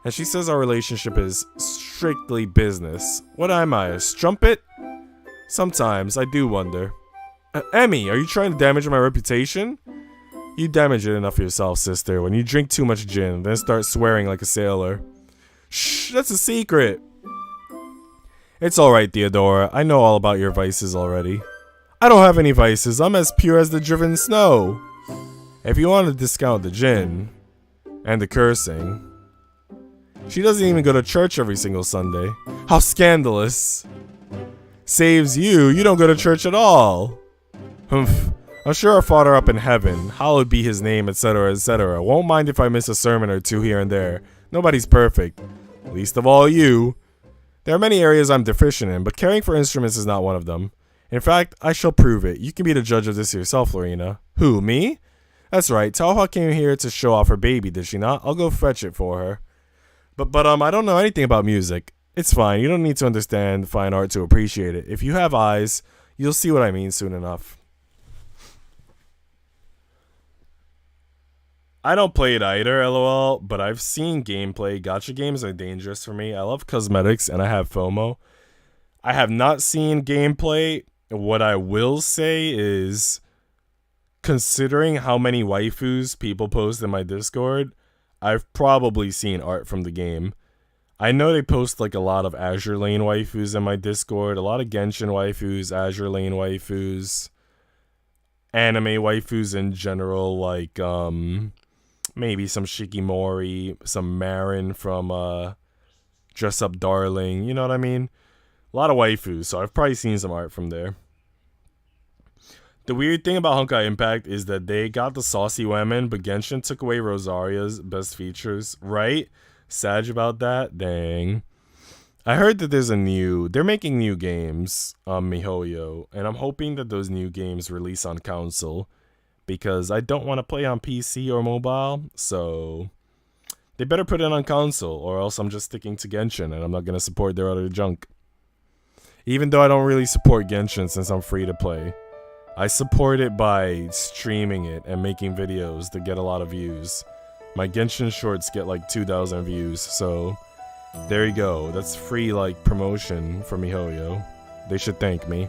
And she says our relationship is strictly business. What am I, a strumpet? Sometimes, I do wonder. Emmy, are you trying to damage my reputation? You damage it enough yourself, sister, when you drink too much gin, then start swearing like a sailor. Shh, that's a secret. It's alright, Theodora. I know all about your vices already. I don't have any vices. I'm as pure as the driven snow. If you want to discount the gin and the cursing, she doesn't even go to church every single Sunday. How scandalous. Saves you, you don't go to church at all. Humph. I'm sure our Father up in heaven, hallowed be his name, etc., etc., won't mind if I miss a sermon or two here and there. Nobody's perfect. Least of all you. There are many areas I'm deficient in, but caring for instruments is not one of them. In fact, I shall prove it. You can be the judge of this yourself, Lorena. Who, me? That's right, Taoha came here to show off her baby, did she not? I'll go fetch it for her. But I don't know anything about music. It's fine, you don't need to understand fine art to appreciate it. If you have eyes, you'll see what I mean soon enough. I don't play it either, lol, but I've seen gameplay. Gacha games are dangerous for me. I love cosmetics and I have FOMO. I have not seen gameplay. What I will say is, considering how many waifus people post in my Discord, I've probably seen art from the game. I know they post like a lot of Azure Lane waifus in my Discord, a lot of Genshin waifus, Azure Lane waifus, anime waifus in general, like maybe some Shikimori, some Marin from Dress Up Darling, you know what I mean? A lot of waifus, so I've probably seen some art from there. The weird thing about Honkai Impact is that they got the saucy women, but Genshin took away Rosaria's best features, right? Sad about that? Dang. I heard that they're making new games on MiHoYo, and I'm hoping that those new games release on console, because I don't want to play on PC or mobile, so they better put it on console, or else I'm just sticking to Genshin, and I'm not going to support their other junk. Even though I don't really support Genshin since I'm free to play. I support it by streaming it and making videos to get a lot of views. My Genshin shorts get like 2,000 views, so there you go. That's free like promotion for MiHoYo. They should thank me.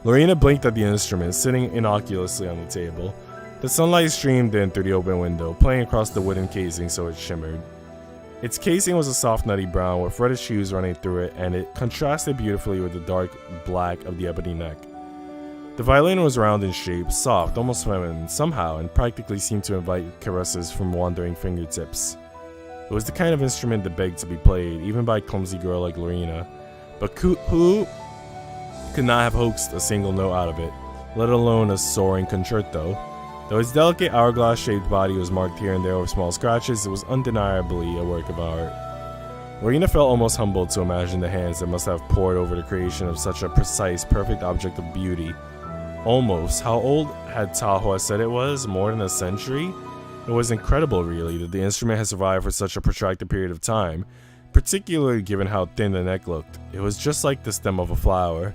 Lorena blinked at the instrument, sitting innocuously on the table. The sunlight streamed in through the open window, playing across the wooden casing so it shimmered. Its casing was a soft nutty brown with reddish hues running through it, and it contrasted beautifully with the dark black of the ebony neck. The violin was round in shape, soft, almost feminine, somehow, and practically seemed to invite caresses from wandering fingertips. It was the kind of instrument that begged to be played, even by a clumsy girl like Lorena, but who could not have hoaxed a single note out of it, let alone a soaring concerto. Though its delicate hourglass-shaped body was marked here and there with small scratches, it was undeniably a work of art. Lorena felt almost humbled to imagine the hands that must have pored over the creation of such a precise, perfect object of beauty. Almost. How old had Tahua said it was? More than a century? It was incredible, really, that the instrument had survived for such a protracted period of time, particularly given how thin the neck looked. It was just like the stem of a flower.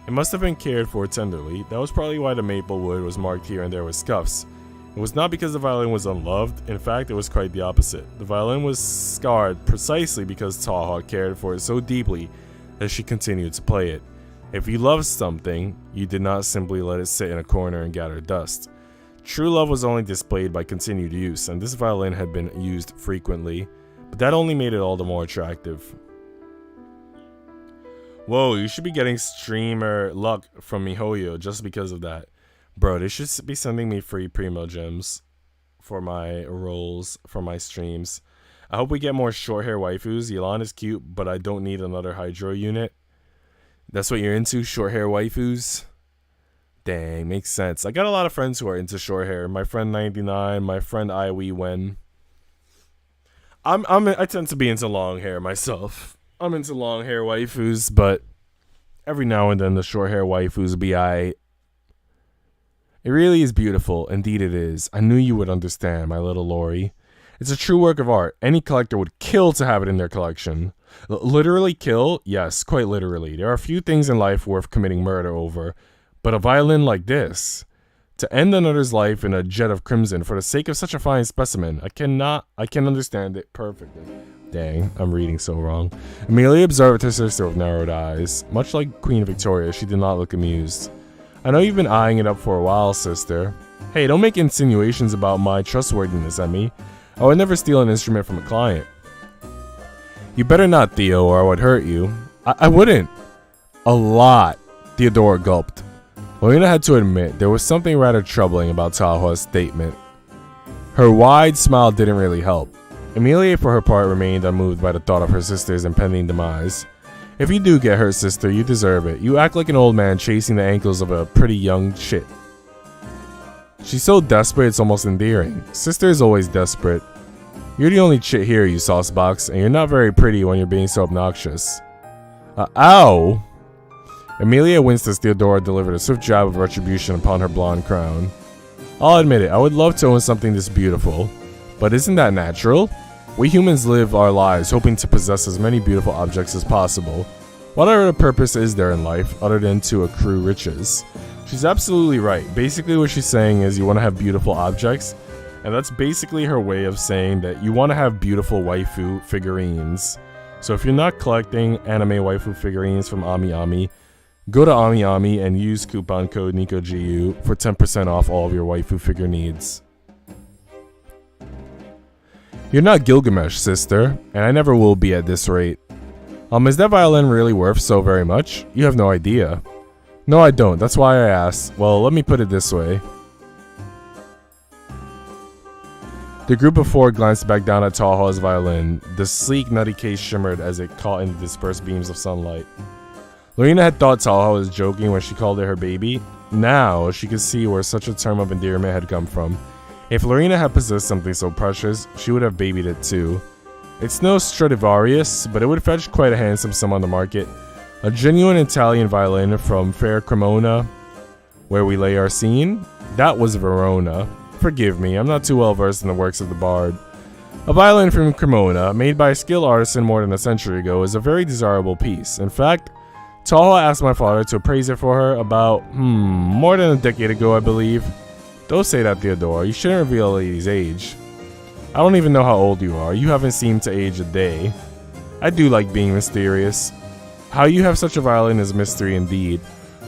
It must have been cared for tenderly. That was probably why the maple wood was marked here and there with scuffs. It was not because the violin was unloved. In fact, it was quite the opposite. The violin was scarred precisely because Taha cared for it so deeply that she continued to play it. If you loved something, you did not simply let it sit in a corner and gather dust. True love was only displayed by continued use, and this violin had been used frequently, but that only made it all the more attractive. Whoa, you should be getting streamer luck from MiHoYo just because of that. Bro, they should be sending me free Primo gems for my rolls, for my streams. I hope we get more short hair waifus. Yelan is cute, but I don't need another Hydro unit. That's what you're into, short hair waifus? Dang, makes sense. I got a lot of friends who are into short hair. My friend 99, my friend Iwee Wen. I tend to be into long hair myself. I'm into long hair waifus, but every now and then the short hair waifus be aight. It really is beautiful. Indeed it is. I knew you would understand, my little Lori. It's a true work of art. Any collector would kill to have it in their collection. Literally kill? Yes, quite literally. There are few things in life worth committing murder over, but a violin like this. To end another's life in a jet of crimson for the sake of such a fine specimen, I can understand it perfectly. Dang, I'm reading so wrong. Amelia observed her sister with narrowed eyes. Much like Queen Victoria, she did not look amused. I know you've been eyeing it up for a while, sister. Hey, don't make insinuations about my trustworthiness at me. I would never steal an instrument from a client. You better not, Theo, or I would hurt you. I wouldn't. A lot, Theodora gulped. Lorena had to admit there was something rather troubling about Taha's statement. Her wide smile didn't really help. Amelia, for her part, remained unmoved by the thought of her sister's impending demise. If you do get hurt, sister, you deserve it. You act like an old man chasing the ankles of a pretty young chit. She's so desperate it's almost endearing. Sister is always desperate. You're the only chit here, you saucebox, and you're not very pretty when you're being so obnoxious. Ow! Amelia winced as Theodora delivered a swift jab of retribution upon her blonde crown. I'll admit it, I would love to own something this beautiful. But isn't that natural? We humans live our lives hoping to possess as many beautiful objects as possible. What other purpose is there in life other than to accrue riches? She's absolutely right. Basically what she's saying is you want to have beautiful objects, and that's basically her way of saying that you want to have beautiful waifu figurines. So if you're not collecting anime waifu figurines from AmiAmi, go to AmiAmi and use coupon code Nico Jiyuu for 10% off all of your waifu figure needs. You're not Gilgamesh, sister, and I never will be at this rate. Is that violin really worth so very much? You have no idea. No, I don't. That's why I asked. Well, let me put it this way. The group of four glanced back down at Taha's violin. The sleek, nutty case shimmered as it caught in the dispersed beams of sunlight. Lorena had thought Taha was joking when she called it her baby. Now, she could see where such a term of endearment had come from. If Lorena had possessed something so precious, she would have babied it too. It's no Stradivarius, but it would fetch quite a handsome sum on the market. A genuine Italian violin from fair Cremona, where we lay our scene? That was Verona. Forgive me, I'm not too well versed in the works of the bard. A violin from Cremona, made by a skilled artisan more than a century ago, is a very desirable piece. In fact, Taha asked my father to appraise it for her about, more than a decade ago, I believe. Don't say that, Theodora. You shouldn't reveal a lady's age. I don't even know how old you are. You haven't seemed to age a day. I do like being mysterious. How you have such a violin is a mystery indeed.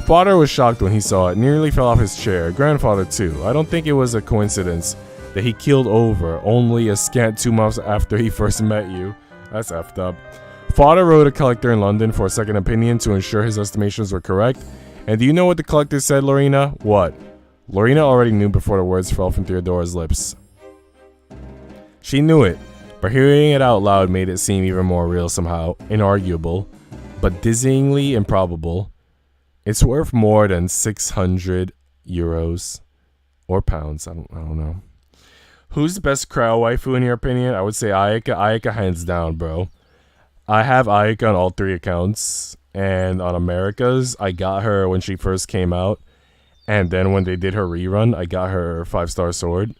Father was shocked when he saw it, nearly fell off his chair. Grandfather too. I don't think it was a coincidence that he keeled over only a scant 2 months after he first met you. That's effed up. Father wrote a collector in London for a second opinion to ensure his estimations were correct. And do you know what the collector said, Lorena? What? Lorena already knew before the words fell from Theodora's lips. She knew it, but hearing it out loud made it seem even more real somehow, inarguable, but dizzyingly improbable. It's worth more than 600 euros or pounds. I don't know. Who's the best crowd waifu in your opinion? I would say Ayaka. Ayaka hands down, bro. I have Ayaka on all 3 accounts, and on America's, I got her when she first came out. And then when they did her rerun, I got her 5-star sword.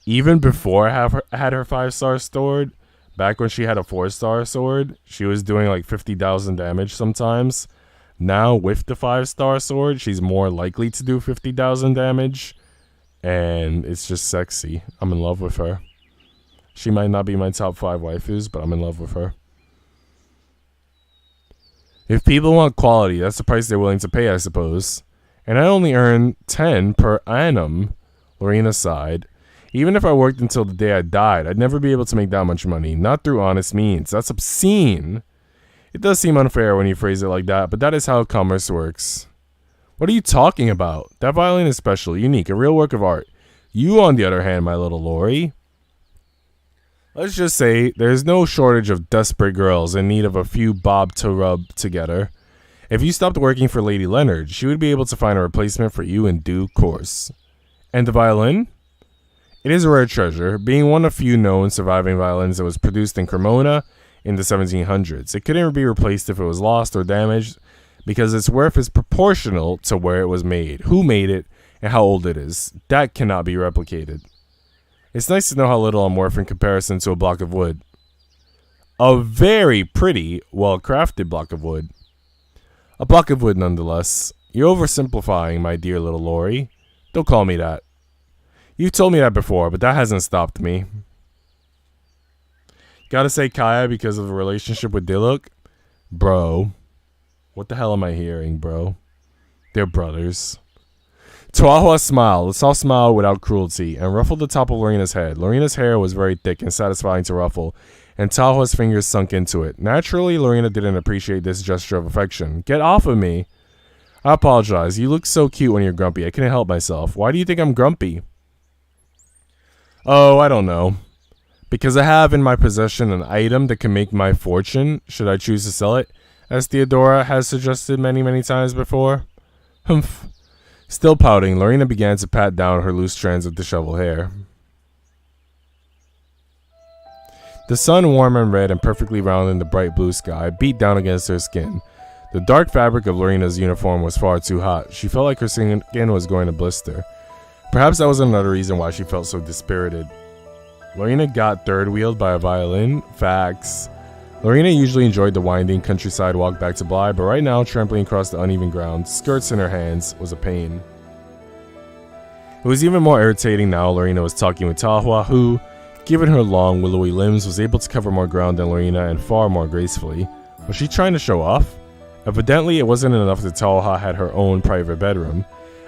Even before I had her 5-star sword, back when she had a 4-star sword, she was doing like 50,000 damage sometimes. Now, with the 5-star sword, she's more likely to do 50,000 damage. And it's just sexy. I'm in love with her. She might not be my top 5 waifus, but I'm in love with her. If people want quality, that's the price they're willing to pay, I suppose. And I only earn 10 per annum, Lorena sighed. Even if I worked until the day I died, I'd never be able to make that much money. Not through honest means. That's obscene. It does seem unfair when you phrase it like that, but that is how commerce works. What are you talking about? That violin is special, unique, a real work of art. You, on the other hand, my little Lori. Let's just say there's no shortage of desperate girls in need of a few bob to rub together. If you stopped working for Lady Leonard, she would be able to find a replacement for you in due course. And the violin? It is a rare treasure, being one of few known surviving violins that was produced in Cremona in the 1700s. It couldn't be replaced if it was lost or damaged, because its worth is proportional to where it was made, who made it, and how old it is. That cannot be replicated. It's nice to know how little I'm worth in comparison to a block of wood. A very pretty, well-crafted block of wood. A block of wood nonetheless. You're oversimplifying, my dear little Lori. Don't call me that. You've told me that before, but that hasn't stopped me. Gotta say Kaya because of the relationship with Diluc? Bro. What the hell am I hearing, bro? They're brothers. Tuahua smiled. Let's all smile without cruelty, and ruffled the top of Lorena's head. Lorena's hair was very thick and satisfying to ruffle, and Tuahua's fingers sunk into it. Naturally, Lorena didn't appreciate this gesture of affection. Get off of me. I apologize. You look so cute when you're grumpy. I couldn't help myself. Why do you think I'm grumpy? Oh, I don't know. Because I have in my possession an item that can make my fortune, should I choose to sell it, as Theodora has suggested many, many times before. Humph. Still pouting, Lorena began to pat down her loose strands of disheveled hair. The sun, warm and red and perfectly round in the bright blue sky, beat down against her skin. The dark fabric of Lorena's uniform was far too hot. She felt like her skin was going to blister. Perhaps that was another reason why she felt so dispirited. Lorena got third-wheeled by a violin? Facts. Lorena usually enjoyed the winding countryside walk back to Bly, but right now, trampling across the uneven ground, skirts in her hands, was a pain. It was even more irritating now Lorena was talking with Tuahua, who, given her long, willowy limbs, was able to cover more ground than Lorena and far more gracefully. Was she trying to show off? Evidently, it wasn't enough that Tuahua had her own private bedroom,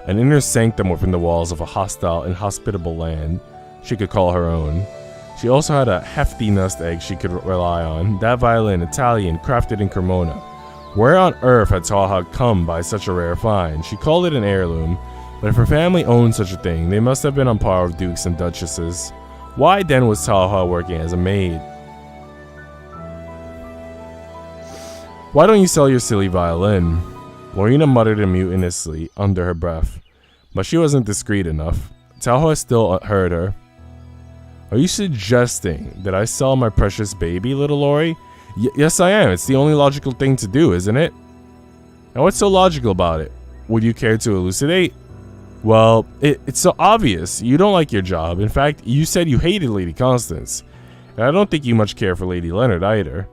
an inner sanctum within the walls of a hostile, inhospitable land she could call her own. She also had a hefty nest egg she could rely on. That violin, Italian, crafted in Cremona. Where on earth had Tuahua come by such a rare find? She called it an heirloom, but if her family owned such a thing, they must have been on par with dukes and duchesses. Why then was Tuahua working as a maid? Why don't you sell your silly violin? Lorena muttered mutinously under her breath, but she wasn't discreet enough. Tuahua still heard her. Are you suggesting that I sell my precious baby, little Lori? Yes, I am. It's the only logical thing to do, isn't it? Now, what's so logical about it? Would you care to elucidate? Well, it's so obvious. You don't like your job. In fact, you said you hated Lady Constance. And I don't think you much care for Lady Leonard either.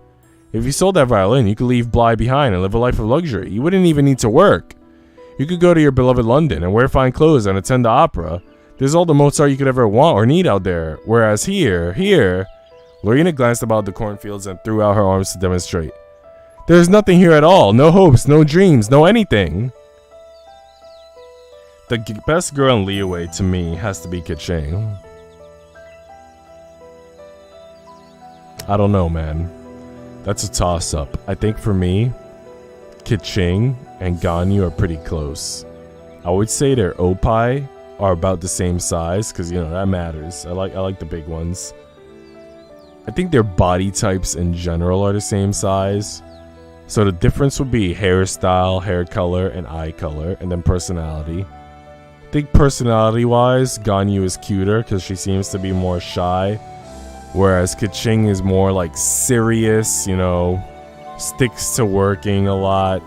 If you sold that violin, you could leave Bly behind and live a life of luxury. You wouldn't even need to work. You could go to your beloved London and wear fine clothes and attend the opera. There's all the Mozart you could ever want or need out there. Whereas here... Lorena glanced about the cornfields and threw out her arms to demonstrate. There's nothing here at all. No hopes, no dreams, no anything. The best girl in Liyue to me has to be Keqing. I don't know, man. That's a toss-up. I think for me, Keqing and Ganyu are pretty close. I would say their opai are about the same size, because, you know, that matters. I like the big ones. I think their body types in general are the same size. So the difference would be hairstyle, hair color, and eye color, and then personality. I think personality-wise, Ganyu is cuter because she seems to be more shy. Whereas Keqing is more like serious, you know, sticks to working a lot.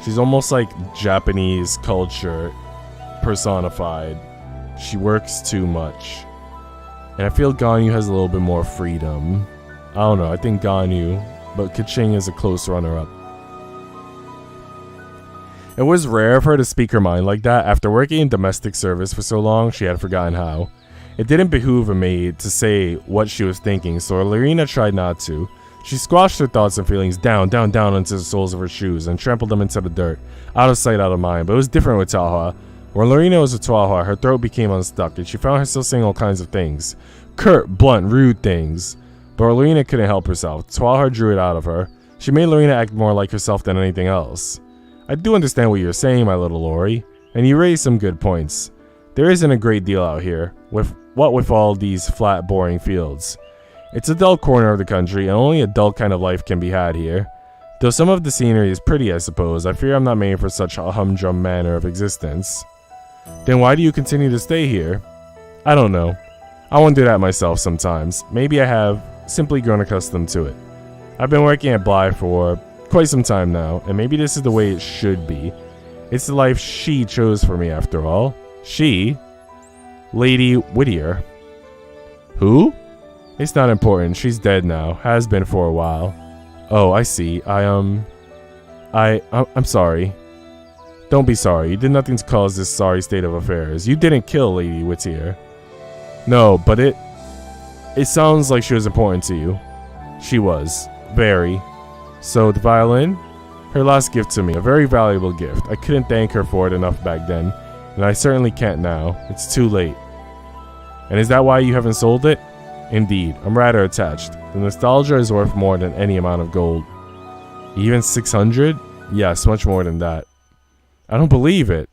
She's almost like Japanese culture personified. She works too much. And I feel Ganyu has a little bit more freedom. I don't know, I think Ganyu, but Keqing is a close runner-up. It was rare of her to speak her mind like that. After working in domestic service for so long, she had forgotten how. It didn't behoove a maid to say what she was thinking, so Lorena tried not to. She squashed her thoughts and feelings down into the soles of her shoes and trampled them into the dirt. Out of sight, out of mind. But it was different with Tahua. When Lorena was with Tahua, her throat became unstuck, and she found herself saying all kinds of things. Curt, blunt, rude things. But Lorena couldn't help herself. Tahua drew it out of her. She made Lorena act more like herself than anything else. I do understand what you're saying, my little Lori, and you raised some good points. There isn't a great deal out here, with all these flat, boring fields. It's a dull corner of the country, and only a dull kind of life can be had here. Though some of the scenery is pretty, I suppose, I fear I'm not made for such a humdrum manner of existence. Then why do you continue to stay here? I don't know. I wonder that myself sometimes. Maybe I have simply grown accustomed to it. I've been working at Bly for quite some time now, and maybe this is the way it should be. It's the life she chose for me, after all. She? Lady Whittier. Who? It's not important. She's dead now. Has been for a while. Oh, I see. I'm sorry. Don't be sorry. You did nothing to cause this sorry state of affairs. You didn't kill Lady Whittier. No, but it sounds like she was important to you. She was. Very. So, the violin? Her last gift to me. A very valuable gift. I couldn't thank her for it enough back then. And I certainly can't now. It's too late. And is that why you haven't sold it? Indeed, I'm rather attached. The nostalgia is worth more than any amount of gold. Even 600? Yes, much more than that. I don't believe it.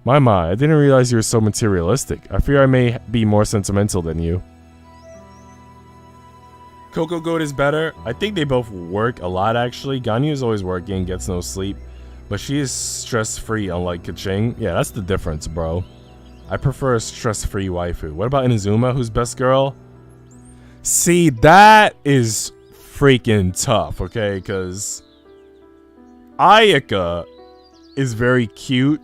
My, I didn't realize you were so materialistic. I fear I may be more sentimental than you. Coco Goat is better. I think they both work a lot, actually. Ganyu is always working, gets no sleep. But she is stress-free, unlike Kaching. Yeah, that's the difference, bro. I prefer a stress-free waifu. What about Inazuma, who's best girl? See, that is freaking tough, okay? Because Ayaka is very cute.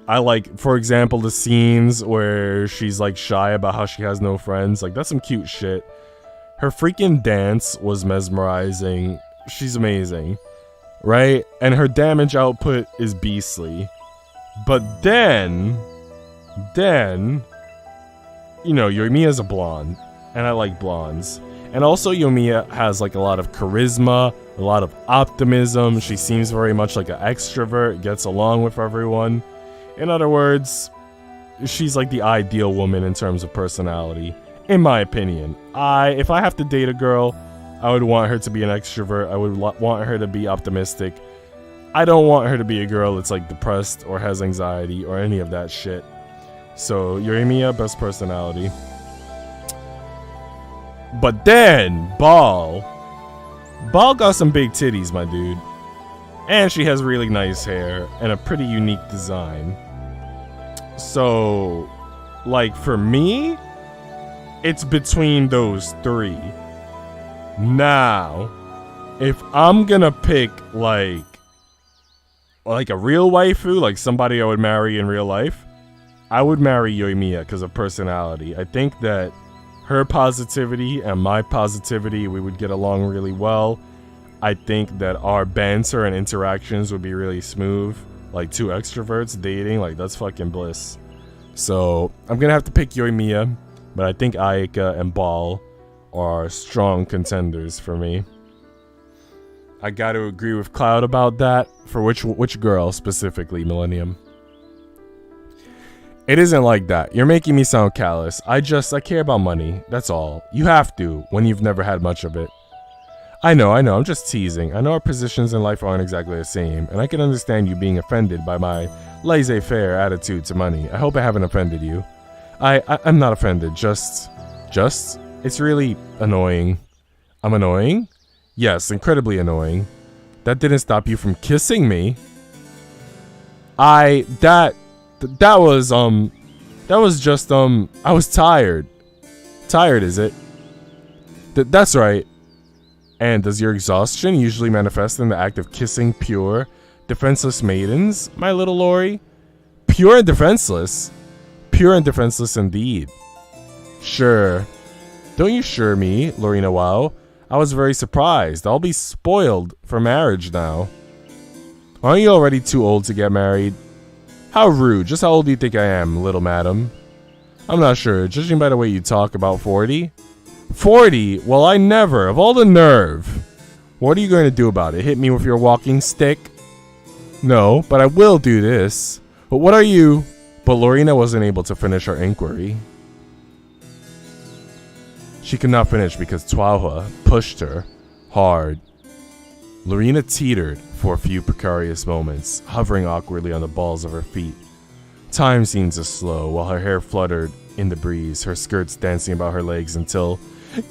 I like, for example, the scenes where she's like shy about how she has no friends. Like, that's some cute shit. Her freaking dance was mesmerizing. She's amazing. Right? And her damage output is beastly. But then, you know, Yoimiya's a blonde. And I like blondes. And also Yoimiya has like a lot of charisma, a lot of optimism. She seems very much like an extrovert, gets along with everyone. In other words, she's like the ideal woman in terms of personality, in my opinion. If I have to date a girl, I would want her to be an extrovert. I would want her to be optimistic. I don't want her to be a girl that's like depressed or has anxiety or any of that shit. So Yoimiya, best personality. But then, Ball got some big titties, my dude. And she has really nice hair and a pretty unique design. So, like, for me, it's between those three. Now, if I'm gonna pick, like a real waifu, like somebody I would marry in real life, I would marry Yoimiya because of personality. I think that her positivity and my positivity, we would get along really well. I think that our banter and interactions would be really smooth. Like two extroverts dating, like that's fucking bliss. So I'm gonna have to pick Yoimiya, but I think Ayaka and Ball are strong contenders for me. I gotta agree with Cloud about that. For which girl specifically, Millennium? It isn't like that. You're making me sound callous. I care about money. That's all. You have to, when you've never had much of it. I know. I'm just teasing. I know our positions in life aren't exactly the same, and I can understand you being offended by my laissez-faire attitude to money. I hope I haven't offended you. I'm not offended. Just, it's really annoying. I'm annoying? Yes, incredibly annoying. That didn't stop you from kissing me. That was just, I was tired. Tired, is it? That's right. And does your exhaustion usually manifest in the act of kissing pure, defenseless maidens, my little Lori? Pure and defenseless? Pure and defenseless indeed. Sure. Don't you sure me, Lorena Wow? I was very surprised. I'll be spoiled for marriage now. Aren't you already too old to get married? How rude. Just how old do you think I am, little madam? I'm not sure. Judging by the way you talk, about 40? 40? Well, I never. Of all the nerve. What are you going to do about it? Hit me with your walking stick? No, but I will do this. But what are you? But Lorena wasn't able to finish her inquiry. She could not finish because Tuahua pushed her hard. Lorena teetered for a few precarious moments, hovering awkwardly on the balls of her feet. Time seemed to slow while her hair fluttered in the breeze, her skirts dancing about her legs until...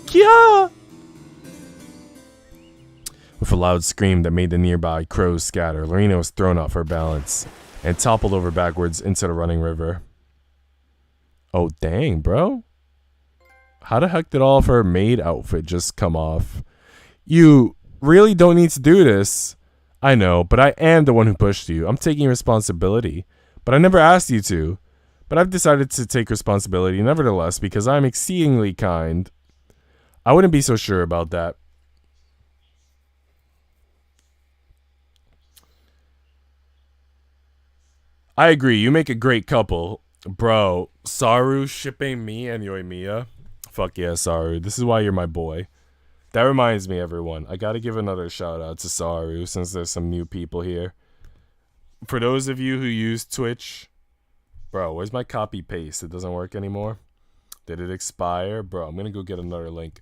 Kya! With a loud scream that made the nearby crows scatter, Lorena was thrown off her balance and toppled over backwards into the running river. Oh, dang, bro. How the heck did all of her maid outfit just come off? You really don't need to do this. I know, but I am the one who pushed you. I'm taking responsibility. But I never asked you to. But I've decided to take responsibility nevertheless because I'm exceedingly kind. I wouldn't be so sure about that. I agree. You make a great couple. Bro, Saru shipping me and Yoimiya. Fuck yeah, Saru. This is why you're my boy. That reminds me, everyone. I gotta give another shout out to Saru since there's some new people here. For those of you who use Twitch, bro, where's my copy paste? It doesn't work anymore. Did it expire? Bro, I'm gonna go get another link.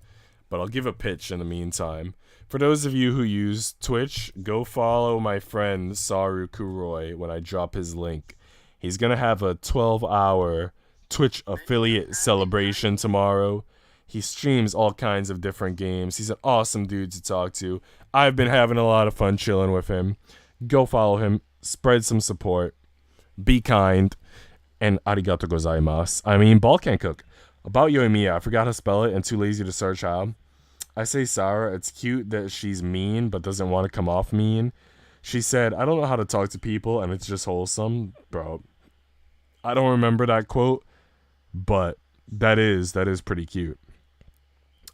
But I'll give a pitch in the meantime. For those of you who use Twitch, go follow my friend Saru Kuroi when I drop his link. He's gonna have a 12-hour Twitch affiliate celebration tomorrow. He streams all kinds of different games. He's an awesome dude to talk to. I've been having a lot of fun chilling with him. Go follow him. Spread some support. Be kind. And arigato gozaimasu. I mean, ball can't cook. About Yoimiya, I forgot to spell it and too lazy to search how. I say Sarah, it's cute that she's mean but doesn't want to come off mean. She said, I don't know how to talk to people and it's just wholesome. Bro, I don't remember that quote, but that is pretty cute.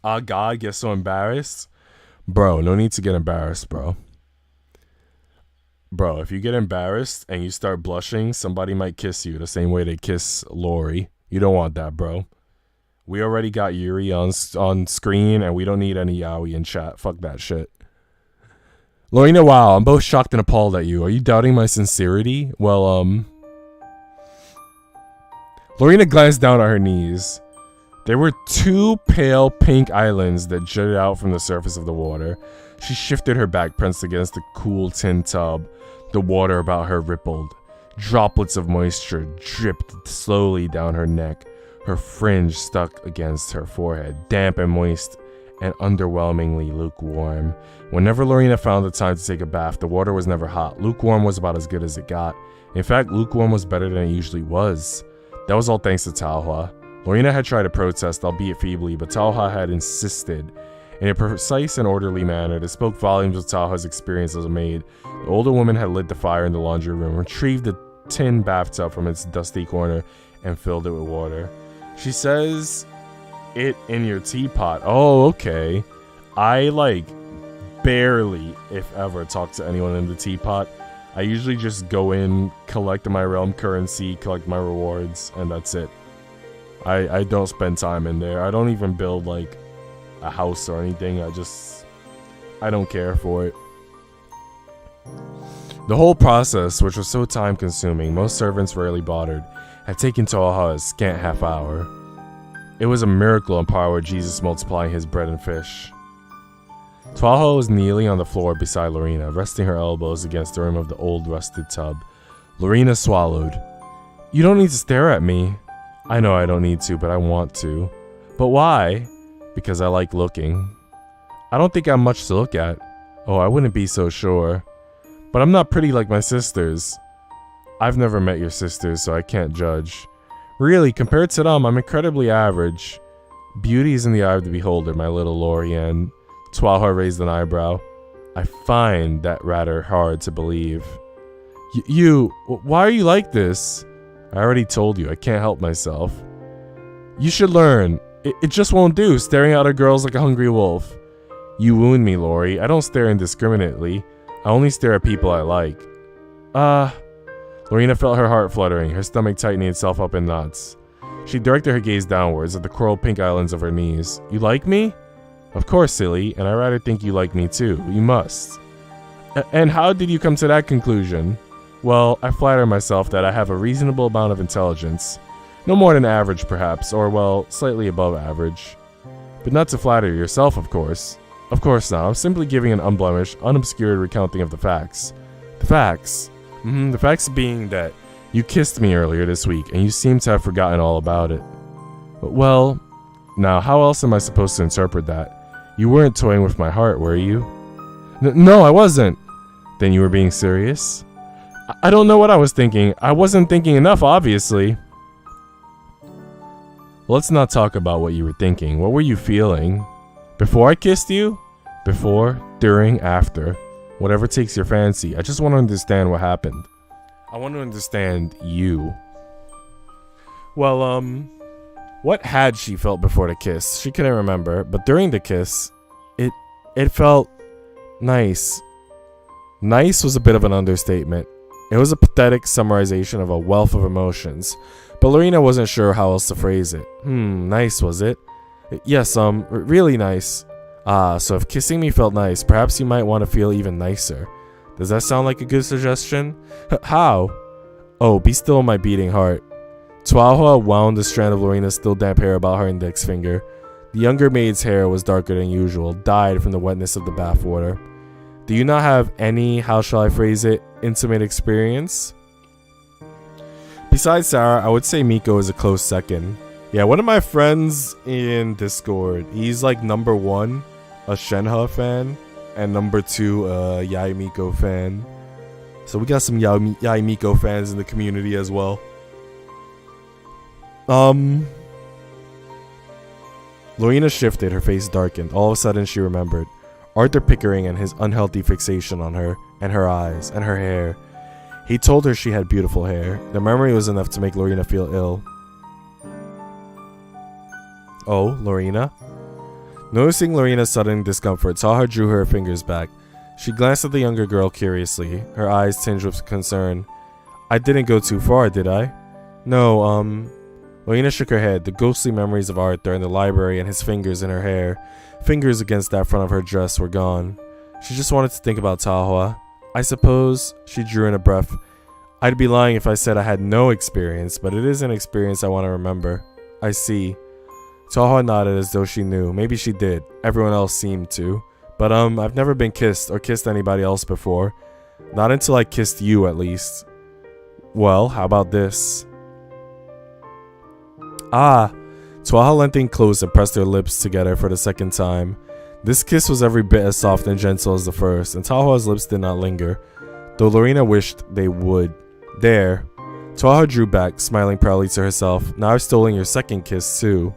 Ah, God, get so embarrassed. Bro, no need to get embarrassed, bro. Bro, if you get embarrassed and you start blushing, somebody might kiss you the same way they kiss Lori. You don't want that, bro. We already got Yuri on screen, and we don't need any yaoi in chat. Fuck that shit. Lorena, wow, I'm both shocked and appalled at you. Are you doubting my sincerity? Well, Lorena glanced down at her knees. There were two pale pink islands that jutted out from the surface of the water. She shifted her back, pressed against the cool tin tub. The water about her rippled. Droplets of moisture dripped slowly down her neck. Her fringe stuck against her forehead, damp and moist and underwhelmingly lukewarm. Whenever Lorena found the time to take a bath, the water was never hot. Lukewarm was about as good as it got. In fact, lukewarm was better than it usually was. That was all thanks to Talha. Lorena had tried to protest, albeit feebly, but Talha had insisted. In a precise and orderly manner that spoke volumes of Talha's experience as a maid, the older woman had lit the fire in the laundry room, retrieved the tin bathtub from its dusty corner, and filled it with water. She says it in your teapot. Oh, okay. I, barely, if ever, talk to anyone in the teapot. I usually just go in, collect my realm currency, collect my rewards, and that's it. I don't spend time in there. I don't even build, a house or anything. I don't care for it. The whole process, which was so time-consuming, most servants rarely bothered, had taken Talha a scant half hour. It was a miracle on par with Jesus multiplying his bread and fish. Talha was kneeling on the floor beside Lorena, resting her elbows against the rim of the old rusted tub. Lorena swallowed. You don't need to stare at me. I know I don't need to, but I want to. But why? Because I like looking. I don't think I'm much to look at. Oh, I wouldn't be so sure. But I'm not pretty like my sisters. I've never met your sisters, so I can't judge. Really, compared to them, I'm incredibly average. Beauty is in the eye of the beholder, my little Lorianne. Tuahua raised an eyebrow. I find that rather hard to believe. Why are you like this? I already told you, I can't help myself. You should learn. It just won't do, staring at other girls like a hungry wolf. You wound me, Lori. I don't stare indiscriminately. I only stare at people I like. Lorena felt her heart fluttering, her stomach tightening itself up in knots. She directed her gaze downwards at the coral pink islands of her knees. You like me? Of course, silly, and I rather think you like me too. You must. And how did you come to that conclusion? Well, I flatter myself that I have a reasonable amount of intelligence. No more than average, perhaps, or, well, slightly above average. But not to flatter yourself, of course. Of course not. I'm simply giving an unblemished, unobscured recounting of the facts. The facts? The facts being that you kissed me earlier this week, and you seem to have forgotten all about it. Well, now, how else am I supposed to interpret that? You weren't toying with my heart, were you? No, I wasn't. Then you were being serious? I don't know what I was thinking. I wasn't thinking enough, obviously. Let's not talk about what you were thinking. What were you feeling? Before I kissed you? Before, during, after. Whatever takes your fancy. I just want to understand what happened. I want to understand you. Well, what had she felt before the kiss? She couldn't remember, but during the kiss, it felt nice. Nice was a bit of an understatement. It was a pathetic summarization of a wealth of emotions, but Lorena wasn't sure how else to phrase it. Nice, was it? Yes, really nice. So if kissing me felt nice, perhaps you might want to feel even nicer. Does that sound like a good suggestion? How? Oh, be still, my beating heart. Tuahua wound a strand of Lorena's still damp hair about her index finger. The younger maid's hair was darker than usual, dyed from the wetness of the bathwater. Do you not have any, how shall I phrase it, intimate experience? Besides Sarah, I would say Nico is a close second. Yeah, one of my friends in Discord, he's like number 1, a Shenhe fan, and number 2, a Yai Miko fan. So we got some Yai Miko fans in the community as well. Lorena shifted, her face darkened. All of a sudden she remembered Arthur Pickering and his unhealthy fixation on her, and her eyes, and her hair. He told her she had beautiful hair. The memory was enough to make Lorena feel ill. Oh, Lorena? Noticing Lorena's sudden discomfort, Taha drew her fingers back. She glanced at the younger girl curiously, her eyes tinged with concern. I didn't go too far, did I? No, Lorena shook her head, the ghostly memories of Arthur in the library and his fingers in her hair. Fingers against that front of her dress were gone. She just wanted to think about Tahua. I suppose, she drew in a breath, I'd be lying if I said I had no experience, but it is an experience I want to remember. I see. Tahua nodded as though she knew. Maybe she did. Everyone else seemed to. But I've never been kissed or kissed anybody else before. Not until I kissed you, at least. Well, how about this? Tuaha leant in close and pressed their lips together for the second time. This kiss was every bit as soft and gentle as the first, and Tahua's lips did not linger, though Lorena wished they would. There. Tuaha drew back, smiling proudly to herself. Now I've stolen your second kiss, too.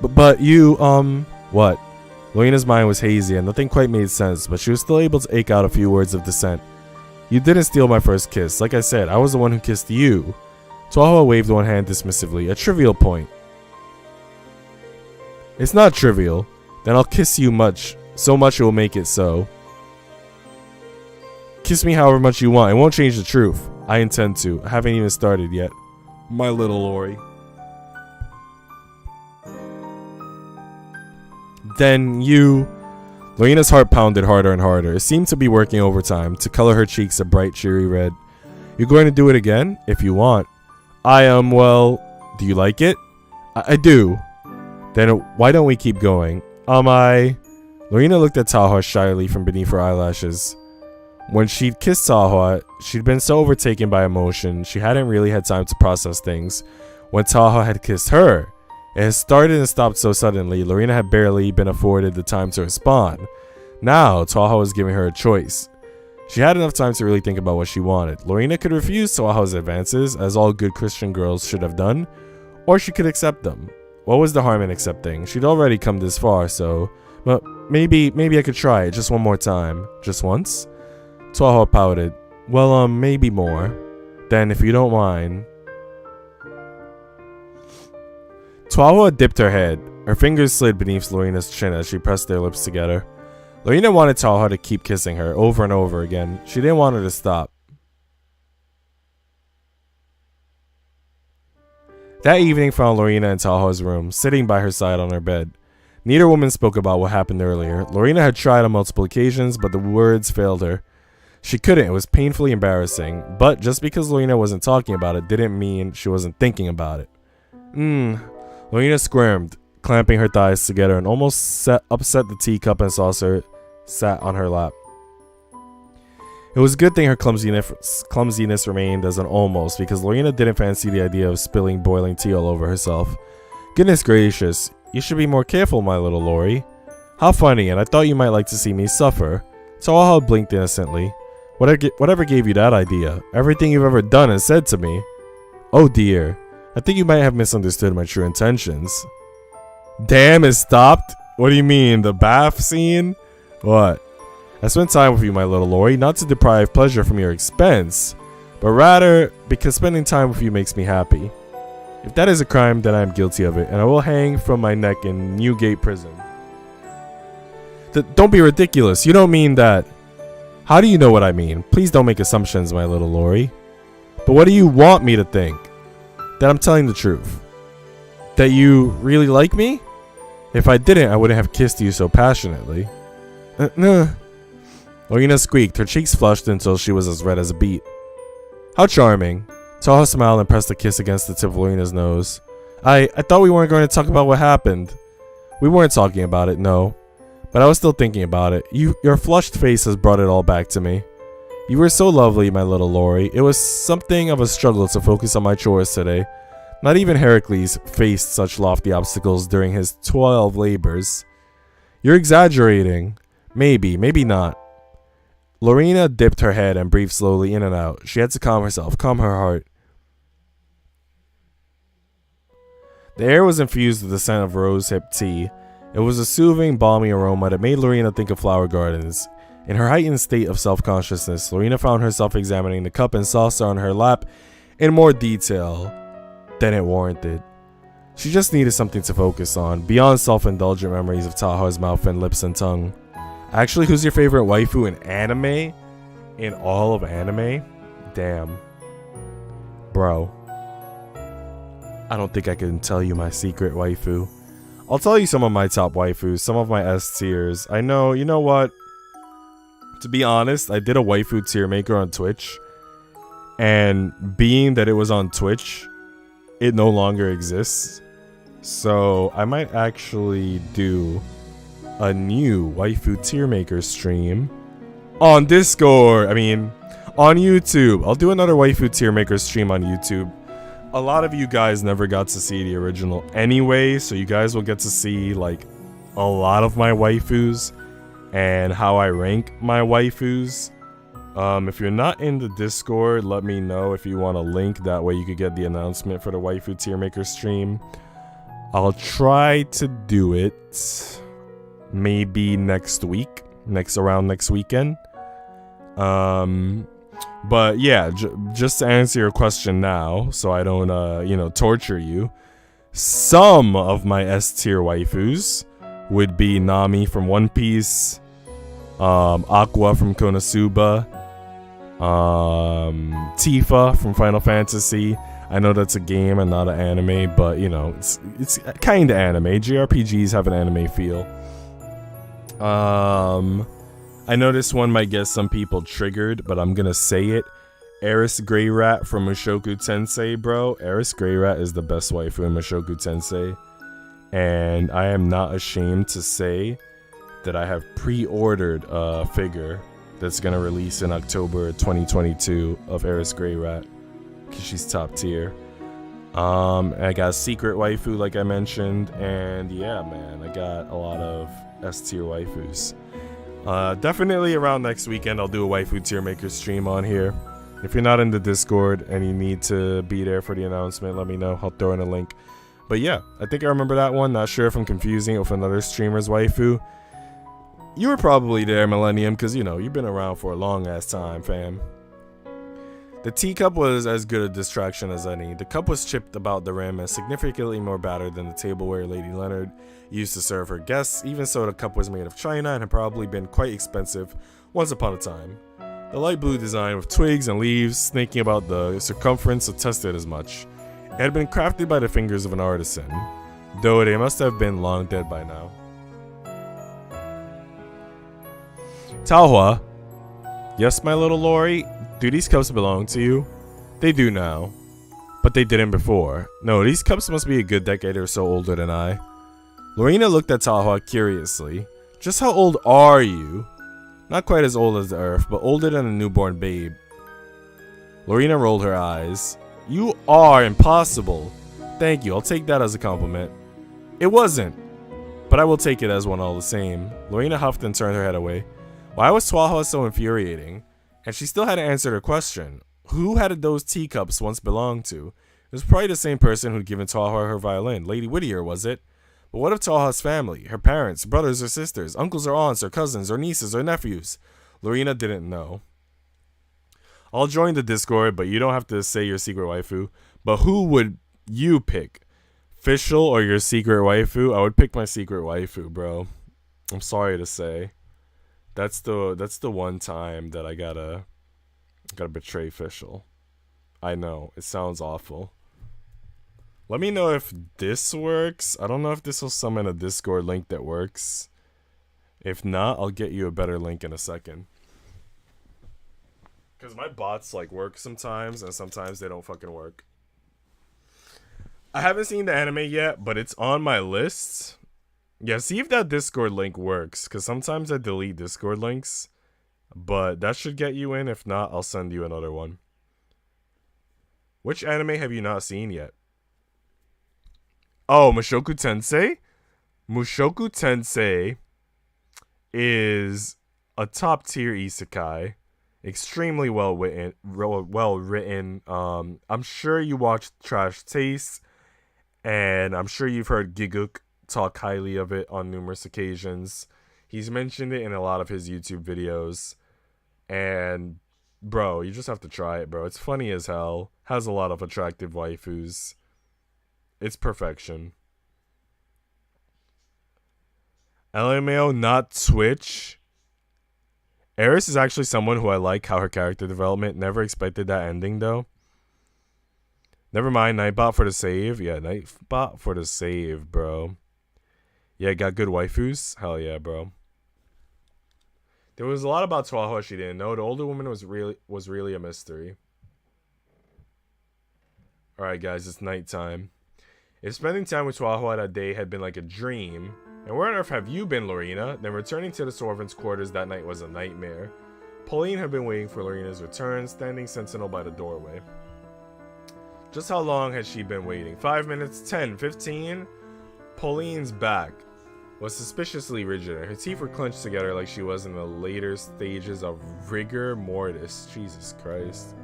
But you, what? Lorena's mind was hazy and nothing quite made sense, but she was still able to eke out a few words of dissent. You didn't steal my first kiss. Like I said, I was the one who kissed you. Tuahua waved one hand dismissively, a trivial point. It's not trivial. Then I'll kiss you so much it will make it so. Kiss me however much you want. It won't change the truth. I intend to. I haven't even started yet. My little Lori. Then you... Lorena's heart pounded harder and harder. It seemed to be working overtime to color her cheeks a bright, cheery red. You're going to do it again? If you want. Well, do you like it? I do. Then why don't we keep going? Lorena looked at Tahua shyly from beneath her eyelashes. When she'd kissed Tahua, she'd been so overtaken by emotion, she hadn't really had time to process things. When Tahua had kissed her, it had started and stopped so suddenly, Lorena had barely been afforded the time to respond. Now, Tahua was giving her a choice. She had enough time to really think about what she wanted. Lorena could refuse Tahua's advances, as all good Christian girls should have done, or she could accept them. What was the harm in accepting? She'd already come this far, so... But maybe I could try it just one more time. Just once? Tahua pouted. Well, maybe more. Then, if you don't mind... Tahua dipped her head. Her fingers slid beneath Lorena's chin as she pressed their lips together. Lorena wanted Taha to keep kissing her over and over again. She didn't want her to stop. That evening found Lorena in Taha's room, sitting by her side on her bed. Neither woman spoke about what happened earlier. Lorena had tried on multiple occasions, but the words failed her. She couldn't. It was painfully embarrassing. But just because Lorena wasn't talking about it didn't mean she wasn't thinking about it. Lorena squirmed, clamping her thighs together, and almost upset the teacup and saucer sat on her lap. It was a good thing her clumsiness remained as an almost, because Lorena didn't fancy the idea of spilling boiling tea all over herself. Goodness gracious, you should be more careful, my little Lori. How funny, and I thought you might like to see me suffer. Taha blinked innocently. Whatever gave you that idea? Everything you've ever done and said to me. Oh dear, I think you might have misunderstood my true intentions. Damn, it stopped? What do you mean, the bath scene? What? I spent time with you, my little Lori, not to deprive pleasure from your expense, but rather because spending time with you makes me happy. If that is a crime, then I am guilty of it, and I will hang from my neck in Newgate Prison. Don't be ridiculous. You don't mean that. How do you know what I mean? Please don't make assumptions, my little Lori. But what do you want me to think? That I'm telling the truth. That you really like me? If I didn't, I wouldn't have kissed you so passionately. No. Lorena squeaked, her cheeks flushed until she was as red as a beet. How charming. Taha smiled and pressed a kiss against the tip of Lorena's nose. I thought we weren't going to talk about what happened. We weren't talking about it, no. But I was still thinking about it. Your flushed face has brought it all back to me. You were so lovely, my little Lori. It was something of a struggle to focus on my chores today. Not even Heracles faced such lofty obstacles during his 12 labors. You're exaggerating. Maybe not. Lorena dipped her head and breathed slowly in and out. She had to calm herself, calm her heart. The air was infused with the scent of rose-hip tea. It was a soothing, balmy aroma that made Lorena think of flower gardens. In her heightened state of self-consciousness, Lorena found herself examining the cup and saucer on her lap in more detail than it warranted. She just needed something to focus on, beyond self-indulgent memories of Taha's mouth and lips and tongue. Actually, who's your favorite waifu in anime? In all of anime? Damn. Bro. I don't think I can tell you my secret waifu. I'll tell you some of my top waifus, some of my S tiers. I know, you know what? To be honest, I did a waifu tier maker on Twitch. And being that it was on Twitch, it no longer exists. So I might actually do a new waifu tier maker stream on Discord. I mean, on YouTube. I'll do another waifu tier maker stream on YouTube. A lot of you guys never got to see the original anyway, so you guys will get to see like a lot of my waifus and how I rank my waifus. If you're not in the Discord, let me know if you want a link. That way you could get the announcement for the waifu tier maker stream. I'll try to do it maybe next week, around next weekend. But yeah, just to answer your question now, so I don't torture you. Some of my S tier waifus would be Nami from One Piece, Aqua from Konosuba, Tifa from Final Fantasy. I know that's a game and not an anime, but you know, it's kind of anime. JRPGs have an anime feel. I know this one might get some people triggered, but I'm gonna say it. Eris Grey Rat from Mushoku Tensei, bro. Eris Grey Rat is the best waifu in Mushoku Tensei. And I am not ashamed to say that I have pre-ordered a figure that's gonna release in October 2022 of Eris Grey Rat, because she's top tier. I got Secret Waifu, like I mentioned, and yeah, man, I got a lot of S tier waifus. Definitely around next weekend, I'll do a waifu tier maker stream on here. If you're not in the Discord and you need to be there for the announcement, let me know. I'll throw in a link. But yeah, I think I remember that one. Not sure if I'm confusing it with another streamer's waifu. You were probably there, Millennium, because, you know, you've been around for a long-ass time, fam. The teacup was as good a distraction as any. The cup was chipped about the rim and significantly more battered than the tableware Lady Leonard used to serve her guests. Even so, the cup was made of china and had probably been quite expensive once upon a time. The light blue design with twigs and leaves snaking about the circumference attested as much. It had been crafted by the fingers of an artisan, though they must have been long dead by now. Taohua. Yes, my little Lori? Do these cups belong to you? They do now. But they didn't before. No, these cups must be a good decade or so older than I. Lorena looked at Taohua curiously. Just how old are you? Not quite as old as the earth, but older than a newborn babe. Lorena rolled her eyes. You are impossible. Thank you, I'll take that as a compliment. It wasn't, but I will take it as one all the same. Lorena huffed and turned her head away. Why was Taohua so infuriating? And she still hadn't answered her question. Who had those teacups once belonged to? It was probably the same person who'd given Taohua her violin. Lady Whittier, was it? But what of Taohua's family? Her parents, brothers or sisters, uncles or aunts or cousins or nieces or nephews? Lorena didn't know. I'll join the Discord, but you don't have to say your secret waifu. But who would you pick? Fischl or your secret waifu? I would pick my secret waifu, bro. I'm sorry to say. That's the one time that I gotta betray Fischl. I know, it sounds awful. Let me know if this works. I don't know if this will summon a Discord link that works. If not, I'll get you a better link in a second. Because my bots like work sometimes, and sometimes they don't fucking work. I haven't seen the anime yet, but it's on my list. Yeah, see if that Discord link works, because sometimes I delete Discord links, but that should get you in. If not, I'll send you another one. Which anime have you not seen yet? Oh, Mushoku Tensei? Mushoku Tensei is a top tier isekai. Extremely well written. I'm sure you watched Trash Taste, and I'm sure you've heard Giguk talk highly of it on numerous occasions. He's mentioned it in a lot of his YouTube videos, and bro, you just have to try it, bro. It's funny as hell, has a lot of attractive waifus. It's perfection. LMAO, not Twitch. Eris is actually someone who I like how her character development. Never expected that ending though. Never mind, Nightbot for the save. Yeah, Nightbot for the save, bro. Yeah, got good waifus? Hell yeah, bro. There was a lot about Taohua she didn't know. The older woman was really a mystery. Alright guys, it's nighttime. If spending time with Taohua that day had been like a dream, and where on earth have you been, Lorena? Then returning to the servants' quarters that night was a nightmare. Pauline had been waiting for Lorena's return, standing sentinel by the doorway. Just how long had she been waiting? 5 minutes? 10? 15? Pauline's back was suspiciously rigid. Her teeth were clenched together like she was in the later stages of rigor mortis. Jesus Christ.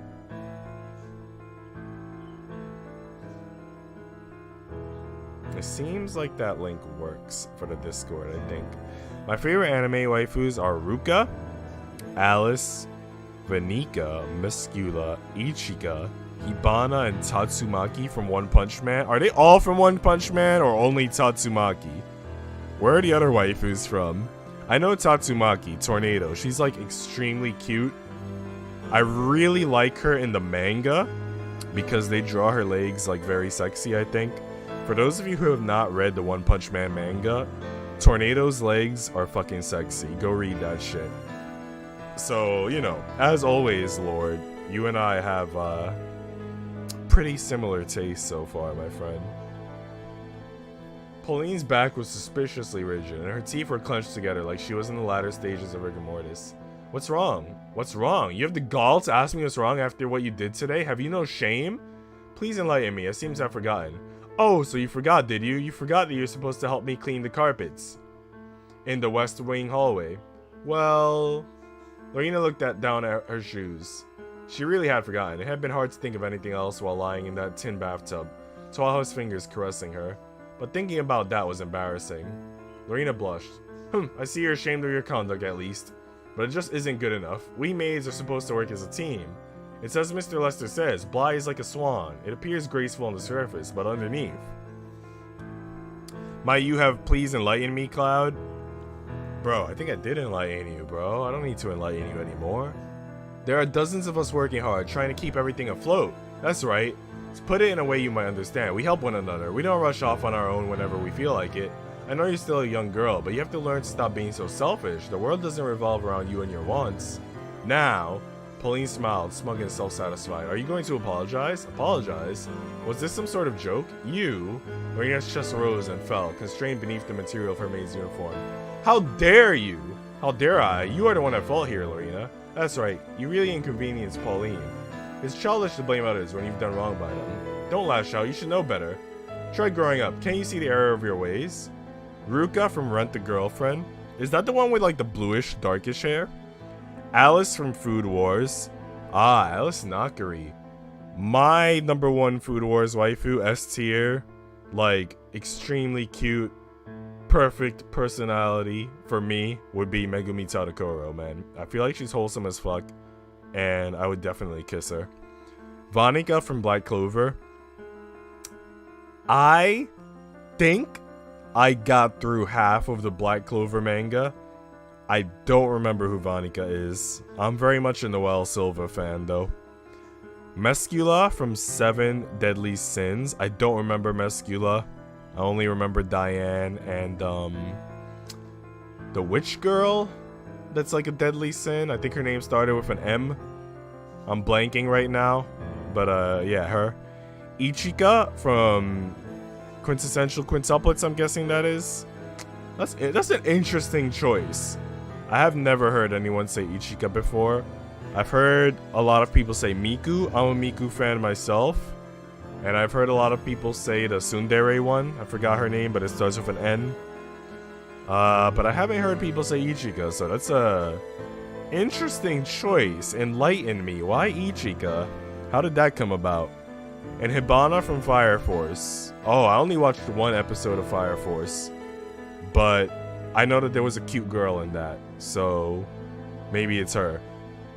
It seems like that link works for the Discord, I think. My favorite anime waifus are Ruka, Alice, Vanika, Muscula, Ichika, Hibana, and Tatsumaki from One Punch Man. Are they all from One Punch Man or only Tatsumaki? Where are the other waifus from? I know Tatsumaki, Tornado. She's like extremely cute. I really like her in the manga because they draw her legs like very sexy, I think. For those of you who have not read the One Punch Man manga, Tornado's legs are fucking sexy. Go read that shit. So, you know, as always, Lord, you and I have pretty similar tastes so far, my friend. Pauline's back was suspiciously rigid, and her teeth were clenched together like she was in the latter stages of rigor mortis. What's wrong? What's wrong? You have the gall to ask me what's wrong after what you did today? Have you no shame? Please enlighten me. It seems I've forgotten. Oh, so you forgot, did you? You forgot that you're supposed to help me clean the carpets in the West Wing hallway. Well, Lorena looked down at her shoes. She really had forgotten. It had been hard to think of anything else while lying in that tin bathtub, Taohua's fingers caressing her. But thinking about that was embarrassing. Lorena blushed. I see you're ashamed of your conduct at least. But it just isn't good enough. We maids are supposed to work as a team. It's as Mr. Lester says, Bly is like a swan. It appears graceful on the surface, but underneath. Might you have please enlighten me, Cloud? Bro, I think I did enlighten you, bro. I don't need to enlighten you anymore. There are dozens of us working hard, trying to keep everything afloat. That's right. Let's put it in a way you might understand. We help one another. We don't rush off on our own whenever we feel like it. I know you're still a young girl, but you have to learn to stop being so selfish. The world doesn't revolve around you and your wants. Now, Pauline smiled, smug and self-satisfied. Are you going to apologize? Apologize? Was this some sort of joke? You? Lorina's chest rose and fell, constrained beneath the material of her maid's uniform. How dare you? How dare I? You are the one at fault here, Lorina. That's right. You really inconvenienced Pauline. It's childish to blame others when you've done wrong by them. Don't lash out. You should know better. Try growing up. Can't you see the error of your ways? Ruka from Rent the Girlfriend? Is that the one with like the bluish, darkish hair? Alice from Food Wars. Ah, Alice Nakari. My number one Food Wars waifu, S tier. Like, extremely cute, perfect personality for me would be Megumi Tadakoro, man. I feel like she's wholesome as fuck, and I would definitely kiss her. Vanika from Black Clover. I think I got through half of the Black Clover manga. I don't remember who Vanika is. I'm very much a Noelle Silva fan, though. Mescula from Seven Deadly Sins. I don't remember Mescula. I only remember Diane and the witch girl that's like a deadly sin. I think her name started with an M. I'm blanking right now. But yeah, her. Ichika from Quintessential Quintuplets, I'm guessing that is. That's an interesting choice. I have never heard anyone say Ichika before. I've heard a lot of people say Miku. I'm a Miku fan myself. And I've heard a lot of people say the Tsundere one. I forgot her name, but it starts with an N. But I haven't heard people say Ichika, so that's a interesting choice. Enlighten me. Why Ichika? How did that come about? And Hibana from Fire Force. Oh, I only watched one episode of Fire Force. But I know that there was a cute girl in that. So maybe it's her.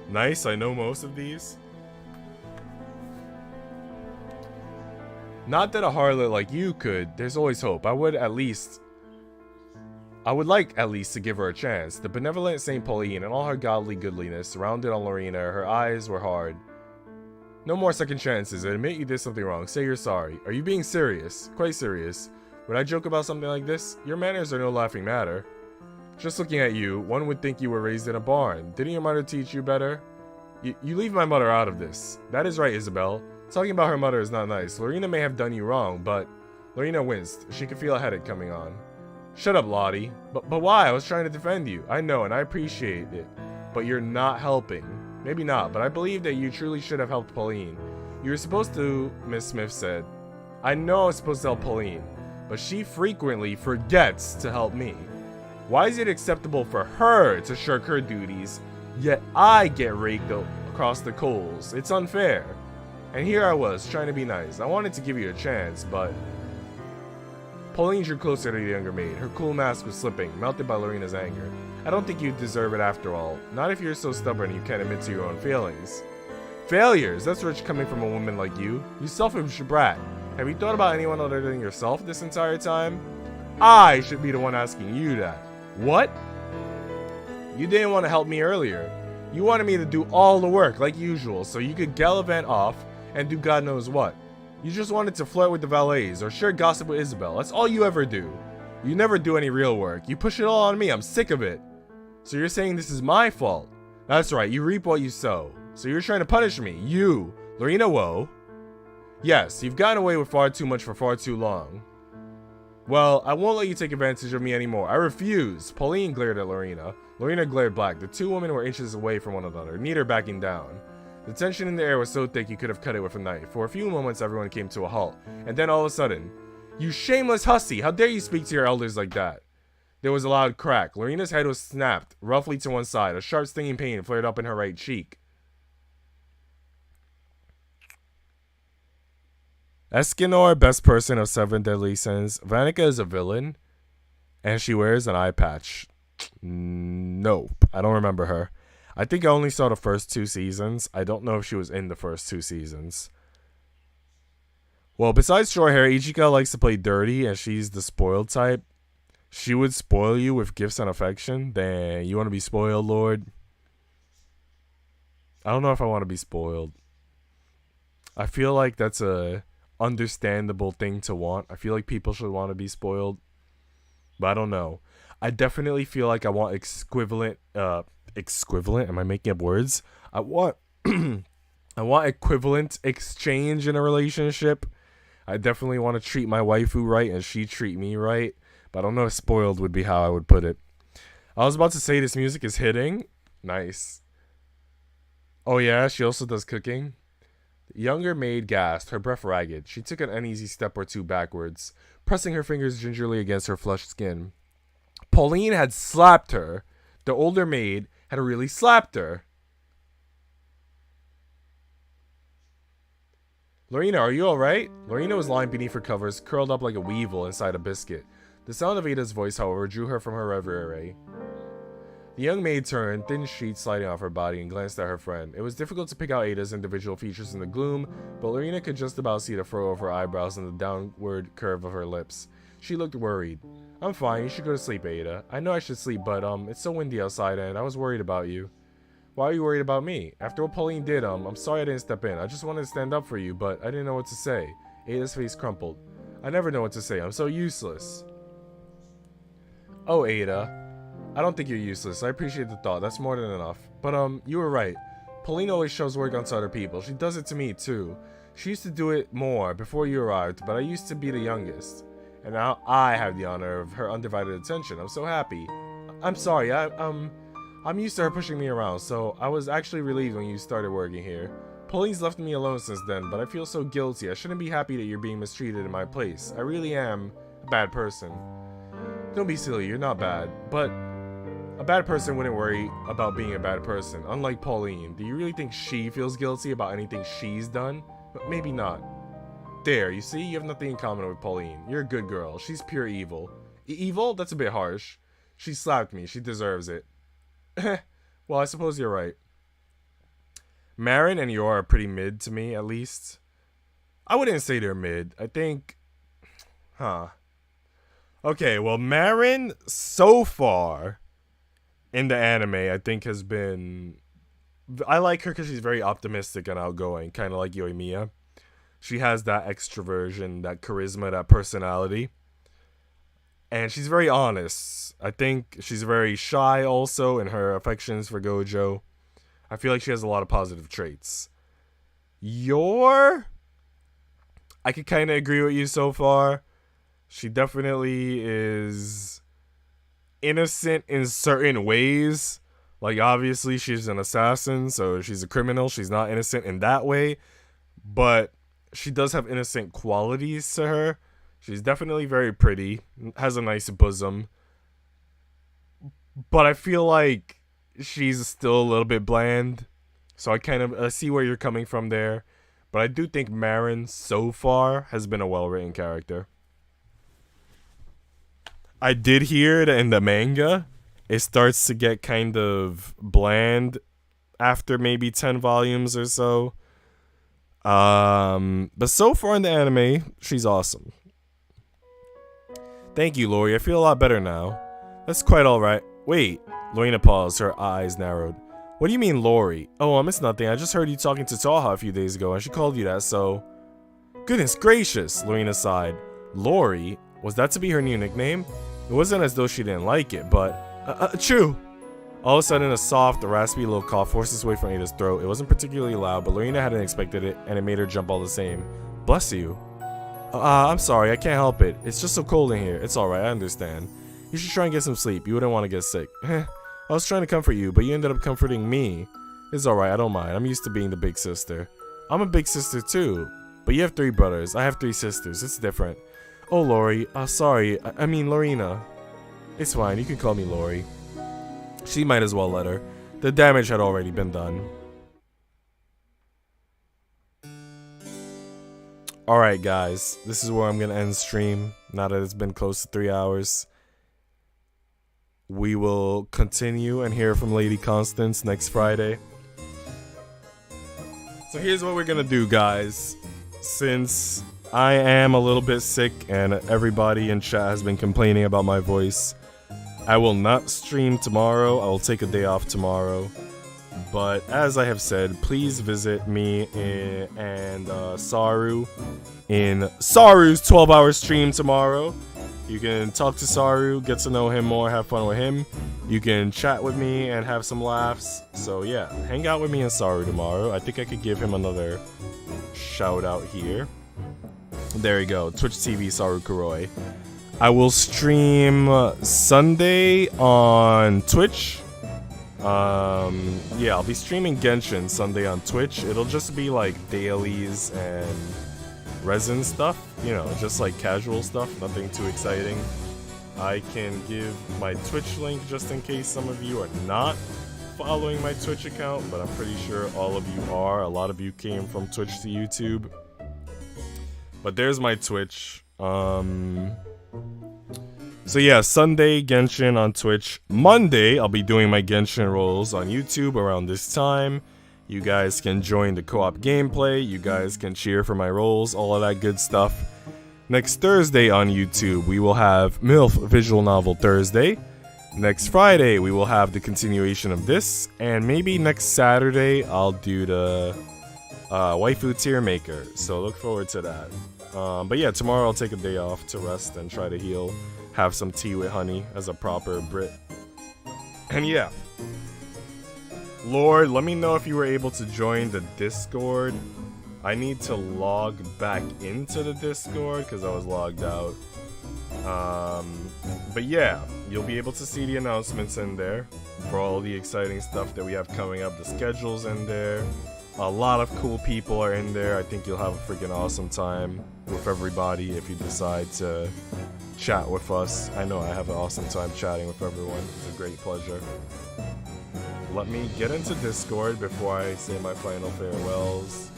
Nice, I know most of these. Not that a harlot like you could. There's always hope. I would like at least to give her a chance. The benevolent Saint Pauline and all her godly goodliness surrounded on Lorena. Her eyes were hard. No more second chances. Admit you did something wrong. Say you're sorry. Are you being serious? Quite serious. Would I joke about something like this? Your manners are no laughing matter. Just looking at you, one would think you were raised in a barn. Didn't your mother teach you better? You leave my mother out of this. That is right, Isabel. Talking about her mother is not nice. Lorena may have done you wrong, but... Lorena winced. She could feel a headache coming on. Shut up, Lottie. But why? I was trying to defend you. I know, and I appreciate it. But you're not helping. Maybe not, but I believe that you truly should have helped Pauline. You were supposed to, Miss Smith said. I know I was supposed to help Pauline, but she frequently forgets to help me. Why is it acceptable for her to shirk her duties, yet I get raked across the coals? It's unfair. And here I was, trying to be nice. I wanted to give you a chance, but... Pauline drew closer to the younger maid. Her cool mask was slipping, melted by Lorena's anger. I don't think you deserve it after all. Not if you're so stubborn you can't admit to your own failings. Failures? That's rich coming from a woman like you. You selfish brat. Have you thought about anyone other than yourself this entire time? I should be the one asking you that. What? You didn't want to help me earlier. You wanted me to do all the work like usual so you could gallivant off and do God knows what. You just wanted to flirt with the valets or share gossip with Isabel. That's all you ever do. You never do any real work. You push it all on me. I'm sick of it. So you're saying this is my fault? That's right. You reap what you sow. So you're trying to punish me. You, Lorena Woe. Yes, you've gotten away with far too much for far too long. Well, I won't let you take advantage of me anymore. I refuse. Pauline glared at Lorena. Lorena glared back. The two women were inches away from one another, neither backing down. The tension in the air was so thick you could have cut it with a knife. For a few moments, everyone came to a halt. And then all of a sudden, you shameless hussy! How dare you speak to your elders like that? There was a loud crack. Lorena's head was snapped, roughly to one side. A sharp stinging pain flared up in her right cheek. Escanor, best person of Seven Deadly Sins. Vanica is a villain. And she wears an eye patch. Nope. I don't remember her. I think I only saw the first 2 seasons. I don't know if she was in the first 2 seasons. Well, besides short hair, Ichika likes to play dirty, and she's the spoiled type. She would spoil you with gifts and affection. Dang, you want to be spoiled, Lord? I don't know if I want to be spoiled. I feel like that's a understandable thing to want. I feel like people should want to be spoiled. But I don't know. I definitely feel like I want equivalent. Am I making up words? I want I want equivalent exchange in a relationship. I definitely want to treat my waifu right and she treat me right. But I don't know if spoiled would be how I would put it. I was about to say this music is hitting. Nice. Oh yeah, she also does cooking. The younger maid gasped, her breath ragged. She took an uneasy step or two backwards, pressing her fingers gingerly against her flushed skin. Pauline had slapped her. The older maid had really slapped her. Lorena, are you alright? Lorena was lying beneath her covers, curled up like a weevil inside a biscuit. The sound of Ada's voice, however, drew her from her reverie. The young maid turned, thin sheets sliding off her body, and glanced at her friend. It was difficult to pick out Ada's individual features in the gloom, but Lorena could just about see the furrow of her eyebrows and the downward curve of her lips. She looked worried. I'm fine, you should go to sleep, Ada. I know I should sleep, but it's so windy outside and I was worried about you. Why are you worried about me? After what Pauline did, I'm sorry I didn't step in. I just wanted to stand up for you, but I didn't know what to say. Ada's face crumpled. I never know what to say. I'm so useless. Oh, Ada. I don't think you're useless. I appreciate the thought. That's more than enough. But, you were right. Pauline always shows work onto other people. She does it to me, too. She used to do it more before you arrived, but I used to be the youngest. And now I have the honor of her undivided attention. I'm so happy. I'm sorry. I'm used to her pushing me around, so I was actually relieved when you started working here. Pauline's left me alone since then, but I feel so guilty. I shouldn't be happy that you're being mistreated in my place. I really am a bad person. Don't be silly, you're not bad. But a bad person wouldn't worry about being a bad person, unlike Pauline. Do you really think she feels guilty about anything she's done? But maybe not. There, you see? You have nothing in common with Pauline. You're a good girl. She's pure evil. Evil? That's a bit harsh. She slapped me. She deserves it. Well, I suppose you're right. Marin and Yor are pretty mid to me, at least. I wouldn't say they're mid. I think... Okay, well, Marin, so far, in the anime, I think has been... I like her because she's very optimistic and outgoing, kind of like Yoimiya. She has that extroversion, that charisma, that personality. And she's very honest. I think she's very shy also in her affections for Gojo. I feel like she has a lot of positive traits. Yor, I could kind of agree with you so far. She definitely is innocent in certain ways. Like, obviously, she's an assassin, so she's a criminal. She's not innocent in that way. But she does have innocent qualities to her. She's definitely very pretty, has a nice bosom. But I feel like she's still a little bit bland. So I kind of see where you're coming from there. But I do think Marin, so far, has been a well-written character. I did hear that in the manga, it starts to get kind of bland after maybe 10 volumes or so. But so far in the anime, she's awesome. Thank you, Lori. I feel a lot better now. That's quite alright. Wait. Lorena paused, her eyes narrowed. What do you mean, Lori? Oh, it's nothing. I just heard you talking to Taha a few days ago, and she called you that, so... Goodness gracious, Lorena sighed. Lori? Was that to be her new nickname? It wasn't as though she didn't like it, but... True! All of a sudden, a soft, raspy little cough forced its way from Ada's throat. It wasn't particularly loud, but Lorena hadn't expected it, and it made her jump all the same. Bless you. I'm sorry, I can't help it. It's just so cold in here. It's alright, I understand. You should try and get some sleep. You wouldn't want to get sick. I was trying to comfort you, but you ended up comforting me. It's alright, I don't mind. I'm used to being the big sister. I'm a big sister too. But you have 3 brothers. I have 3 sisters. It's different. Oh, Lori. Sorry. I mean, Lorena. It's fine. You can call me Lori. She might as well let her. The damage had already been done. Alright, guys. This is where I'm going to end stream, now that it's been close to 3 hours. we will continue and hear from Lady Constance next Friday. So here's what we're gonna do, guys. Since I am a little bit sick and everybody in chat has been complaining about my voice, I will not stream tomorrow. I will take a day off tomorrow. But as I have said, please visit me and Saru in Saru's 12-hour stream tomorrow. You can talk to Saru, get to know him more, have fun with him. You can chat with me and have some laughs. So yeah, hang out with me and Saru tomorrow. I think I could give him another shout out here. There you go, Twitch TV Saru Kuroi. I will stream Sunday on Twitch. Yeah, I'll be streaming Genshin Sunday on Twitch. It'll just be like dailies and resin stuff, you know, just like casual stuff, nothing too exciting. I can give my Twitch link just in case some of you are not following my Twitch account, but I'm pretty sure all of you are. A lot of you came from Twitch to YouTube. But there's my Twitch. So yeah, Sunday, Genshin on Twitch. Monday, I'll be doing my Genshin rolls on YouTube around this time. You guys can join the co-op gameplay. You guys can cheer for my rolls, all of that good stuff. Next Thursday on YouTube, we will have MILF Visual Novel Thursday. Next Friday, we will have the continuation of this. And maybe next Saturday, I'll do the Waifu Tier Maker. So look forward to that. But yeah, tomorrow I'll take a day off to rest and try to heal. Have some tea with honey as a proper Brit. And yeah. Lord, let me know if you were able to join the Discord. I need to log back into the Discord because I was logged out. But yeah, you'll be able to see the announcements in there for all the exciting stuff that we have coming up. The schedule's in there. A lot of cool people are in there. I think you'll have a freaking awesome time with everybody if you decide to chat with us. I know I have an awesome time chatting with everyone. It's a great pleasure. Let me get into Discord before I say my final farewells.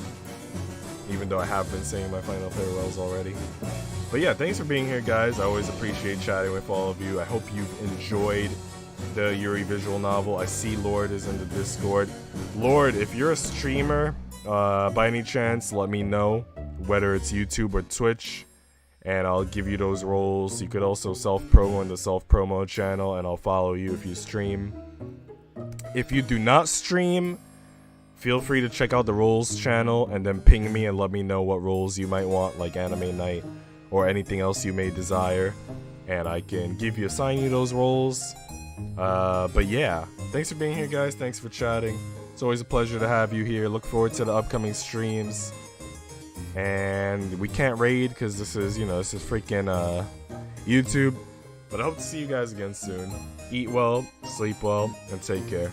Even though I have been saying my final farewells already. But yeah, thanks for being here, guys. I always appreciate chatting with all of you. I hope you've enjoyed the Yuri visual novel. I see Lord is in the Discord. Lord, if you're a streamer, by any chance, let me know. Whether it's YouTube or Twitch. And I'll give you those roles. You could also self-promo in the self-promo channel, and I'll follow you if you stream. If you do not stream, feel free to check out the roles channel and then ping me and let me know what roles you might want, like anime night or anything else you may desire, and I can assign you those roles. But yeah, thanks for being here, guys. Thanks for chatting. It's always a pleasure to have you here. Look forward to the upcoming streams. And we can't raid because this is freaking YouTube. But I hope to see you guys again soon. Eat well, sleep well, and take care.